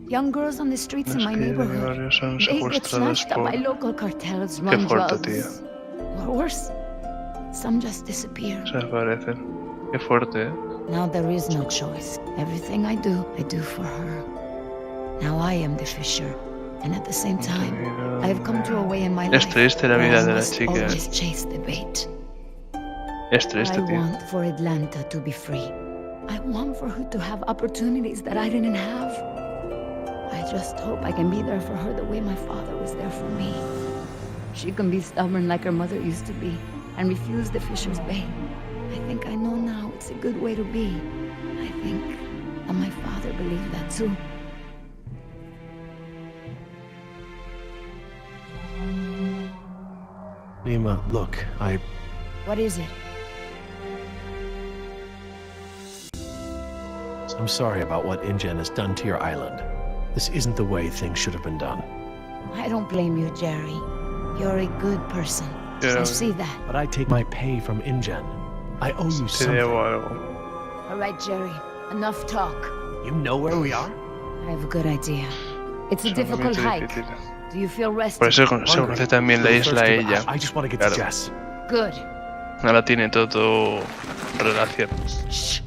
Young girls on the streets in Las my que de mi neighborhood, barrio son they get secuestradas snatched up por... by local cartels, Qué run fuerte, drugs, tío. or worse, some just disappear. Se desaparecen. Qué fuerte, ¿eh? Now there is no choice. Everything I do for her. Now I am the fisher, and at the same time, I have come to a way in my Es life triste la where vida I de la must chica. always chase the bait. Es triste, I tío. want for Atlanta to be free. I want for her to have opportunities that I didn't have. I just hope I can be there for her the way my father was there for me. She can be stubborn like her mother used to be and refuse the fisher's bait. I think I know now it's a good way to be. I think that my father believed that too. Nima, look, What is it? I'm sorry about what InGen has done to your island. This isn't the way things should have been done. I don't blame you, Jerry. You're a good person. Yeah. I see that. But I take my pay from InGen. I owe you Te something. debo algo. All right, Jerry. Enough talk. You know where we are? I have a good idea. It's a Es un difficult momento hike. difícil. Do you feel Por rested? eso se conoce también la isla ella. I just want to get Claro. to Jess. Good. Ahora tiene todo relación. Shh.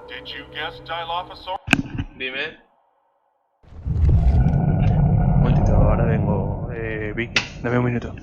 Did you guess, Dilophosaurus? Dime. Un momentito, ahora vengo. Vicky, dame un minuto.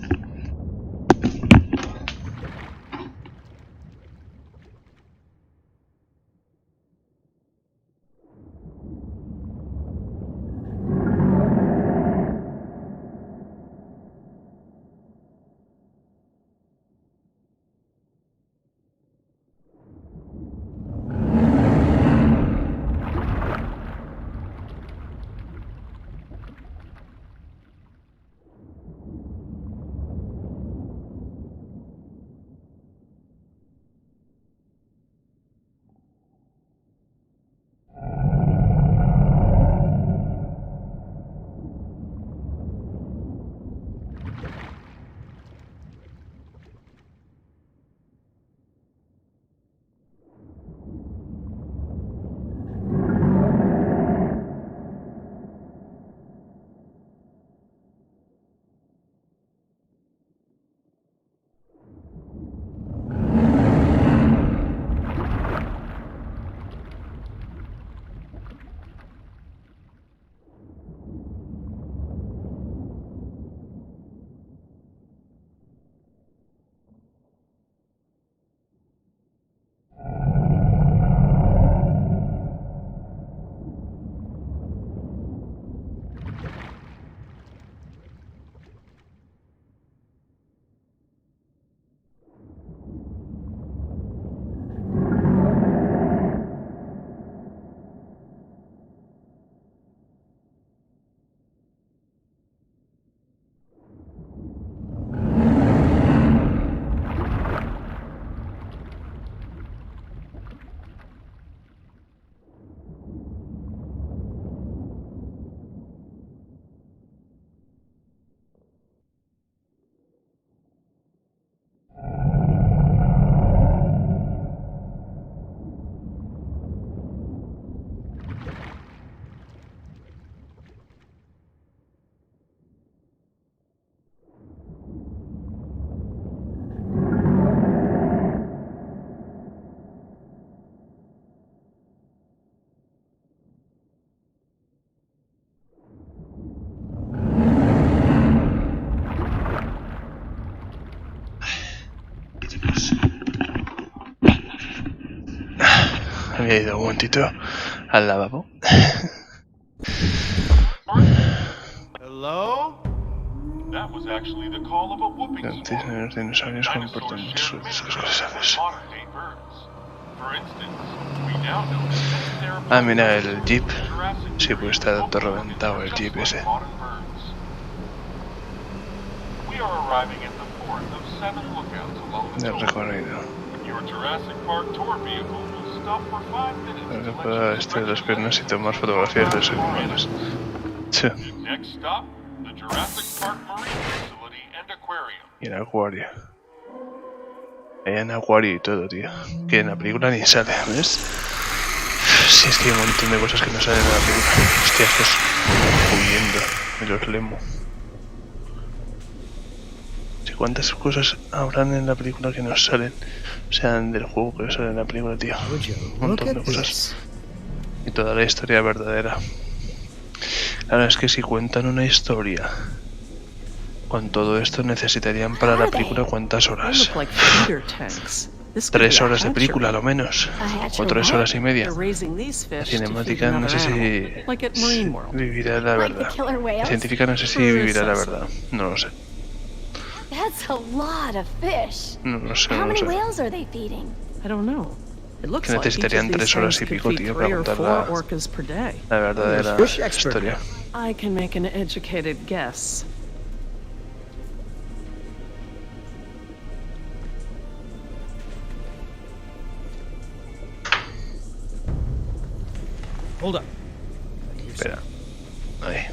Había ido un momentito al lavabo. Hello? That was actually the call of a whooping squad. Los dinosaurios comportan muchas cosas. For instance, we now know that there Ah, mira el jeep. Sí, pues está todo reventado el jeep ese. We are arriving at the fourth of 7 lookouts along the Del recorrido. Your Jurassic Park tour vehicle will stop for 5 minutes. Para estirar las piernas y tomar fotografías de sus animales. Sí. Next stop, the Jurassic Park Marine Facility and Aquarium. Y el acuario. Hay un acuario y todo, tío. Que en la película ni sale, ¿ves? Sí, es que hay un montón de cosas que no salen en la película. Hostia, estos huyendo de los lemo. Sí, ¿cuántas cosas habrán en la película que no salen? O sea, del juego que sale en la película, tío. Un montón de cosas. Y toda la historia verdadera. Claro, es que si cuentan una historia con todo esto necesitarían para la película ¿cuántas horas? 3 horas de película a lo menos, o 3 horas y media. La cinemática no sé si vivirá la verdad. La científica no sé si vivirá la verdad. No lo sé. No lo sé, no lo sé. Que necesitarían 3 horas y pico, tío, para contar la verdadera historia. I can make an educated guess. Hold up. Espera. Ahí.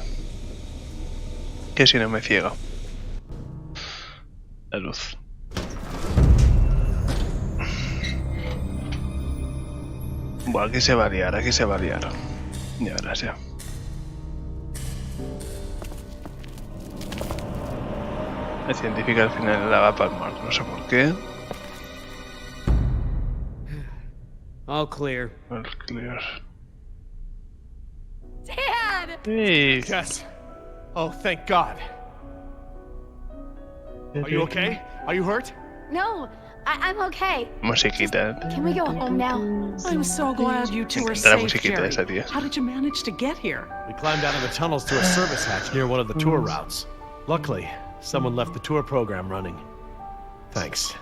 Que si no me ciega la luz. Buah, aquí se va a liar, aquí se va a liar. Ya verás ya. La científica al final la va a palmar, no sé por qué. All clear. All clear. Dad! Hey. Yes. Oh, thank God. Are you okay? Are you hurt? No, I'm okay. Musiquita. Can we go home now? I'm so glad you two are La safe, musiquita Jerry. esa, tío. How did you manage to get here? We climbed out of the tunnels to a service hatch near one of the tour routes. Luckily, someone left the tour program running. Thanks.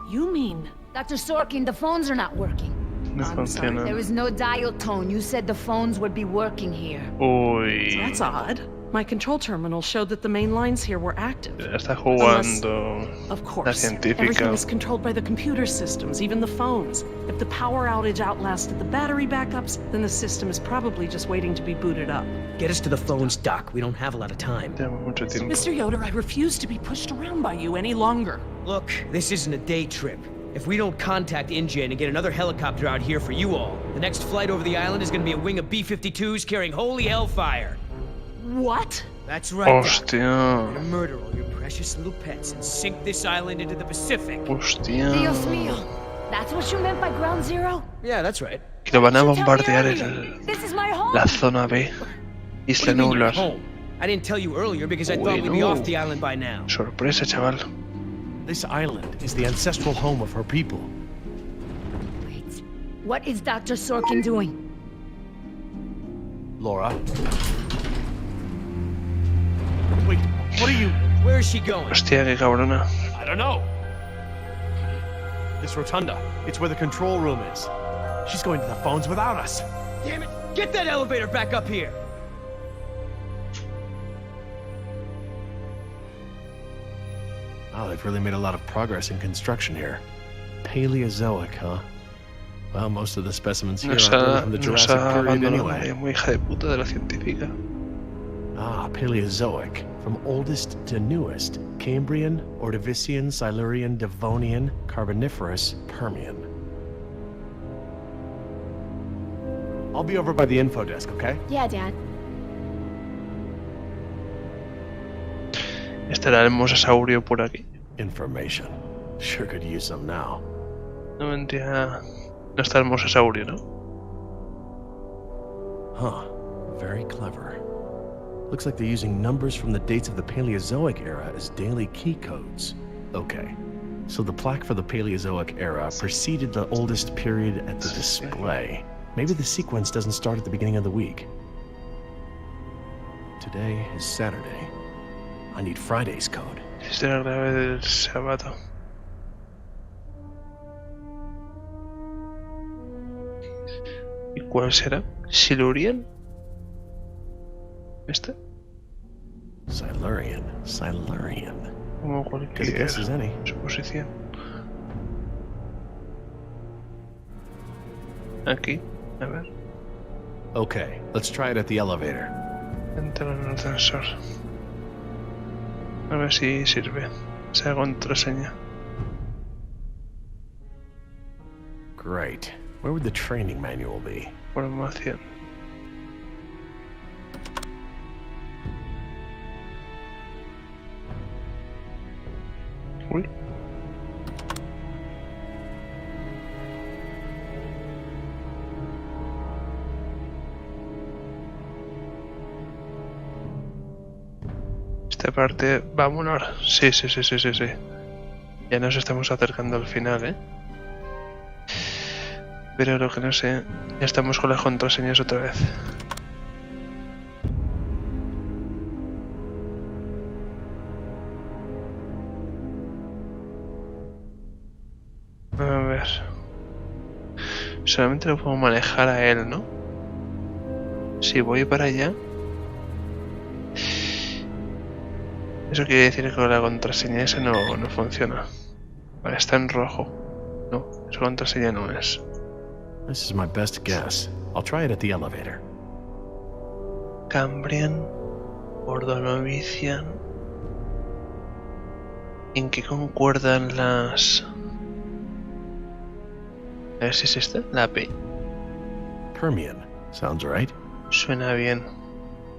You mean... Dr. Sorkin, the phones are not working. No funciona. There is no dial tone. You said the phones would be working here. Uy. That's odd. My control terminal showed that the main lines here were active. Está jugando Of la course, científica. everything is controlled by the computer systems, even the phones. If the power outage outlasted the battery backups, then the system is probably just waiting to be booted up. Get us to the phones, Doc. We don't have a lot of time. Tenemos mucho tiempo. Mr. Yoder, I refuse to be pushed around by you any longer. Look, this isn't a day trip. If we don't contact InGen and get another helicopter out here for you all, the next flight over the island is gonna be a wing of B-52s carrying holy hellfire. What? That's right, Doc. Hostia. We're gonna murder all your precious little pets and sink this island into the Pacific. Hostia. Dios mío. That's what you meant by ground zero? Yeah, that's right. Que lo van a You tell me bombardear earlier. This is my home. la zona B. Isla What do you mean, Nublar. home? I didn't tell you earlier because I thought we'd be Bueno. off the island by now. Sorpresa, chaval. This island is the ancestral home of her people. Wait. What is Dr. Sorkin doing? Laura. Wait, what are you... Where is she going? Hostia, qué cabrona. I don't know. This rotunda. It's where the control room is. She's going to the phones without us. Damn it! Get that elevator back up here! Wow, they've really made a lot of progress in construction here. Paleozoic, huh? Well, most of the specimens here Nos are really ha, from the nos Jurassic ha period abandonado anyway. muy hija de puta de la científica. Ah, Paleozoic. From oldest to newest. Cambrian, Ordovician, Silurian, Devonian, Carboniferous, Permian. I'll be over by the info desk, okay? Yeah, Dad. ¿Estará el mosasaurio por aquí? Information. Sure could use some now. No mentira. No está el mosasaurio, ¿no? Huh. Very clever. Looks like they're using numbers from the dates of the Paleozoic era as daily key codes. Okay. So the plaque for the Paleozoic era preceded the oldest period at the display. Maybe the sequence doesn't start at the beginning of the week. Today is Saturday. I need Friday's code. Este era grave del sábado. ¿Y cuál será? ¿Silurian? ¿Este? Silurian. Como Good a cualquier guess as any. suposición. Aquí, a ver. Okay, let's try it at the elevator. Entra en el ascensor. A ver si sirve. Esa contraseña. Great. Where would the training manual be? Formación. Uy. Esta parte va a molar. Sí. Ya nos estamos acercando al final, ¿eh? Pero lo que no sé, ya estamos con las contraseñas otra vez. A ver. Solamente lo puedo manejar a él, ¿no? Si voy para allá. Eso quiere decir que la contraseña esa no funciona. Vale, está en rojo. No, esa contraseña no es. This is my best guess. I'll try it at the elevator. Cambrian, Ordonovician. ¿En qué concuerdan las...? A ver si es esta, la P. Permian. Sounds right. Suena bien.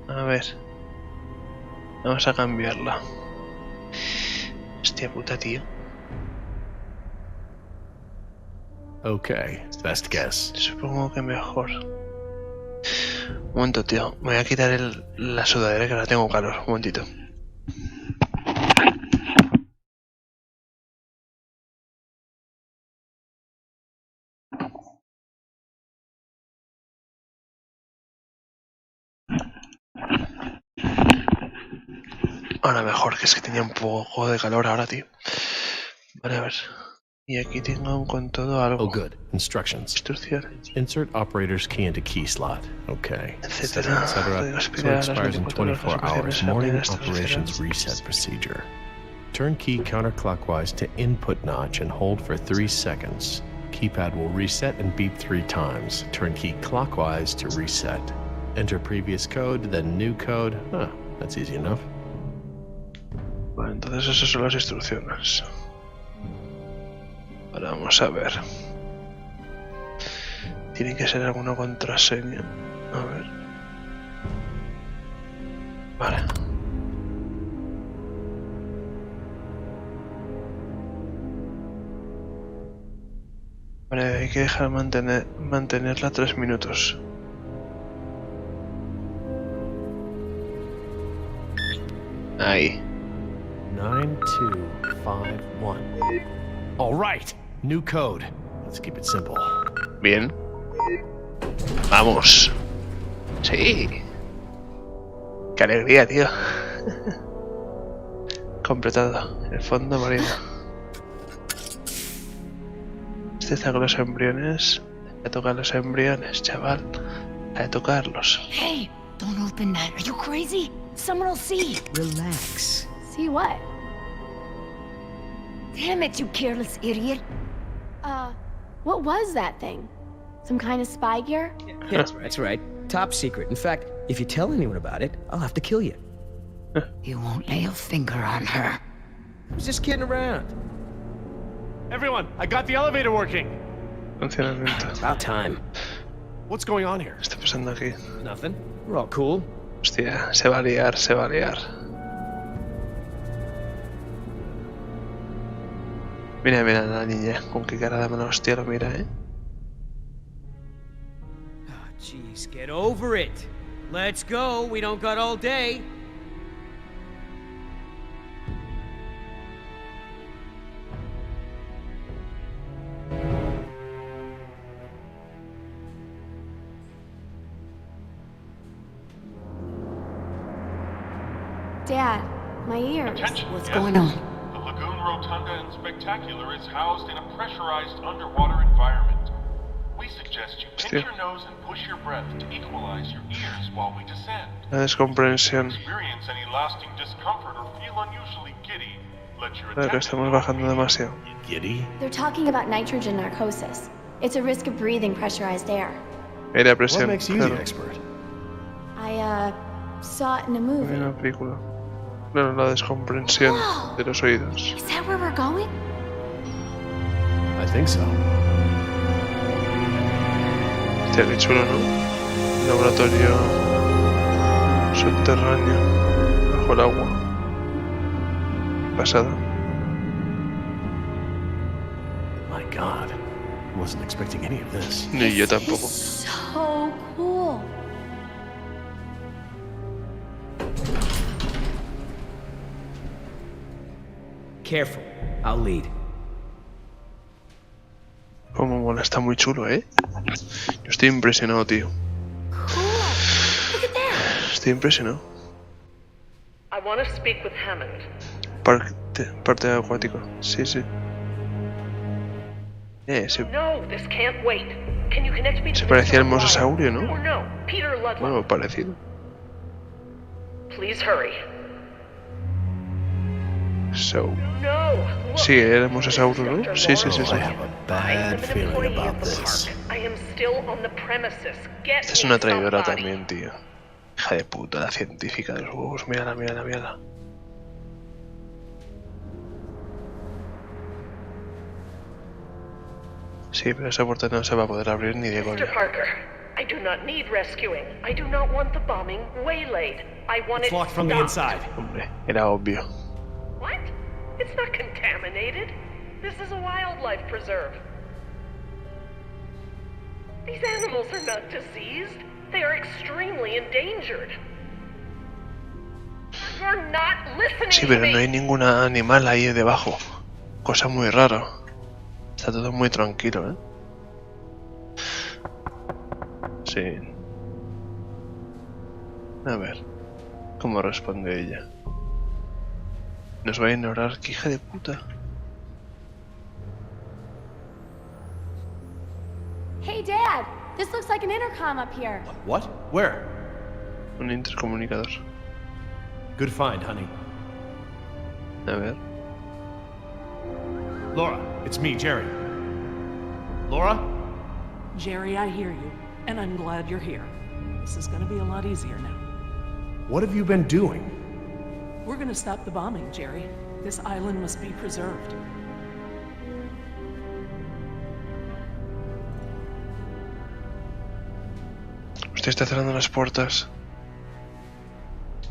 A ver. Vamos a cambiarla. Hostia puta, tío. Okay, best guess. Supongo que mejor. Un momento, tío. Me voy a quitar la sudadera que ahora tengo calor. Un momentito. Ahora mejor, que es que tenía un poco de calor ahora, tío. Vale, a ver. Y aquí tengo con todo algo. Oh, good. Instructions. Instrucciones. Insert operator's key into key slot. Okay. Etcétera. So it expires in 24 hours. Morning operations reset procedure. Turn key counterclockwise to input notch and hold for 3 seconds. Keypad will reset and beep 3 times. Turn key clockwise to reset. Enter previous code, then new code. Huh, that's easy enough. Bueno, entonces esas son las instrucciones. Ahora vamos a ver. Tiene que ser alguna contraseña. A ver. Vale. Vale, hay que dejar mantenerla 3 minutos. Ahí. 9251. All right. New code. Let's keep it simple. Bien. Vamos. Sí. Qué alegría, tío. Completado. El fondo marino. Este está con los embriones. Hay que tocar los embriones, chaval. Hay que tocarlos. Hey, don't open that. Are you crazy? Someone will see. Relax. See what? Damn it, you careless idiot. What was that thing? Some kind of spy gear? Yeah, that's right. Top secret. In fact, if you tell anyone about it, I'll have to kill you. You won't lay a finger on her. I was just kidding around. Everyone, I got the elevator working. Funcionamiento. About time. What's going on here? ¿Qué está pasando aquí? Nothing. We're all cool. Hostia, se va a liar, se va a liar. Mira, mira a la niña, con qué cara de mala hostia lo mira, ¿eh? Oh, jeez, get over it. Let's go. We don't got all day. Dad, my ears. Attention, What's yes. going on? The Lagoon Rotunda and Spectacular is housed in a pressurized underwater environment. We suggest you pinch your nose and push your breath to equalize your ears while we descend. La descomprensión. Experience any lasting discomfort or feel unusually giddy. Let your Claro que estamos bajando demasiado. Giddy? They're talking about nitrogen narcosis. It's a risk of breathing pressurized air. Aire a What presión. makes you Claro. the expert? I saw it in a movie. Una película. Claro, la descomprensión de los oídos. Is that where we're going? I think so. Hostia, qué chulo, ¿no? Laboratorio subterráneo bajo el agua. Pasado. My God. Wasn't expecting any of this. Ni yo tampoco. So cool. Careful. I'll lead. Como mola, está muy chulo, ¿eh? Yo estoy impresionado, tío. Cool. Look at there. Estoy impresionado. I want to speak with Hammond. Parte acuático. Sí, sí. Sí. No, this can't wait. Can you connect me to Se the parecía al cell mosasaurio, wire? ¿no? Or no, Peter Ludlow. Bueno, parecido. Please hurry. So. No. Look, Sí, era el mosasaurio, Dr. ¿no? Sí, sí, sí, sí. I have a bad feeling about this. I am still on the premises. Get Esta es me una traidora somebody. también, tío. Hija de puta, la científica de los huevos. Mírala, mírala, mírala. Sí, pero esa puerta no se va a poder abrir ni de coña. Mr. Parker, I do not need rescuing. I do not want the bombing waylaid. I want It's it locked from the stopped. inside. Hombre, era obvio. What? It's not contaminated. This is a wildlife preserve. These animals are not diseased. They are extremely endangered. You're not listening Sí, to pero me. no hay ningún animal ahí debajo. Cosa muy rara. Está todo muy tranquilo, ¿eh? Sí. A ver. ¿Cómo responde ella? Nos va a ignorar. ¡Qué hija de puta! Hey, Dad. This looks like an intercom up here. What? Where? Un intercomunicador. Good find, honey. A ver. Laura, it's me, Jerry. Laura? Jerry, I hear you, and I'm glad you're here. This is gonna be a lot easier now. What have you been doing? We're gonna stop the bombing, Jerry. This island must be preserved. Usted está cerrando las puertas.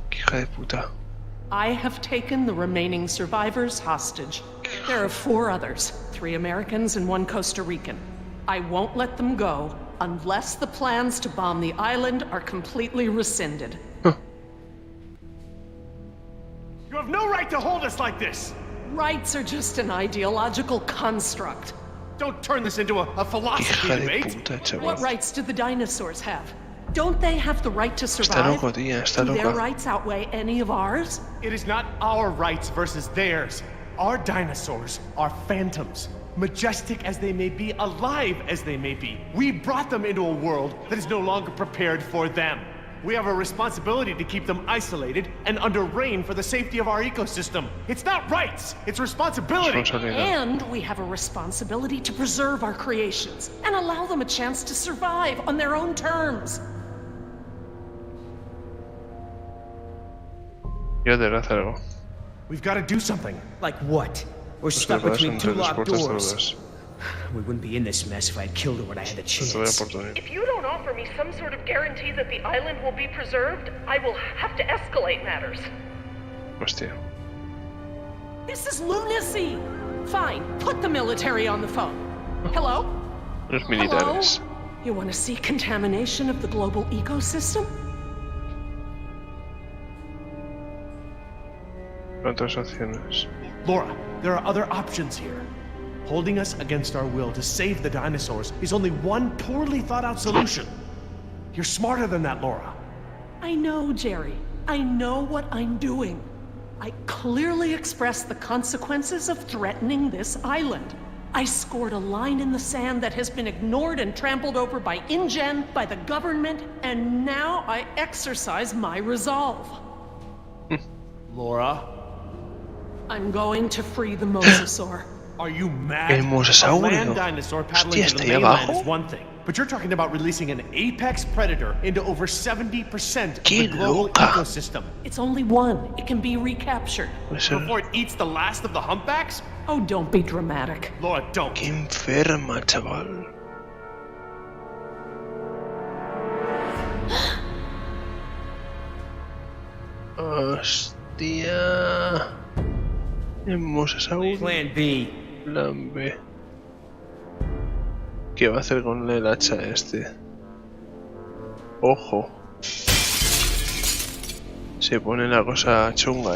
¡Qué hija de puta! I have taken the remaining survivors hostage. There are 4 others, 3 Americans and 1 Costa Rican. I won't let them go unless the plans to bomb the island are completely rescinded. You have no right to hold us like this! Rights are just an ideological construct. Don't turn this into a philosophy Hija de debate! puta, chaval. What rights do the dinosaurs have? Don't they have the right to Está survive? loco, tía, está Do their loca. rights outweigh any of ours? It is not our rights versus theirs. Our dinosaurs are phantoms. Majestic as they may be, alive as they may be. We brought them into a world that is no longer prepared for them. We have a responsibility to keep them isolated and under rein for the safety of our ecosystem. It's not rights, it's responsibility. Responsabilidad. And we have a responsibility to preserve our creations and allow them a chance to survive on their own terms. Yo te hacer algo. We've got to do something. Like what? We're Pues stuck te vas between entre 2 las locked puertas doors. todas. We wouldn't be in this mess if I'd killed her when I had the Te voy a chance. por todo. If you don't offer me some sort of guarantee that the island will be preserved, I will have to escalate matters. Hostia. This is lunacy! Fine, put the military on the phone. Hello? Los militares. Hello? You want to see contamination of the global ecosystem? ¿Cuántas opciones? Laura, there are other options here. Holding us against our will to save the dinosaurs is only one poorly thought out solution. You're smarter than that, Laura. I know, Jerry. I know what I'm doing. I clearly expressed the consequences of threatening this island. I scored a line in the sand that has been ignored and trampled over by InGen, by the government, and now I exercise my resolve. Laura? I'm going to free the mosasaur. Are you mad? El mosasaurio. A land dinosaur paddling Hostia, into the está ahí mainland abajo. is one thing, but you're talking about releasing an apex predator into over 70% of Qué the global loca. ecosystem It's only one. It can be recaptured. before it eats the last of the humpbacks? Oh, don't be dramatic. Laura, don't. Qué enferma, chaval. Hostia. El mosasaurio. Plan B. Plan B. ¿Qué va a hacer con el hacha este? Ojo. Se pone la cosa chunga,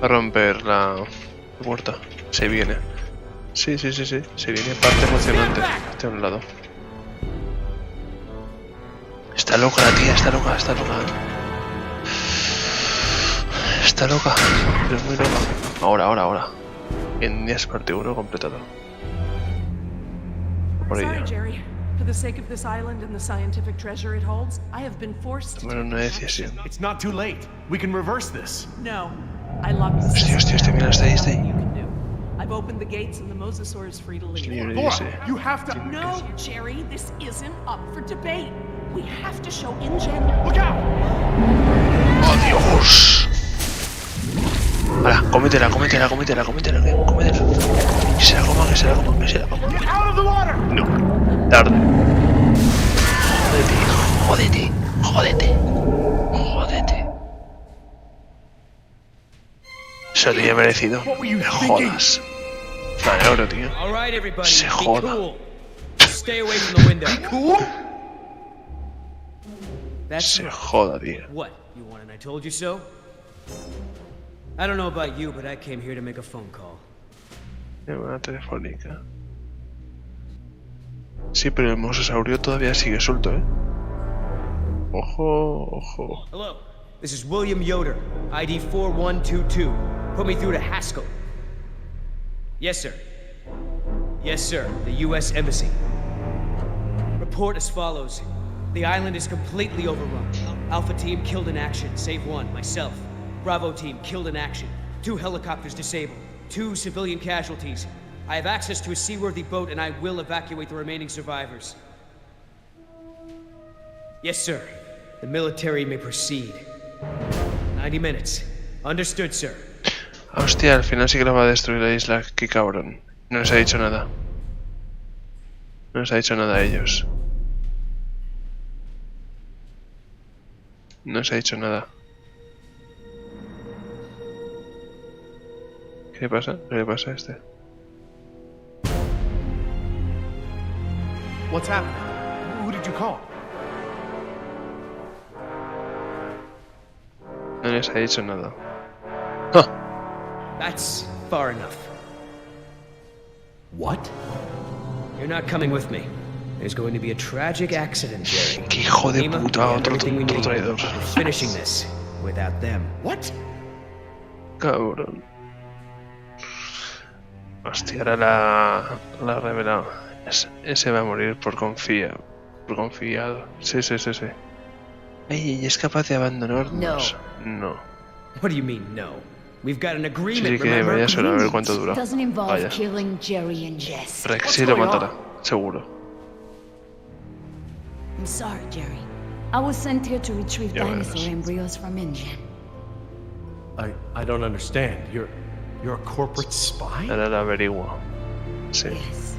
Va a romper la puerta. Se viene. Sí. Se viene parte emocionante. Este a un lado. Está loca la tía, está loca. Está loca, pero muy loca. Ahora. En 10 parte 1 completado. Por Sorry, ella. Jerry. For the sake of this island and the scientific treasure it holds, I have been forced to Tomar take una action. decisión. It's not too late. We can reverse this. No, I locked the Hostia, system. mira, está ahí. Nothing you can do. I've opened the gates and the mosasaur is free to leave. Señor, Laura, dice. you have to. No, Jerry, this isn't up for debate. We have to show InGen. Look out! ¡Adiós! Ahora, cómetela. Que se la coma. Get out of the water! No, tarde. Jódete. Eso te había merecido. Me jodas. Vale, oro, tío. All right, everybody. Se Be joda. cool. Stay away from the window. Cool? That's Se right. joda, tío. What? You want and I told you so? I don't know about you, but I came here to make a phone call. Llamada telefónica. Sí, pero el mosasaurio todavía sigue suelto, Ojo. Hello. This is William Yoder, ID 4122. Put me through to Haskell. Yes, sir. The U.S. Embassy. Report as follows. The island is completely overrun. Alpha team killed in action, save one, myself. Bravo team killed in action. 2 helicopters disabled. 2 civilian casualties. I have access to a seaworthy boat and I will evacuate the remaining survivors. Yes, sir. The military may proceed. 90 minutes. Understood, sir. Hostia, al final sí que la va a destruir la isla. Qué cabrón. No les ha dicho nada. No les ha dicho nada a ellos. No les ha dicho nada. ¿Qué le pasa? ¿Qué le pasa a este? What's happening? Who did you call? No les ha dicho nada. That's far enough. What? You're not coming with me. There's going to be a tragic accident, Jerry. Qué hijo de Nima, puta, we have otro everything we need. traidor. We're finishing this without them. What? Cabrón. Hostia, ahora la ha revelado. Ese va a morir por confiado. Sí. Ey, ¿es capaz de abandonarnos? No. What do you mean, no? We've got an Sí, agreement, que remember? vaya solo a ver cuánto dura. Doesn't involve Vaya. killing Jerry and Jess. Rex sí lo matará, seguro. I'm sorry, Jerry. I was sent here to retrieve Ya dinosaur verás. embryos from InGen. I don't understand. You're a corporate spy? Ahora la averigua. Sí. Yes.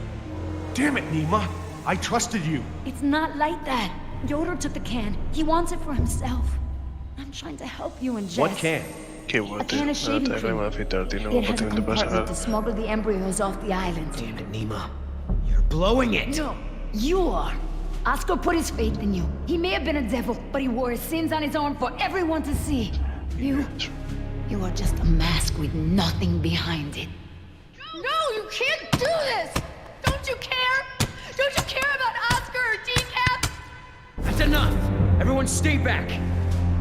Damn it, Nima. I trusted you. It's not like that. Yoder took the can. He wants it for himself. I'm trying to help you and Jess. What can? Qué A bote. can of shaving Ahora te cream. crema de afeitar, tiene un It has a compartimento para compartment sacar. to smuggle the embryos off the island. Damn it, Nima. You're blowing it. No, you are. Oscar put his faith in you. He may have been a devil, but he wore his sins on his arm for everyone to see. You are just a mask with nothing behind it. No, you can't do this! Don't you care? Don't you care about Oscar or stay back.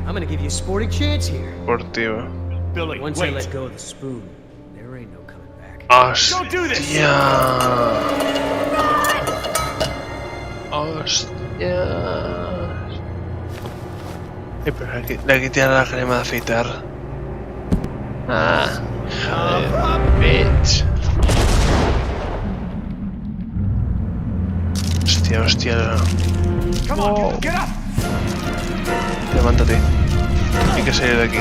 I'm gonna give you a sporting chance here. Deportiva. Billy, Once I wait. let go of the spoon, there ain't no coming back. Don't do this! Hostia. Hostia. Pero le quité la crema de afeitar. Ah, joder, bitch. Hostia, hostia. Come on, get up! Levántate. Hay que salir de aquí.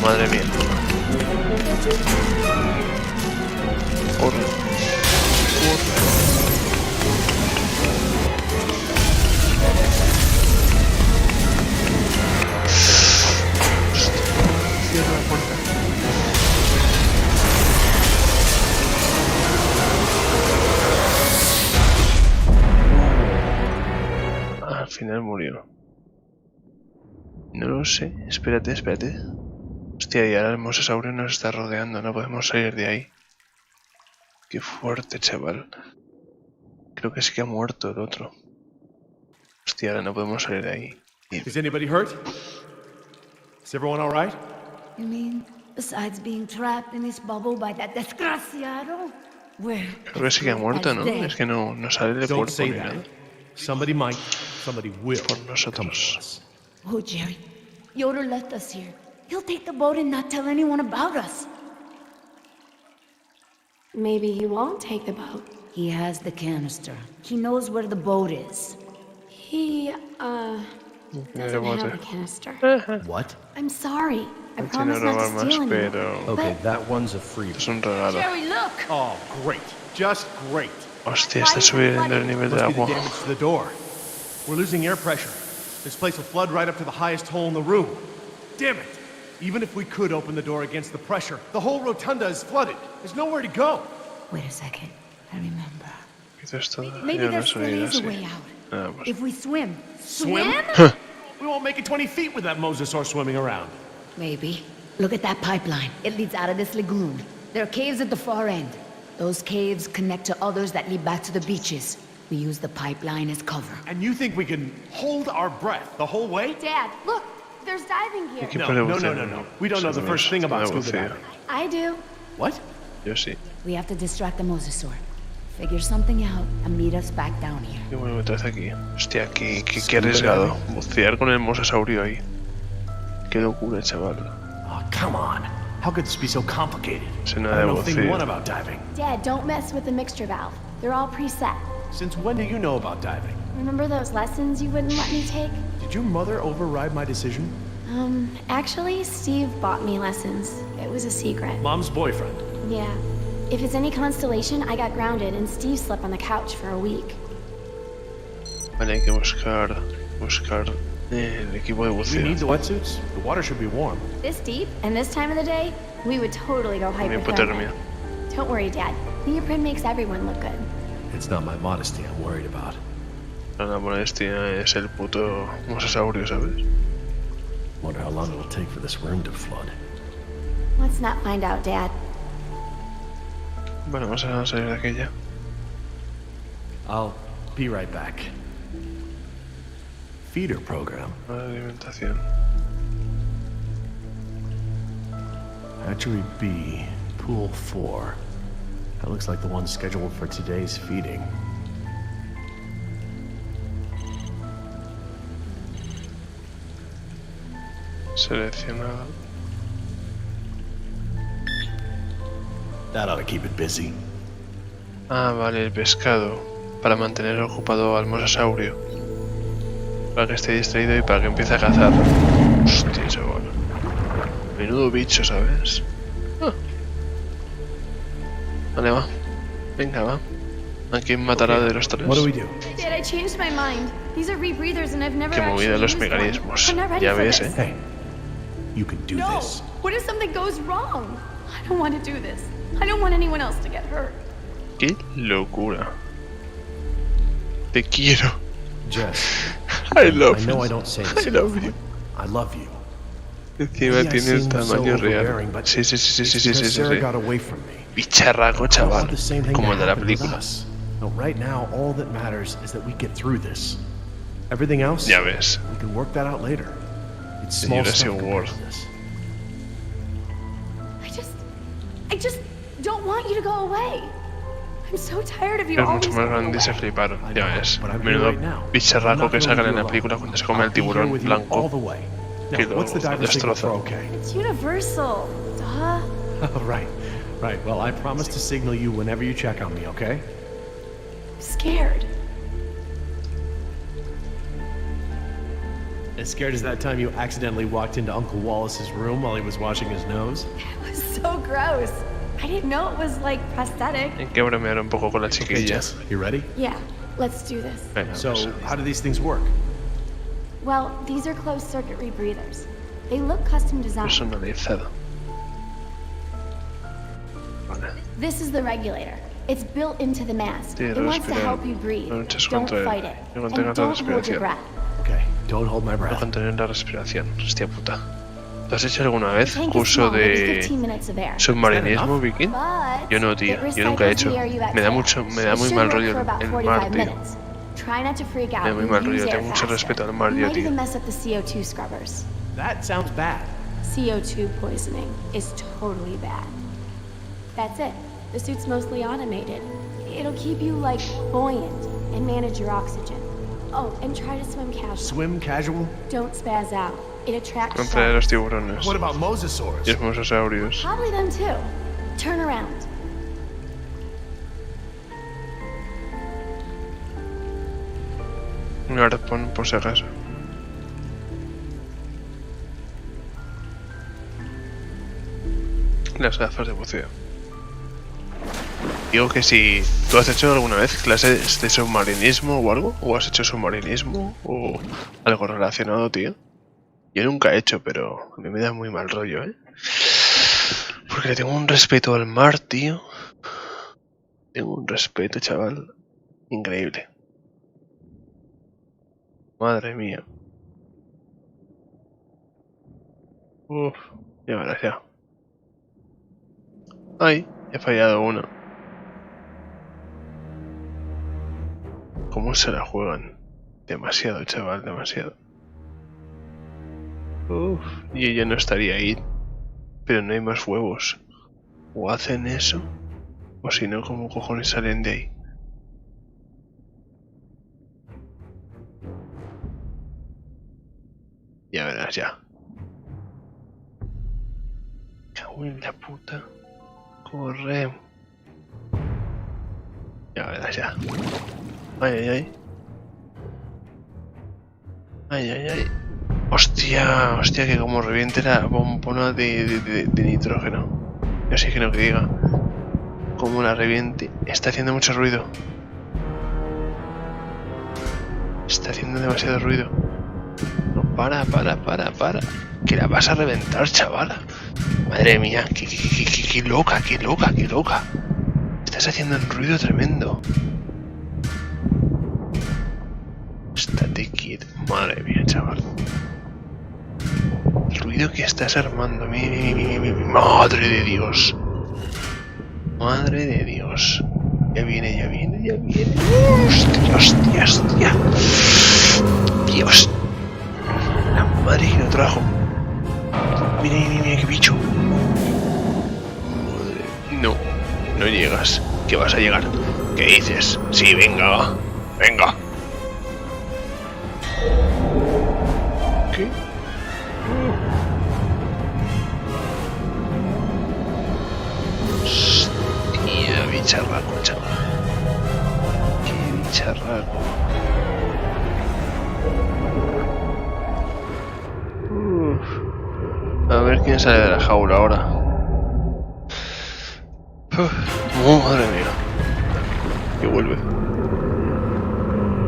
Madre mía. Corre. Cierra la puerta. Al final murió. No lo sé. Espérate, espérate. Hostia, y ahora el mosasaurio nos está rodeando. No podemos salir de ahí. Qué fuerte, chaval. Creo que sí que ha muerto el otro. Hostia, ahora no podemos salir de ahí. Is anybody hurt? Is everyone all right? You mean, besides being trapped in this bubble by that desgraciado? Where? Creo que sí que ha muerto, ¿no? Es que no sale del Don't cuerpo say ni that. nada. Somebody might, somebody will. Por nosotros. Oh, Jerry. Yoda left us here. He'll take the boat and not tell anyone about us. Maybe he won't take the boat. He has the canister. He knows where the boat is. He, doesn't have a canister. What? I'm sorry. I No tiene promise not robar to más, steal anymore. pero Okay, that one's a free. es un regalo. Jerry, look! Oh, great. Just great. Hostia, está subiendo el nivel de Must be the agua. damage to the door. We're losing air pressure. This place will flood right up to the highest hole in the room. Damn it! Even if we could open the door against the pressure, the whole rotunda is flooded. There's nowhere to go. Wait a second. I remember. Quizás todo Maybe ya there no still sería is a así. way out. Ah, pues If we swim. Swim? We won't make it 20 feet with that mosasaur swimming around. Maybe. Look at that pipeline. It leads out of this lagoon. There are caves at the far end. Those caves connect to others that lead back to the beaches. We use the pipeline as cover. And you think we can hold our breath the whole way? Dad, look, there's diving here. Equipo No, de no, buceo. no, no, no. We don't know the Sabemos first thing about de scuba buceo. diving. I do. What? Yo sí. We have to distract the mosasaur. Figure something out and meet us back down here. Y bueno, otra vez aquí. Hostia, qué arriesgado. Bucear con el mosasaurio ahí. Qué locura, chaval. Oh, come on. How could this be so complicated? Se I nada de don't know thing one buceo. about diving. Dad, don't mess with the mixture valve. They're all preset. Since when do you know about diving? Remember those lessons you wouldn't let me take? Did your mother override my decision? Actually, Steve bought me lessons. It was a secret. Mom's boyfriend. Yeah. If it's any constellation, I got grounded and Steve slept on the couch for a week. Vale, hay que buscar el equipo de Do we buceo. need the wetsuits? The water should be warm. This deep and this time of the day, we would totally go También hypothermic. hipotermia. Don't worry, Dad. Neoprene makes everyone look good. It's not my modesty I'm worried about. La molestia es el puto mosasaurio, ¿sabes? Wonder how long it'll take for this room to flood. Let's not find out, Dad. Bueno, vamos a salir de aquella. I'll be right back. Feeder program. Alimentación. Hatchery B, Pool 4. That looks like the one scheduled for today's feeding. Seleccionado. That ought to keep it busy. Ah, vale, el pescado. Para mantener ocupado al mosasaurio. Para que esté distraído y para que empiece a cazar. Hostia, chaval. Menudo bicho, ¿sabes? Ah. Vale, va. Venga, va. ¿A quién matará de los tres? What do we do? Dad, I changed my mind. These are rebreathers and I've never Qué movida actually los used one. mecanismos. I'm not ready Ya for ves, this. Hey, you can do No! this. What if something goes wrong? I don't want to do this. I don't want anyone else to get hurt. Qué locura. Te quiero. Jess, I love I know I you. don't say this I love enough, you. but I love you. Encima Maybe I tiene el seem so tamaño overbearing, real. but Sí, sí, sí, sí, sí, it's sí, because sí, Sarah sí. got away from me. Bicharraco, I want chaval. the same thing Como to el de la happen with película. us. No, right now, all that matters is that we get through this. Everything else, Ya ves. we can work that out later. It's The small Jurassic stuff World. compared to this. I just don't want you to go away. I'm so tired of you Es always mucho más going grande y se away. fliparon. Ya ves. But I'm here Menudo right now. I'm bicharraco not que gonna sacan leave en you la película alone. cuando se come I'll el be here tiburón with you all blanco. the way. Now, Que lo what's the diver signal destroza. for okay? It's universal. Duh. Oh, right. Right. Well, I promise to signal you whenever you check on me, okay? I'm scared. As scared as that time you accidentally walked into Uncle Wallace's room while he was washing his nose? It was so gross. I didn't know it was like prosthetic. Hay que bromear un poco con la Okay, chiquilla. Jess, you ready? Yeah, let's do this. Venga, So, pues. how do these things work? Well, these are closed circuit rebreathers. They look custom designed. Personalizado. Vale. This is the regulator. It's built into the mask. Sí, It wants to respira. help you breathe. No luches Don't contra él. fight it. No And contengas la don't hold your respiración. breath. Okay, don't hold my No breath. contener la respiración. Hostia puta. ¿Tú has hecho alguna vez The tank is curso small, maybe de 15 minutes of air. submarinismo, Viking? But Yo no, tío. it Yo nunca he hecho. recycles the air you Me da exhale. me da It muy should mal work rollo for about el 45 mar, tío. minutes. Try not to freak out. Me da muy and mal use rollo. air Tengo mucho faster. respeto al mar, You yo, might tío. even mess up the CO2 scrubbers. That sounds bad. CO2 poisoning is totally bad. That's it. The suit's mostly automated. It'll keep you, like, buoyant and manage your oxygen. Oh, and try to swim casual. Swim casual? Don't spaz out. It attracts Contra de los sharks. tiburones. What about mosasaurs? Y los mosasaurios. Probably them too. Turn around. Un arpón por si acaso. Las gafas de buceo. Digo que si tú has hecho alguna vez clases de submarinismo o algo, o has hecho submarinismo o algo relacionado, tío. Yo nunca he hecho, pero a mí me da muy mal rollo, ¿eh? Porque le tengo un respeto al mar, tío. Tengo un respeto, chaval. Increíble. Madre mía. Uf, ya verás ya. Ay, he fallado uno. ¿Cómo se la juegan? Demasiado, chaval, demasiado. Uf, yo ya no estaría ahí. Pero no hay más huevos. O hacen eso, o si no, ¿cómo cojones salen de ahí? Ya verás, ya. Cago en la puta. Corre. Ya verás, ya. Ay, ay, ay. Ay, ay, ay. Hostia, hostia, que como reviente la bombona de nitrógeno. De oxígeno que diga. Como la reviente. Está haciendo mucho ruido. Está haciendo demasiado ruido. No, para. Que la vas a reventar, chavala. Madre mía, qué loca, qué loca, qué loca. Estás haciendo un ruido tremendo. Estate quieto. Madre mía, chaval. El ruido que estás armando. Madre de Dios. Madre de Dios. Ya viene, ya viene, ya viene. Hostia, hostia, hostia. Dios. La madre que lo trajo. Mira, mira, mira, qué bicho. Madre. No, no llegas. ¿Qué vas a llegar? ¿Qué dices? Sí, venga, venga. ¿Qué? Hostia, bicharraco, chaval. Qué bicharraco. A ver quién sale de la jaula ahora. Madre mía. Que vuelve.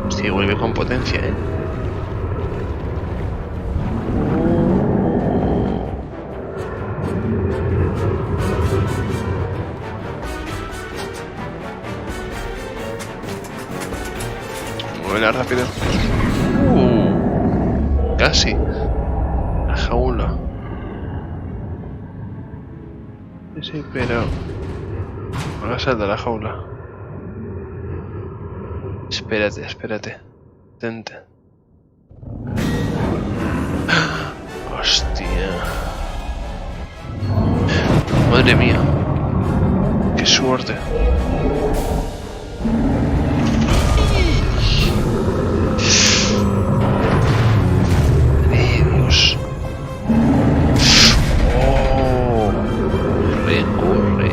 Hostia, vuelve con potencia, ¿eh? Muévela rápido. Casi. La jaula. Sí, pero... Ahora sal de la jaula. Espérate, espérate. Tente. Hostia. Madre mía. Qué suerte. Dios. Oh. Corre.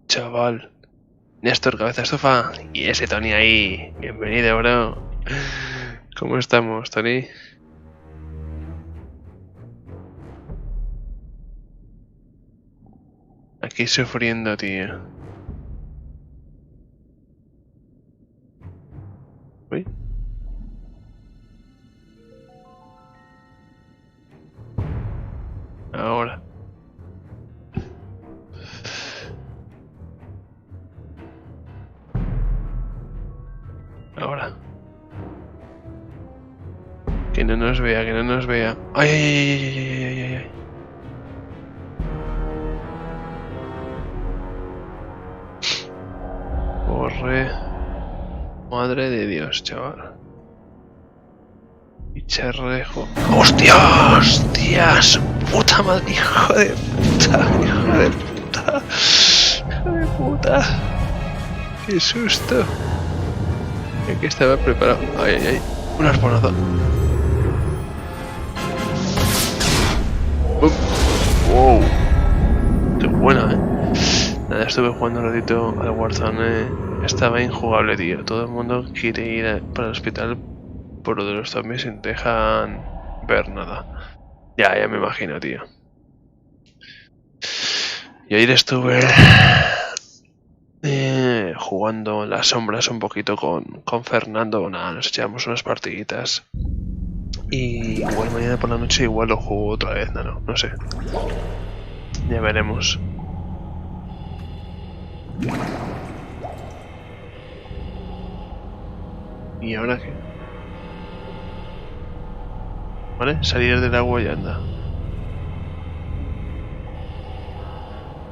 Chaval. Néstor, cabeza estofa. Y ese Tony ahí. Bienvenido, bro. ¿Cómo estamos, Tony? Aquí sufriendo, tío. Uy. Ahora. Ahora. Que no nos vea, que no nos vea. ¡Ay, ay, ay, ay, ay, ay, ay, ay! Corre. Madre de Dios, chaval. Bicharrejo. ¡Hostia! ¡Hostia! ¡Su puta madre! ¡Hijo de puta! ¡Hijo de puta! ¡Hijo de puta! ¡Qué susto! Aquí estaba preparado. ¡Ay, ay, ay! Un arponazo. ¡Wow! ¡Qué buena, Nada, estuve jugando un ratito al Warzone. Estaba injugable, tío. Todo el mundo quiere ir para el hospital por lo de los zombies y no te dejan ver nada. Ya me imagino, tío. Y ayer estuve jugando en las sombras un poquito con Fernando. Nada, nos echamos unas partiditas. Y igual mañana por la noche igual lo juego otra vez, no sé. Ya veremos. ¿Y ahora qué? Vale, salir del agua y anda.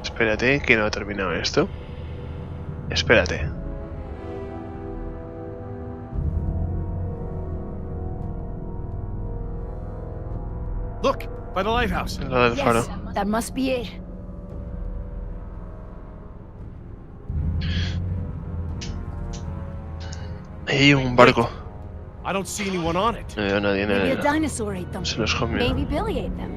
Espérate, que no ha terminado esto. Espérate. Look, by the lighthouse. La del faro. Yes, that must be it. Ahí hay un barco. I don't see anyone on it. No veo a nadie, Maybe a dinosaur ate them. Se los comió. Maybe Billy ate them.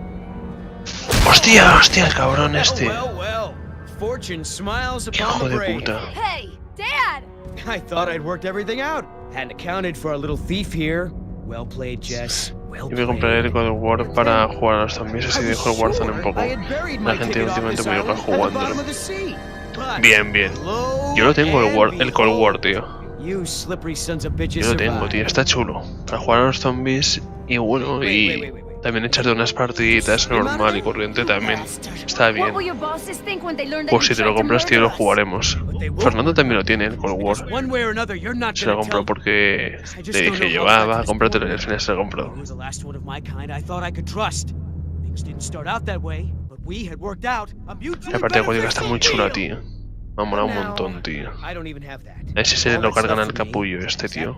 ¡Hostia! ¡Hostia! El cabrón este. Well. Fortune smiles upon Hijo the de brave. puta. Hey, Dad! I thought I'd worked everything out. Hadn't accounted for a little thief here. Well played, Jess. Well Yo voy a comprar el God of War para jugar a los zombies, así dejo el Warzone un poco. La gente últimamente muy loca jugándolo. Bien. Yo lo tengo el Cold War, tío. Yo lo tengo, tío. Está chulo. Para jugar a los zombies y bueno, y también echarte unas partiditas normal y corriente también. Está bien. Pues si te lo compras, tío, lo jugaremos. Fernando también lo tiene, el Cold War. Se lo compró porque le dije yo, va, cómpratelo, y al final se lo compró. La parte de código está muy chula, tío. Me ha molado un montón, tío. A ver si se lo cargan al capullo este, tío.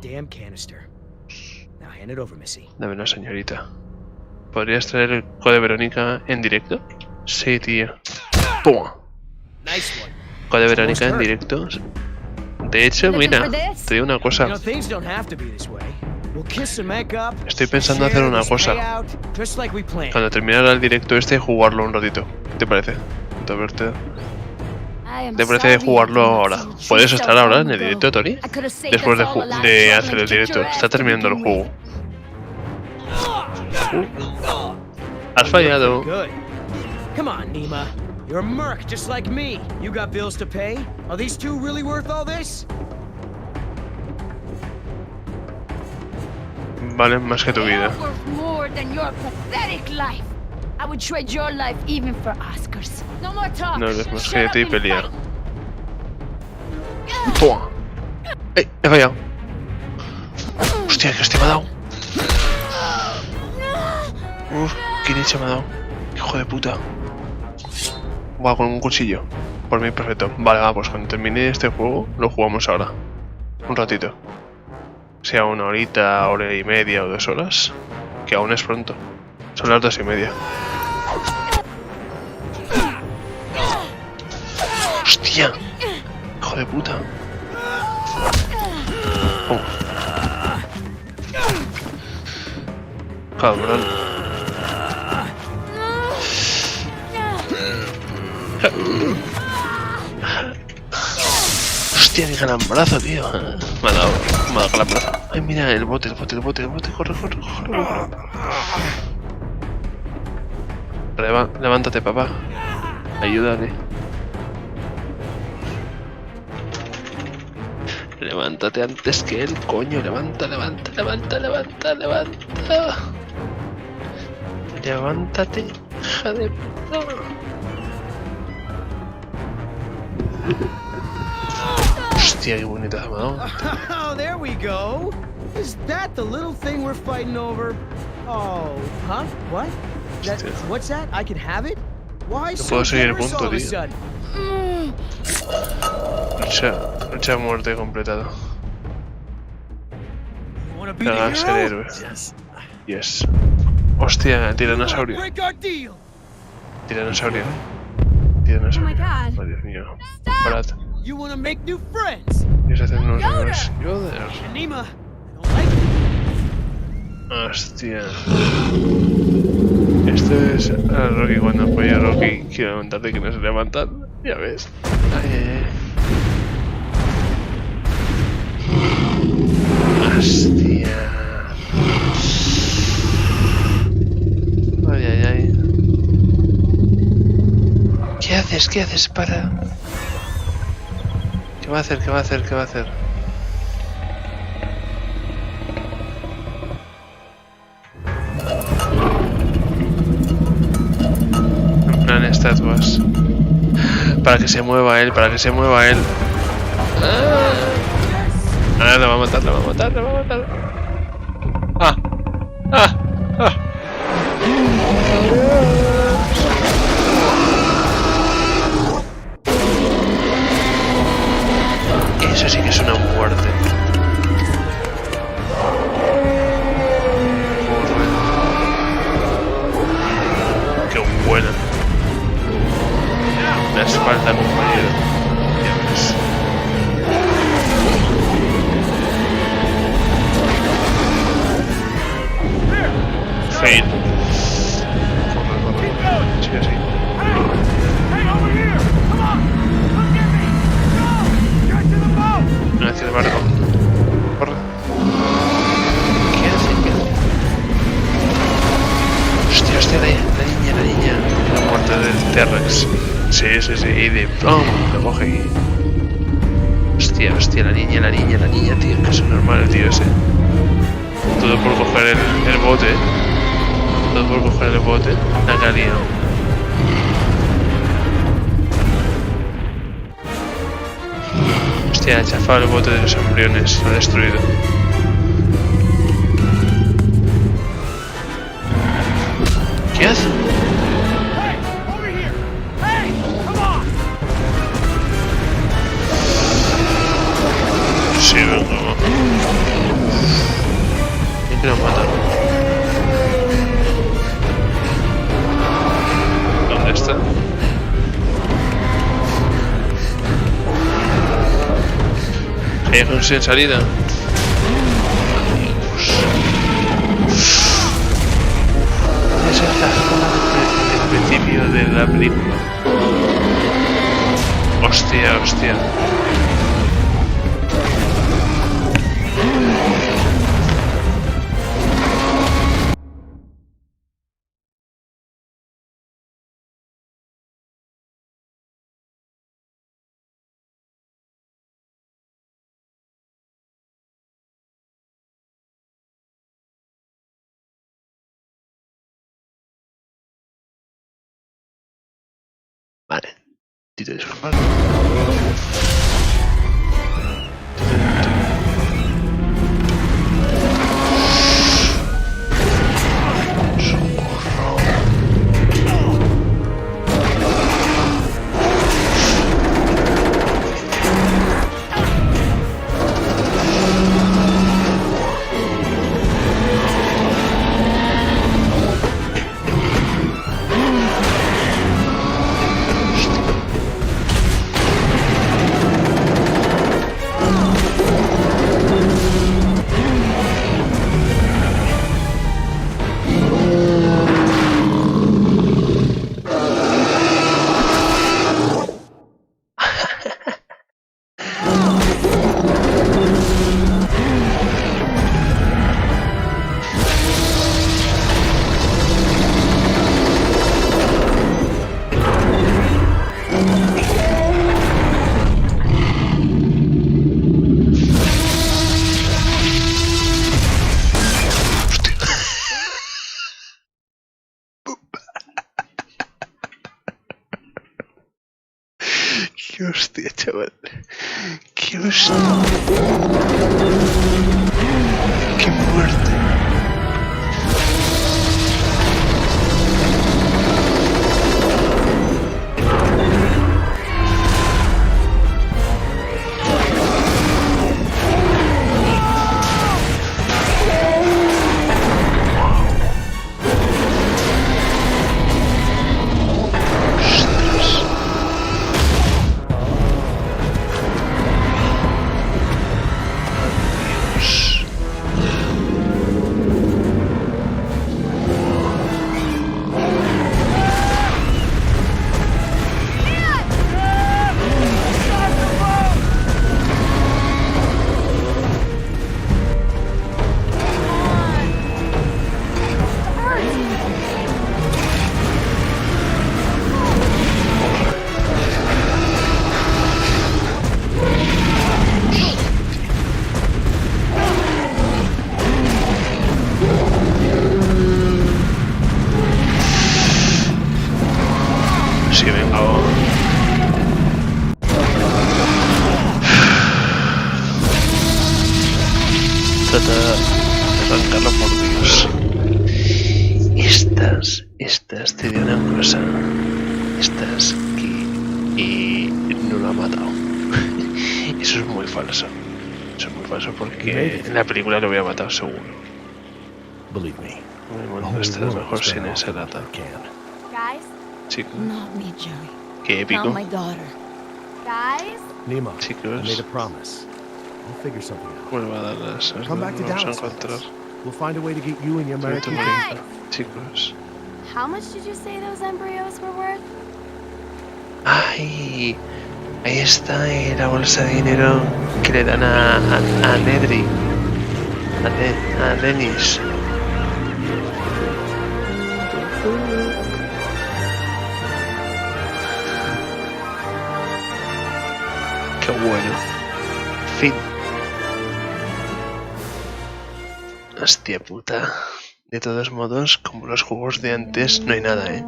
Dame una señorita. ¿Podrías traer el código Verónica en directo? Sí, tío. ¡Pum! Código Verónica en directo. De hecho, mira, te digo una cosa. Estoy pensando hacer una cosa. Cuando terminara el directo este, jugarlo un ratito. ¿Te parece? ¿Te parece jugarlo ahora? ¿Puedes estar ahora en el directo, Tori? Después de hacer el directo. Está terminando el juego. Has fallado. Come on, Nima. You're a merc just like me. You got bills to pay? Are these two really worth all this? Valen más que tu vida. I would trade your life even for Oscars. No more talk. No, es más gente y pelea. ¡Toma! ¡Ey! He fallado. ¡Hostia, que hostia me ha dado! ¡Uf! ¡Qué leche me ha dado! ¡Hijo de puta! Va con un cuchillo. Por mí perfecto. Vale, va, pues cuando termine este juego lo jugamos ahora. Un ratito. Sea una horita, hora y media o 2 horas. Que aún es pronto. Son las 2:30. ¡Hostia! ¡Hijo de puta! Oh. Cabrón. Hostia, qué calambrazo, tío. Me ha dado calambrazo. Ay, mira, el bote. Corre. Levántate, papá. Ayúdale. Levántate antes que él, coño. Levanta. Levántate, hija de puta. Hostia, qué bonita se me ha dado. Oh, there we go. Is that the little thing we're fighting over? Oh, huh? What? What's that? I can have it? Why so puedo seguir el generous punto, all of a tío. sudden? Lucha a muerte completado. You wanna be the Hagas el hero? héroe. Yes. Hostia, tiranosaurio. Break our deal. Tiranosaurio. Oh my God. Oh, Dios mío. Parad. You wanna make new friends? ¿Quieres hacer unos nuevos? Yoder. Anima, I don't like it. Hostia. Esto es a Rocky cuando apoya a Rocky. Quiero levantarte que no se levantan. Ya ves. Ay. Hostia. Ay. ¿Qué haces? Para. ¿Qué va a hacer? En plan estatuas. Para que se mueva él. Ah, lo va a matar. Ah. Eso sí que es una muerte. Qué buena. La espalda, compañero. Ya ves. Fail. Corre. Sí, así. Hacia el barco. Corre. ¿Qué hace? Hostia, la niña. La muerte del T-Rex. Sí. Y de ¡pum! Lo coge y... Hostia, la niña, tío. Que es normal el tío ese. Todo por coger el bote. La que ha liado. Hostia, ha chafado el bote de los embriones. Lo ha destruido. ¿Qué hace? Sí, venga, va. ¿Y que lo mata? ¿Dónde está? ¿Hay un sin salida? Dios. Es el principio de la película. Hostia. Vale. Tito disculpad. Qué hostia, chaval. Qué hostia. Qué muerte. Sí, venga. Trata de arrancarlo, por Dios. Estas te dio una cosa. Estas que no lo ha matado. Eso es muy falso. Eso es muy falso porque en la película lo hubiera matado seguro. Believe me. Bueno, estás mejor sin esa lata. Guys? Chicos. Not me, Joey. Qué épico. Not my daughter. Guys? Nemo, Chicos. I made a promise. We'll figure something out. Vuelvo a dar las Come back to vamos a Dallas. encontrar. We'll find a way to get you and your American Hey! Chicos. How much did you say those embryos were worth? Ay, ahí está la bolsa de dinero que le dan a Nedry. A Dennis. Qué bueno. Fin. Hostia puta. De todos modos, como los juegos de antes, no hay nada, ¿eh?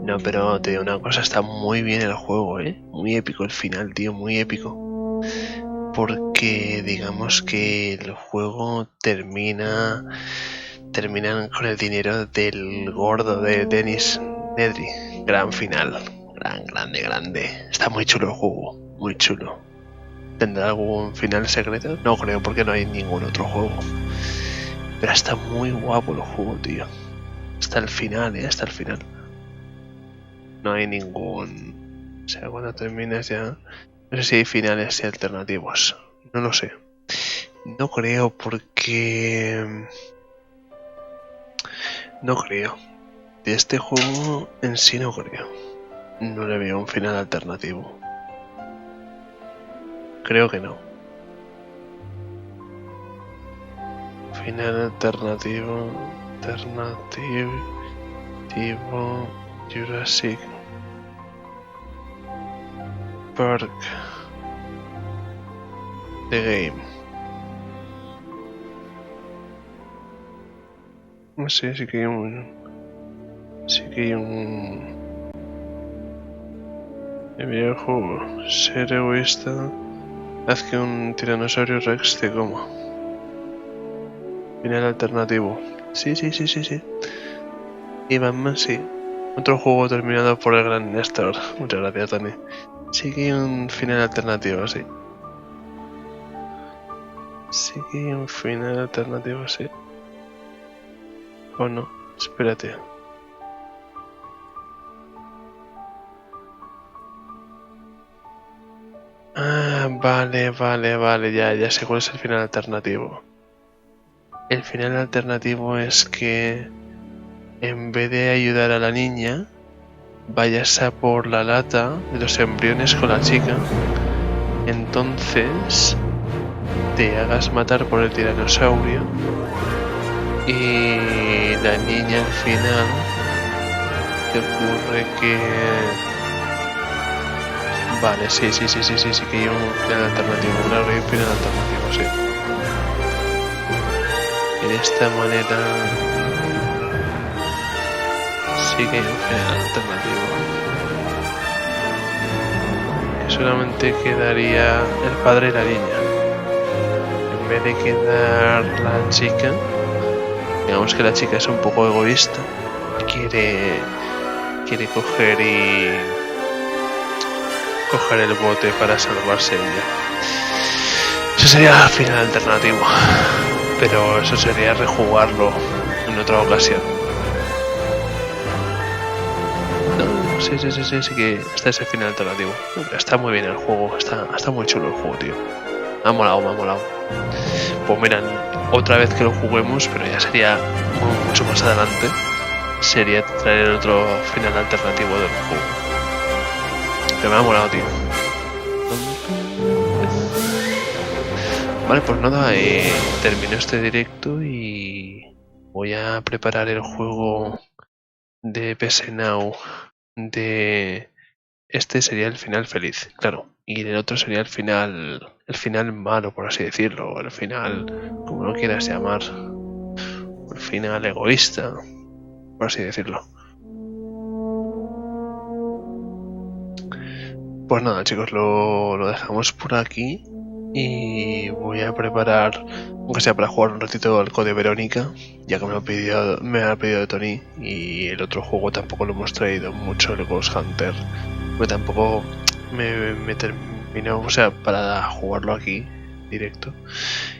No, pero te digo una cosa, está muy bien el juego, ¿eh? Muy épico el final, tío, muy épico. Porque digamos que el juego terminan con el dinero del gordo de Dennis Nedry. Gran final. Grande. Está muy chulo el juego, muy chulo. ¿Tendrá algún final secreto? No creo, porque no hay ningún otro juego. Pero está muy guapo el juego, tío. Hasta el final, hasta el final. No hay ningún... O sea, cuando terminas ya... No sé si hay finales alternativos. No lo sé. No creo porque... No creo. De este juego en sí no creo. No le veo un final alternativo. Creo que no. Final alternativo... Alternativo... Jurassic Park The Game. No sé, sí que hay un... El videojuego. Ser egoísta. Haz que un tiranosaurio rex te coma. Final alternativo. Sí. Y Batman, sí. Otro juego terminado por el gran Néstor. Muchas gracias, Dani. Sí que hay un final alternativo, sí. Sí que hay un final alternativo, sí. ¿O no? Espérate. Ah, vale. Ya sé cuál es el final alternativo. El final alternativo es que en vez de ayudar a la niña, vayas a por la lata de los embriones con la chica. Entonces te hagas matar por el tiranosaurio y la niña al final te ocurre que... Vale, sí que hay un final alternativo, un final alternativo, sí. Y de esta manera sí que hay un final alternativo. solamente quedaría el padre y la niña. En vez de quedar la chica, digamos que la chica es un poco egoísta, quiere coger el bote para salvarse ella. Ese sería el final alternativo, pero eso sería rejugarlo en otra ocasión. No, sí que está ese final alternativo. Está muy bien el juego, está muy chulo el juego, tío. Me ha molado. Pues miran, otra vez que lo juguemos, pero ya sería mucho más adelante, sería traer el otro final alternativo del juego. Pero me ha molado, tío. Vale, pues nada, termino este directo y voy a preparar el juego de PS Now. De este sería el final feliz, claro, y el otro sería el final malo, por así decirlo, el final, como lo quieras llamar, el final egoísta, por así decirlo. Pues nada, chicos, lo dejamos por aquí y voy a preparar, aunque sea para jugar un ratito al Code Verónica, ya que me ha pedido Tony, y el otro juego tampoco lo hemos traído mucho, el Ghost Hunter, porque tampoco me terminó, o sea, para jugarlo aquí directo.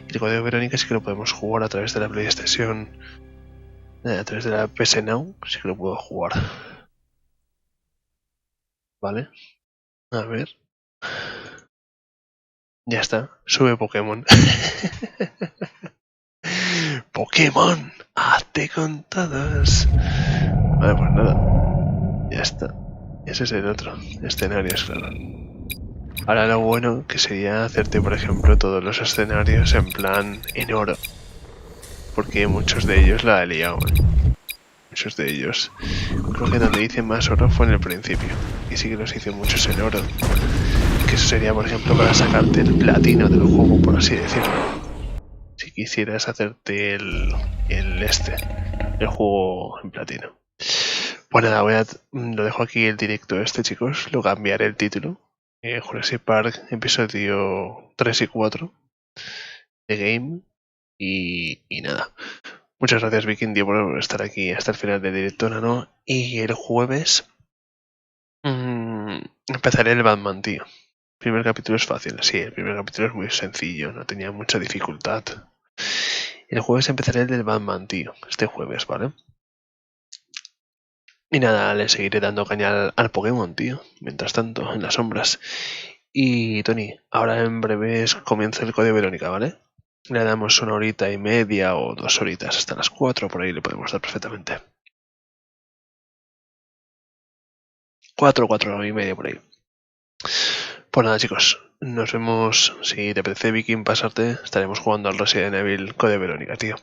Y el Code Verónica sí que lo podemos jugar a través de la PlayStation, a través de la PS Now, sí que lo puedo jugar. Vale, a ver. Ya está, sube Pokémon. Pokémon, hazte con todos. Vale, pues nada. Ya está. Ese es el otro escenario, es claro. Ahora lo bueno que sería hacerte, por ejemplo, todos los escenarios en plan en oro. Porque muchos de ellos la he liado. Muchos de ellos. Creo que donde hice más oro fue en el principio. Y sí que los hice muchos en oro. Que eso sería, por ejemplo, para sacarte el platino del juego, por así decirlo. Si quisieras hacerte el juego en platino. Pues nada, lo dejo aquí el directo chicos. Lo cambiaré el título. Jurassic Park episodio 3 y 4 de Game. Y nada. Muchas gracias Viking por estar aquí hasta el final del directo, ¿no? Y el jueves empezaré el Batman, tío. El primer capítulo es fácil, sí, el primer capítulo es muy sencillo, no tenía mucha dificultad. El jueves empezaré el del Batman, tío, este jueves, ¿vale? Y nada, le seguiré dando caña al Pokémon, tío, mientras tanto, en las sombras. Y Tony, ahora en breves comienza el Code Verónica, ¿vale? Le damos 1 horita y media o 2 horitas, hasta las 4, por ahí le podemos dar perfectamente. 4 y media por ahí. Pues nada chicos, nos vemos, si te apetece Viking pasarte, estaremos jugando al Resident Evil Code Verónica, tío.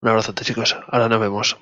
Un abrazote chicos, ahora nos vemos.